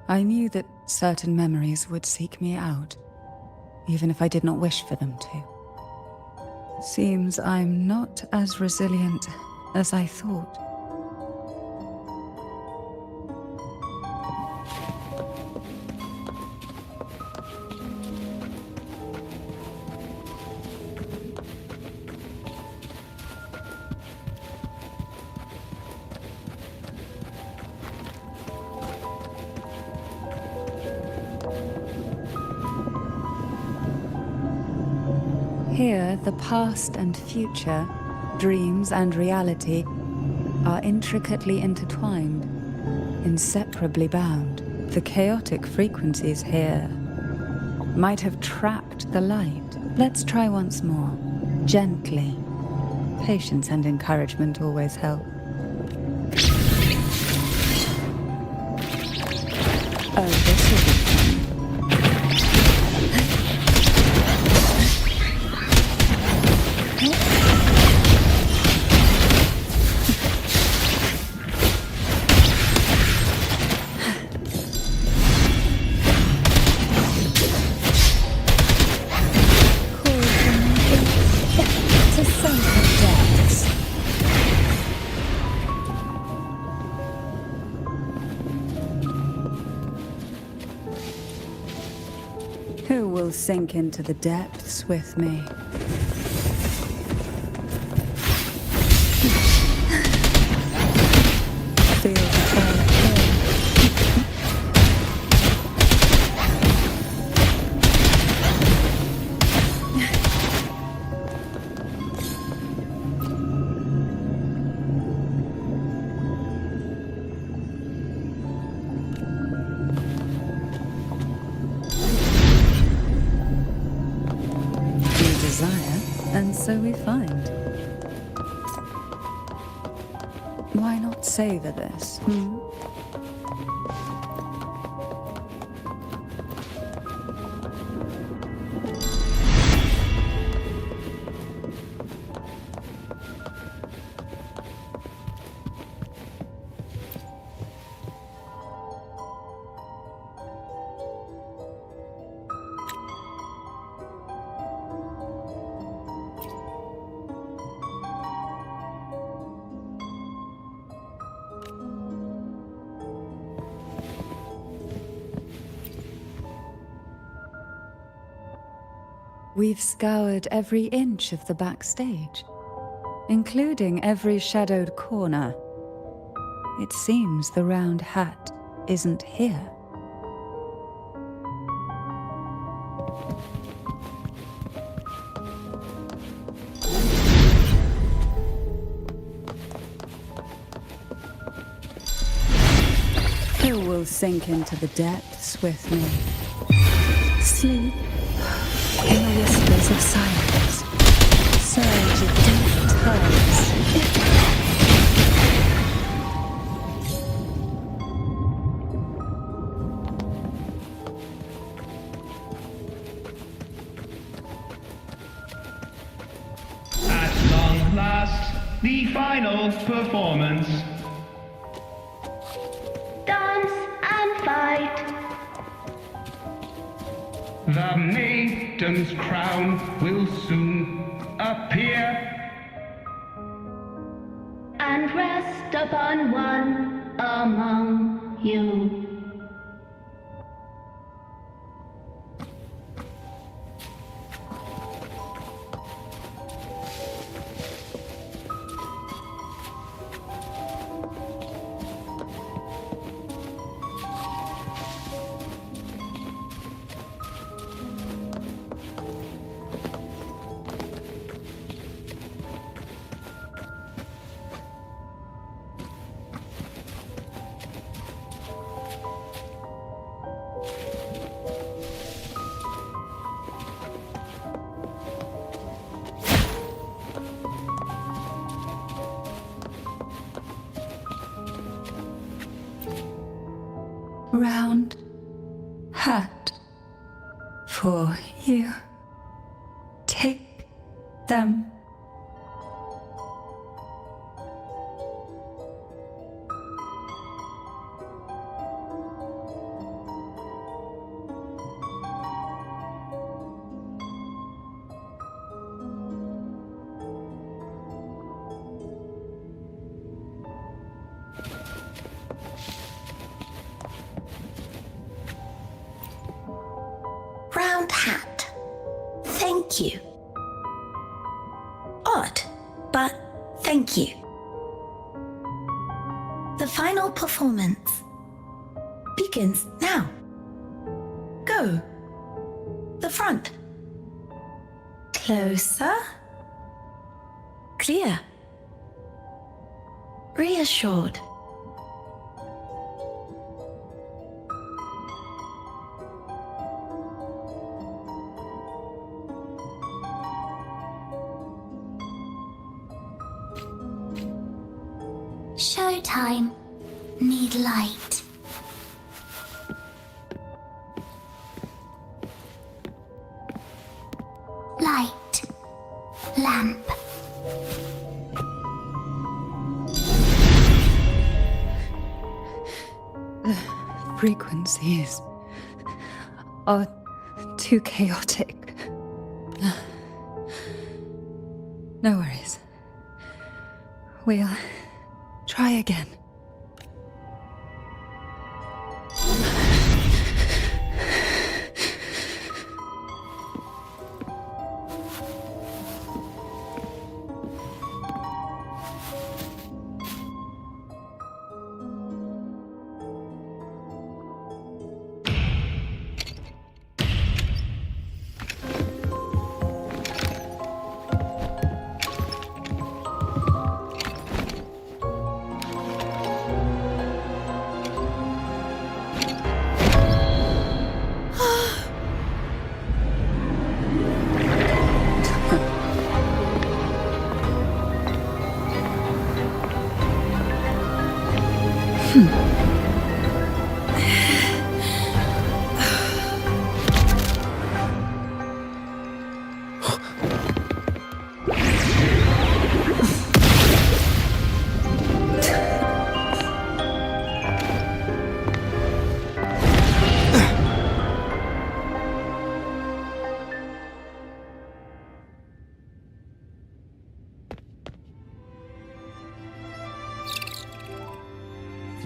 I knew that certain memories would seek me out, even if I did not wish for them to. Seems I'm not as resilient as I thought. Here, the past and future, dreams and reality, are intricately intertwined, inseparably bound. The chaotic frequencies here might have trapped the light. Let's try once more. gently. Patience and encouragement always help. Oh, this will be to send her depths. Who will sink into the depths with me? Feel the fire and so we find. Why not savor this, We've scoured every inch of the backstage, including every shadowed corner. It seems the round hat isn't here. Who will sink into the depths with me? Sleep in the whispers of silence. Surge of deep tides.
At long last, the final performance.
Dance and fight.
The maiden's crown will soon appear
And rest upon one among you.
Round hat for you. Take them.
Round hat. Thank you. Odd, but thank you. The final performance begins now. Go. The front. Closer. Clear. Reassured.
Showtime. Need light. Light. Lamp.
The frequencies are too chaotic. No worries. We'll try again.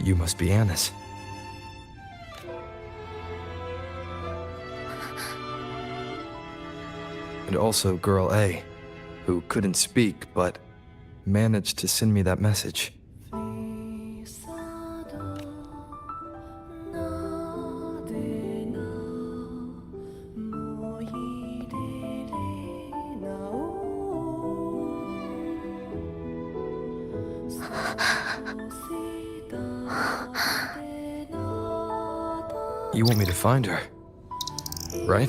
You must be Anna's. And also Girl A, who couldn't speak, but managed to send me that message. You want me to find her, right?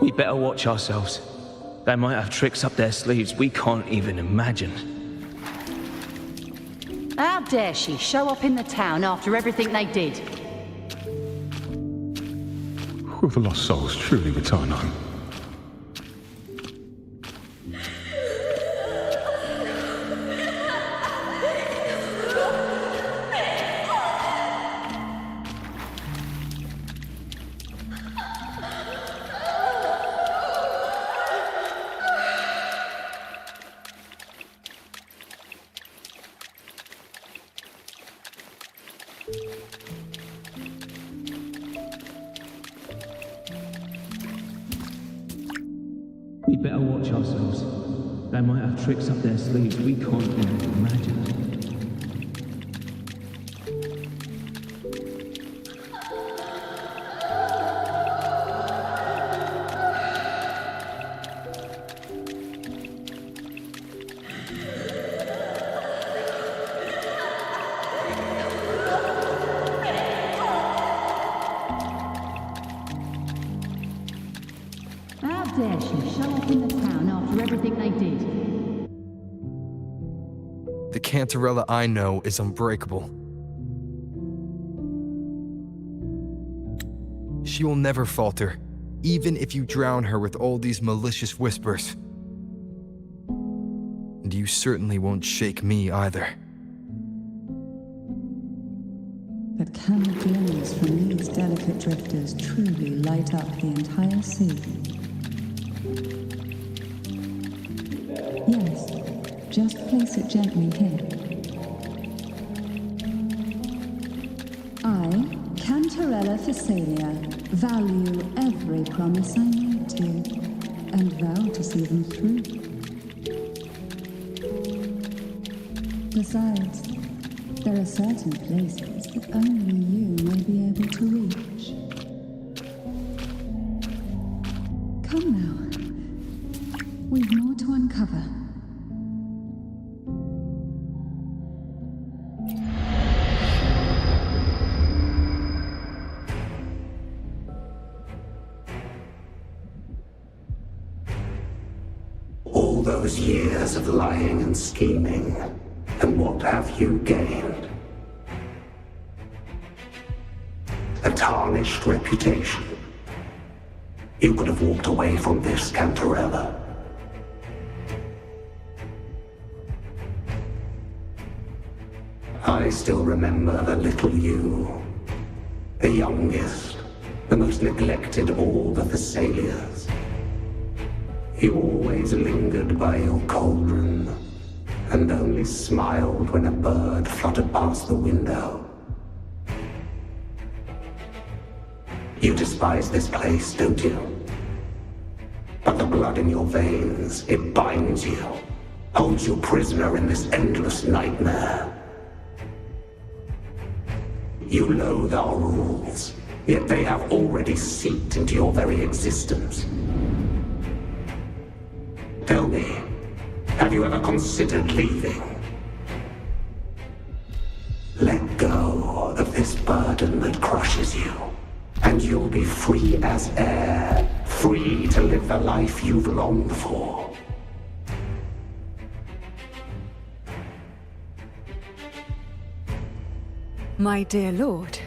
We better watch ourselves. They might have tricks up their sleeves we can't even imagine.
How dare she show up in the town after everything they did?
Will the lost souls truly return home?
We better watch ourselves. They might have tricks up their sleeves we can't even imagine.
How dare she show up in the town after everything they did?
The Cantarella I know is unbreakable. She will never falter, even if you drown her with all these malicious whispers. And you certainly won't shake me either.
But can the glimmers from these delicate drifters truly light up the entire sea? Yes, just place it gently here. I, Cantarella Phasalia, value every promise I made to you, and vow to see them through. Besides, there are certain places that only you may be able to reach. Come now,
those years of lying and scheming, and what have you gained? A tarnished reputation. You could have walked away from this, Cantarella. I still remember the little you, the youngest, the most neglected of all the Thessalias. You always lingered by your cauldron, and only smiled when a bird fluttered past the window. You despise this place, don't you? But the blood in your veins, it binds you, holds you prisoner in this endless nightmare. You loathe our rules, yet they have already seeped into your very existence. Tell me, have you ever considered leaving? Let go of this burden that crushes you, and you'll be free as air, free to live the life you've longed for.
My dear lord,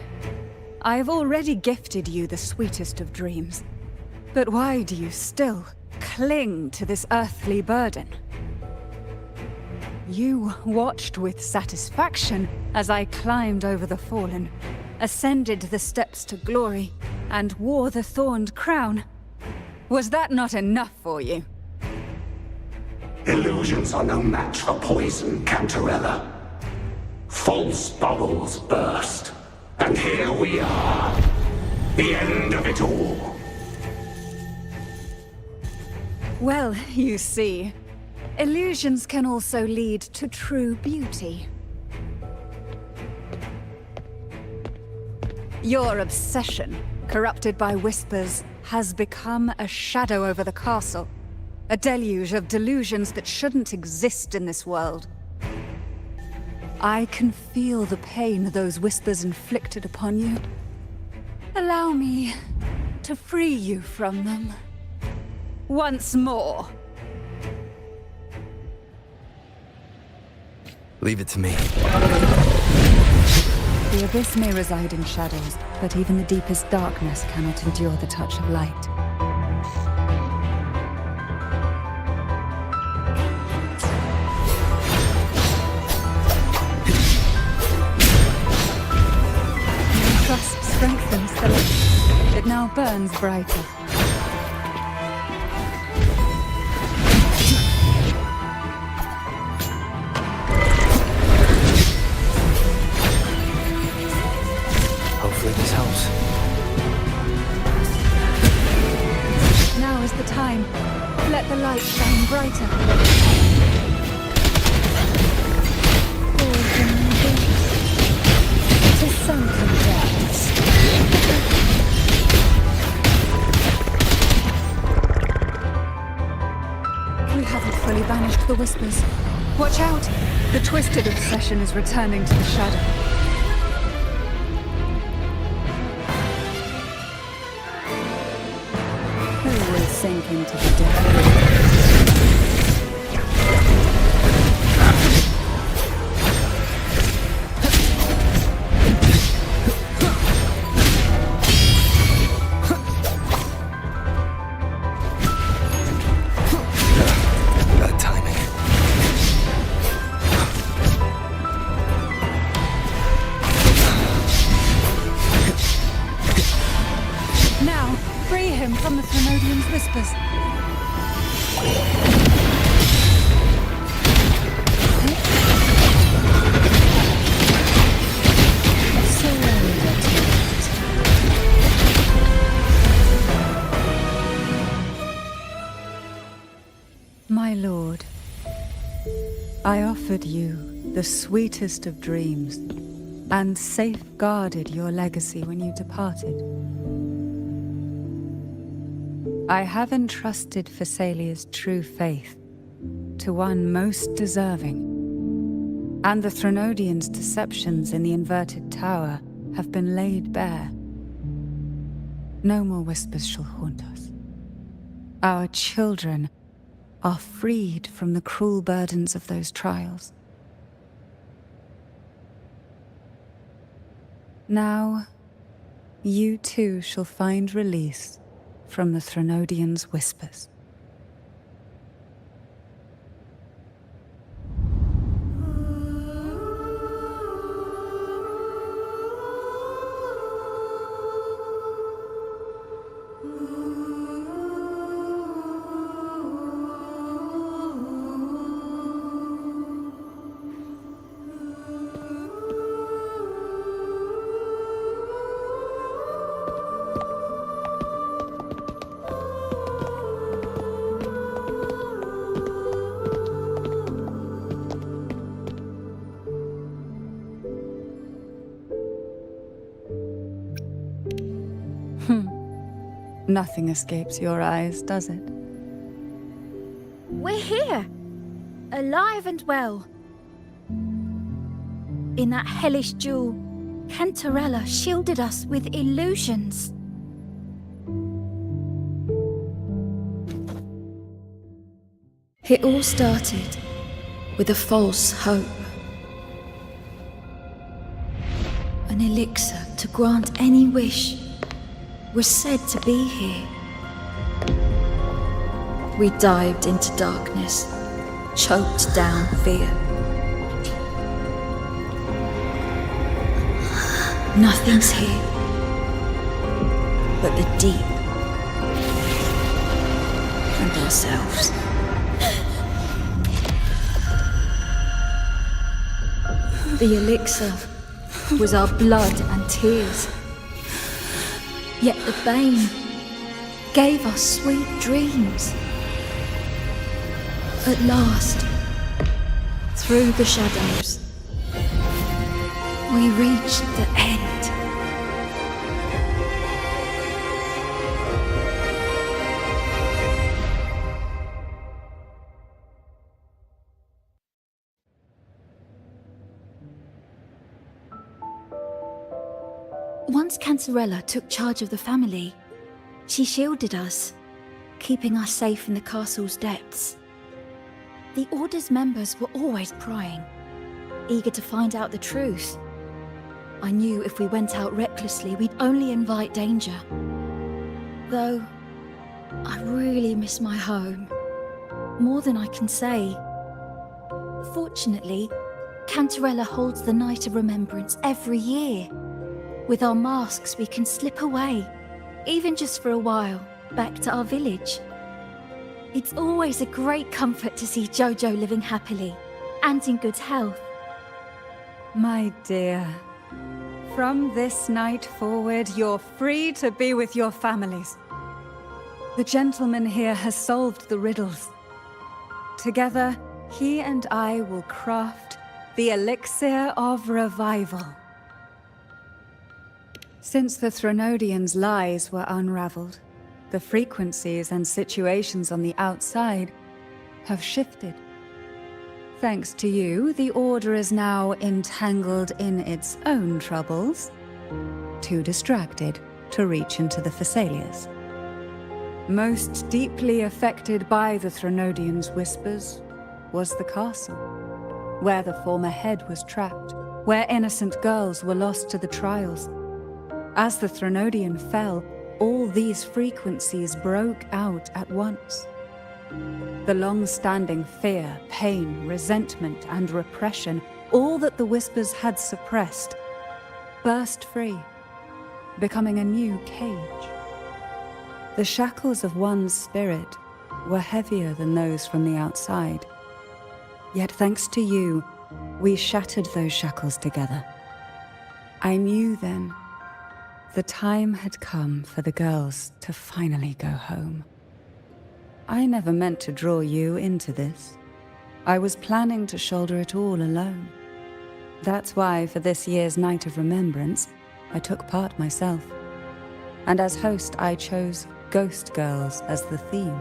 I have already gifted you the sweetest of dreams. But why do you still cling to this earthly burden? You watched with satisfaction as I climbed over the fallen, ascended the steps to glory, and wore the thorned crown. Was that not enough for you?
Illusions are no match for poison, Cantarella. False bubbles burst, and here we are. The end of it all.
Well, you see, illusions can also lead to true beauty. Your obsession, corrupted by whispers, has become a shadow over the castle. A deluge of delusions that shouldn't exist in this world. I can feel the pain those whispers inflicted upon you. Allow me to free you from them. Once more.
Leave it to me.
The abyss may reside in shadows, but even the deepest darkness cannot endure the touch of light. Trust strengthens the light. It now burns brighter.
Hopefully this helps.
Now is the time. Let the light shine brighter. To sunken depths. We haven't fully banished the whispers. Watch out! The twisted obsession is returning to the shadow. Who will sink into the depths? From the Thermodian's whispers. Surrender to it. My lord, I offered you the sweetest of dreams and safeguarded your legacy when you departed. I have entrusted Thessalia's true faith to one most deserving, and the Thermodian's deceptions in the inverted tower have been laid bare. No more whispers shall haunt us. Our children are freed from the cruel burdens of those trials. Now, you too shall find release from the Threnodian's whispers. Nothing escapes your eyes, does it?
We're here, alive and well. In that hellish duel, Cantarella shielded us with illusions.
It all started with a false hope. An elixir to grant any wish was said to be here. We dived into darkness, choked down fear. Nothing's here but the deep and ourselves. The elixir was our blood and tears. Yet the bane gave us sweet dreams. At last, through the shadows, we reached the end.
Once Cantarella took charge of the family, she shielded us, keeping us safe in the castle's depths. The Order's members were always prying, eager to find out the truth. I knew if we went out recklessly, we'd only invite danger. Though, I really miss my home, more than I can say. Fortunately, Cantarella holds the Night of Remembrance every year. With our masks, we can slip away, even just for a while, back to our village. It's always a great comfort to see Jojo living happily and in good health.
My dear, from this night forward, you're free to be with your families. The gentleman here has solved the riddles. Together, he and I will craft the elixir of revival. Since the Threnodians' lies were unraveled, the frequencies and situations on the outside have shifted. Thanks to you, the Order is now entangled in its own troubles, too distracted to reach into the Thessalias. Most deeply affected by the Threnodians' whispers was the castle, where the former head was trapped, where innocent girls were lost to the trials. As the Threnodian fell, all these frequencies broke out at once. The long-standing fear, pain, resentment, and repression, all that the whispers had suppressed, burst free, becoming a new cage. The shackles of one's spirit were heavier than those from the outside. Yet thanks to you, we shattered those shackles together. I knew then the time had come for the girls to finally go home. I never meant to draw you into this. I was planning to shoulder it all alone. That's why for this year's Night of Remembrance, I took part myself. And as host, I chose Ghost Girls as the theme.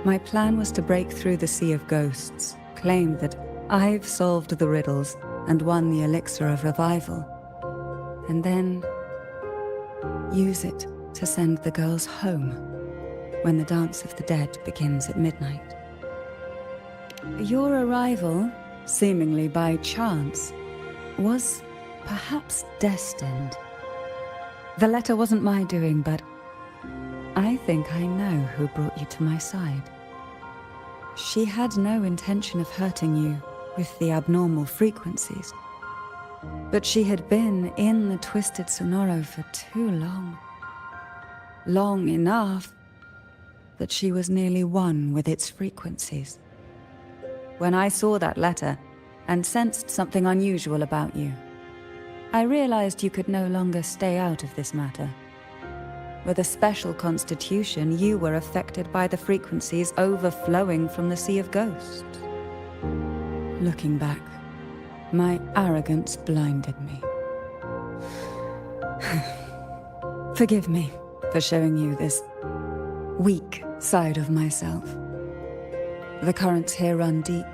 My plan was to break through the sea of ghosts, claim that I've solved the riddles and won the elixir of revival, and then use it to send the girls home. when the Dance of the Dead begins at midnight. Your arrival, seemingly by chance, was perhaps destined. The letter wasn't my doing, but I think I know who brought you to my side. She had no intention of hurting you with the abnormal frequencies, but she had been in the Twisted Sonoro for too long. Long enough that she was nearly one with its frequencies. When I saw that letter and sensed something unusual about you, I realized you could no longer stay out of this matter. With a special constitution, you were affected by the frequencies overflowing from the Sea of Ghosts. Looking back, my arrogance blinded me. Forgive me for showing you this weak side of myself. The currents here run deep,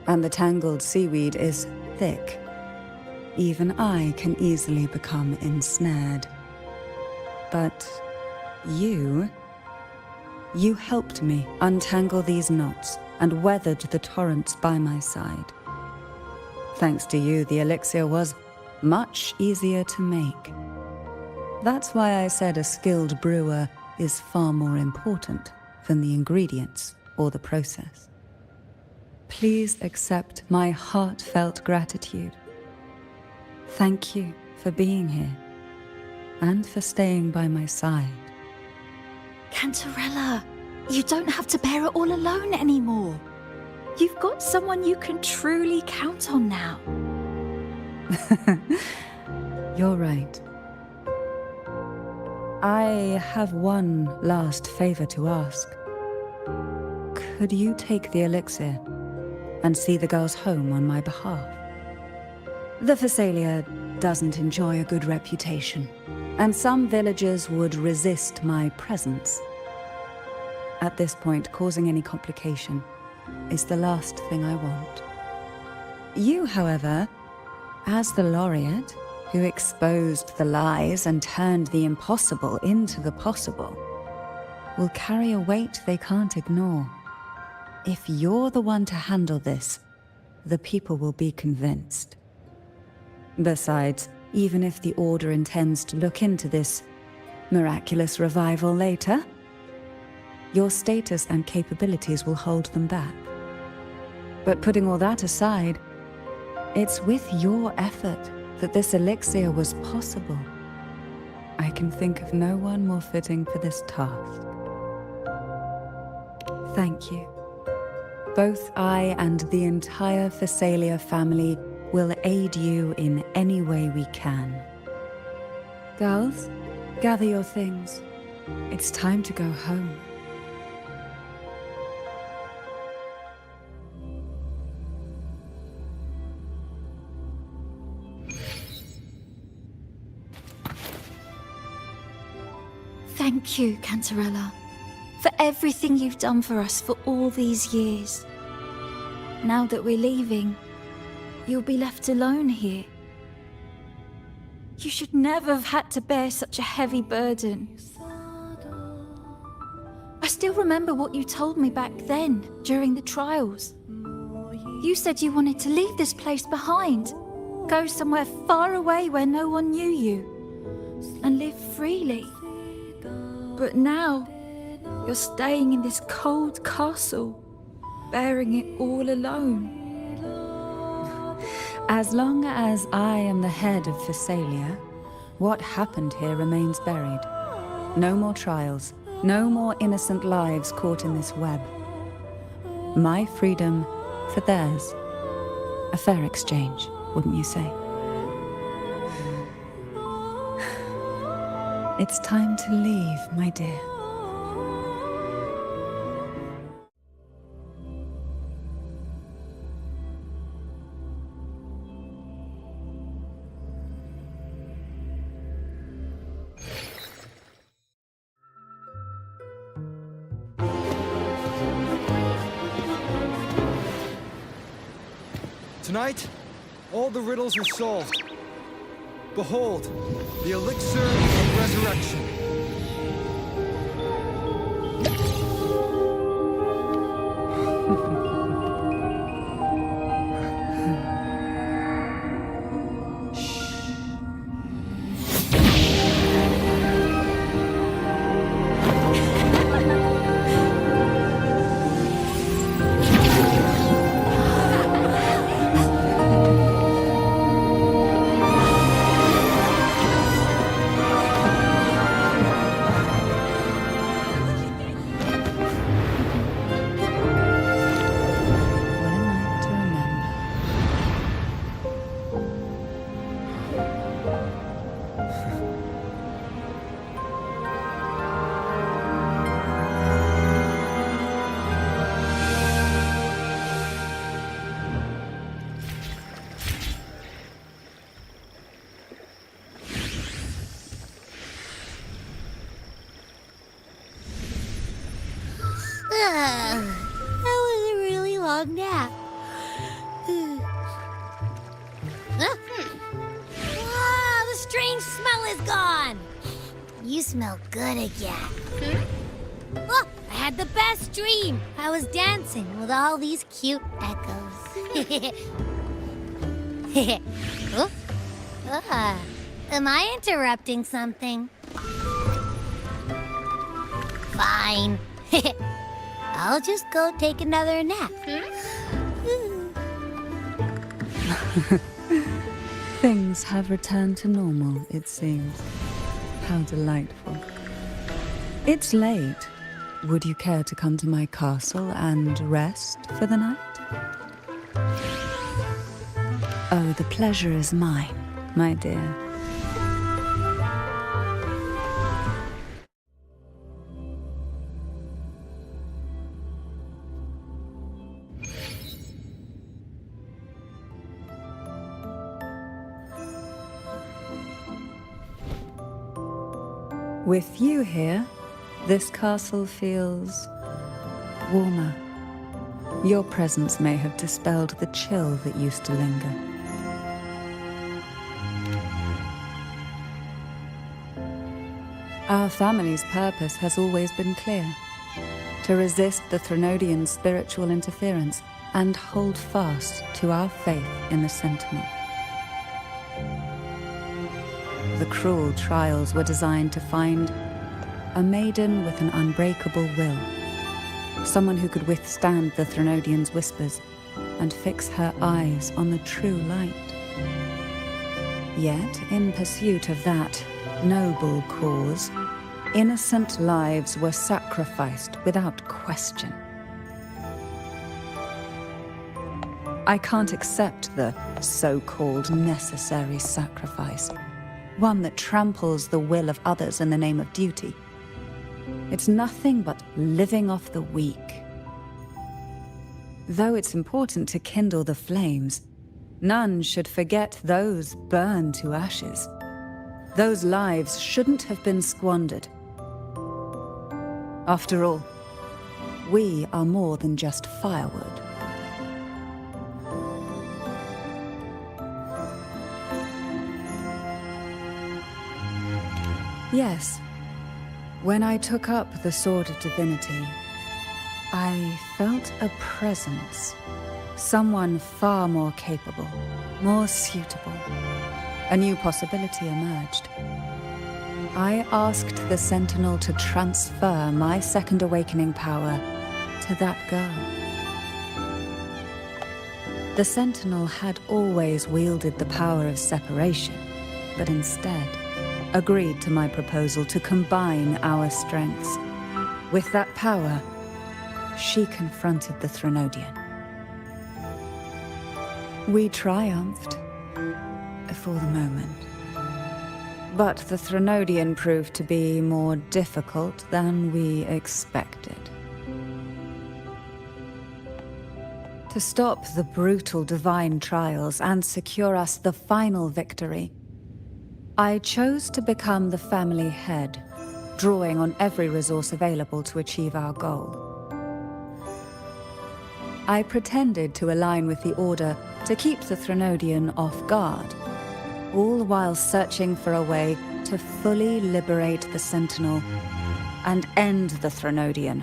and the tangled seaweed is thick. Even I can easily become ensnared. But you helped me untangle these knots and weathered the torrents by my side. Thanks to you, the elixir was much easier to make. That's why I said a skilled brewer is far more important than the ingredients or the process. Please accept my heartfelt gratitude. Thank you for being here, and for staying by my side.
Cantarella, you don't have to bear it all alone anymore. You've got someone you can truly count on now.
You're right. I have one last favor to ask. Could you take the elixir and see the girls home on my behalf? The Phasalia doesn't enjoy a good reputation, and some villagers would resist my presence. At this point, causing any complication is the last thing I want. You, however, as the laureate who exposed the lies and turned the impossible into the possible, will carry a weight they can't ignore. If you're the one to handle this, the people will be convinced. Besides, even if the Order intends to look into this miraculous revival later, your status and capabilities will hold them back. But putting all that aside, it's with your effort that this elixir was possible. I can think of no one more fitting for this task. Thank you. Both I and the entire Phasalia family will aid you in any way we can. Girls, gather your things. It's time to go home.
Thank you, Cantarella, for everything you've done for us for all these years. Now that we're leaving, you'll be left alone here. You should never have had to bear such a heavy burden. I still remember what you told me back then, during the trials. You said you wanted to leave this place behind, go somewhere far away where no one knew you, and live freely. But now, you're staying in this cold castle, bearing it all alone.
As long as I am the head of Phasalia, what happened here remains buried. No more trials, no more innocent lives caught in this web. My freedom for theirs. A fair exchange, wouldn't you say? It's time to leave, my dear.
Tonight, all the riddles are solved. Behold, the elixir of resurrection.
Wow, the strange smell is gone. You smell good again. Oh, I had the best dream. I was dancing with all these cute echoes. Oh, am I interrupting something? Fine. I'll just go take another nap.
Things have returned to normal, it seems. How delightful. It's late. Would you care to come to my castle and rest for the night? Oh, the pleasure is mine, my dear. With you here, this castle feels warmer. Your presence may have dispelled the chill that used to linger. Our family's purpose has always been clear: to resist the Threnodian spiritual interference and hold fast to our faith in the Sentinel. The cruel trials were designed to find a maiden with an unbreakable will, someone who could withstand the Threnodian's whispers and fix her eyes on the true light. Yet, in pursuit of that noble cause, innocent lives were sacrificed without question. I can't accept the so-called necessary sacrifice, one that tramples the will of others in the name of duty. It's nothing but living off the weak. Though it's important to kindle the flames, none should forget those burned to ashes. Those lives shouldn't have been squandered. After all, we are more than just firewood. Yes, when I took up the Sword of Divinity, I felt a presence. Someone far more capable, more suitable. A new possibility emerged. I asked the Sentinel to transfer my second awakening power to that girl. The Sentinel had always wielded the power of separation, but instead agreed to my proposal to combine our strengths. With that power, she confronted the Threnodian. We triumphed, for the moment. But the Threnodian proved to be more difficult than we expected. To stop the brutal divine trials and secure us the final victory, I chose to become the family head, drawing on every resource available to achieve our goal. I pretended to align with the Order to keep the Threnodian off guard, all while searching for a way to fully liberate the Sentinel and end the Threnodian,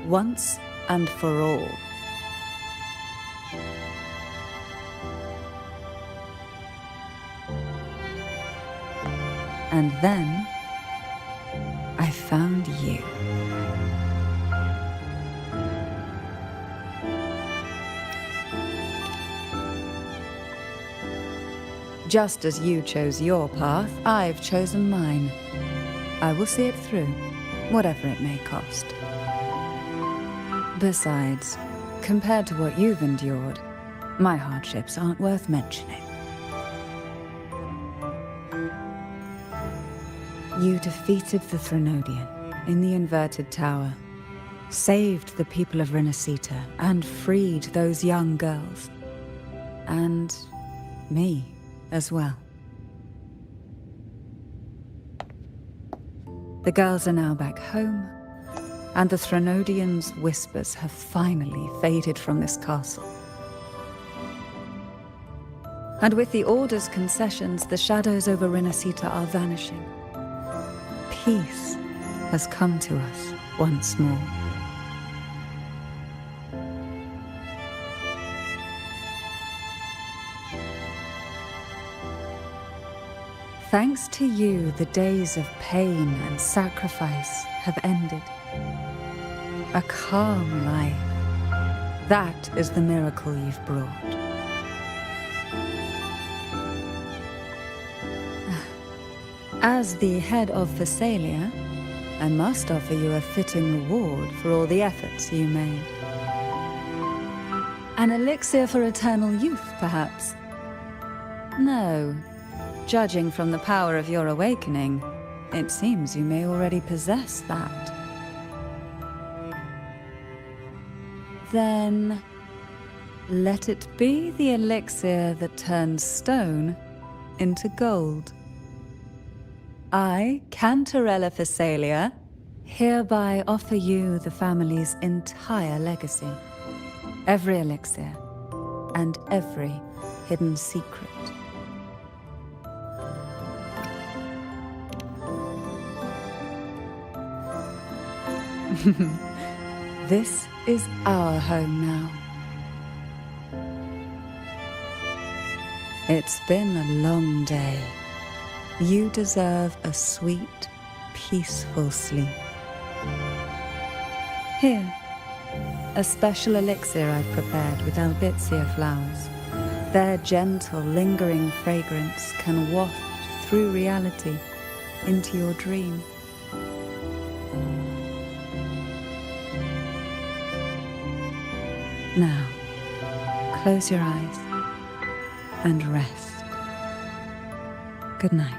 once and for all. And then, I found you. Just as you chose your path, I've chosen mine. I will see it through, whatever it may cost. Besides, compared to what you've endured, my hardships aren't worth mentioning. You defeated the Threnodian in the Inverted Tower, saved the people of Rilixi, and freed those young girls. And me as well. The girls are now back home, and the Threnodian's whispers have finally faded from this castle. And with the Order's concessions, the shadows over Rinasita are vanishing. Peace has come to us once more. Thanks to you, the days of pain and sacrifice have ended. A calm life. That is the miracle you've brought. As the head of Phasalia, I must offer you a fitting reward for all the efforts you made. An elixir for eternal youth, perhaps? No. Judging from the power of your awakening, it seems you may already possess that. Then, let it be the elixir that turns stone into gold. I, Cantarella Phasalia, hereby offer you the family's entire legacy. Every elixir and every hidden secret. This is our home now. It's been a long day. You deserve a sweet, peaceful sleep. Here, a special elixir I've prepared with albizia flowers. Their gentle, lingering fragrance can waft through reality into your dream. Now, close your eyes and rest. Good night.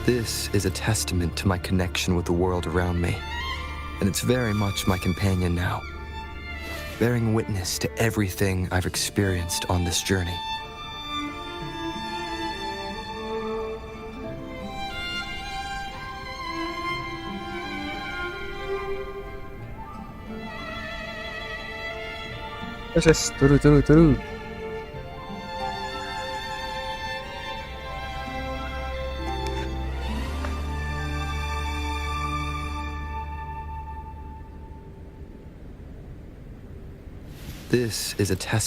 This is a testament to my connection with the world around me, and it's very much my companion now, bearing witness to everything I've experienced on this journey.
Yes, turu.
This is a testament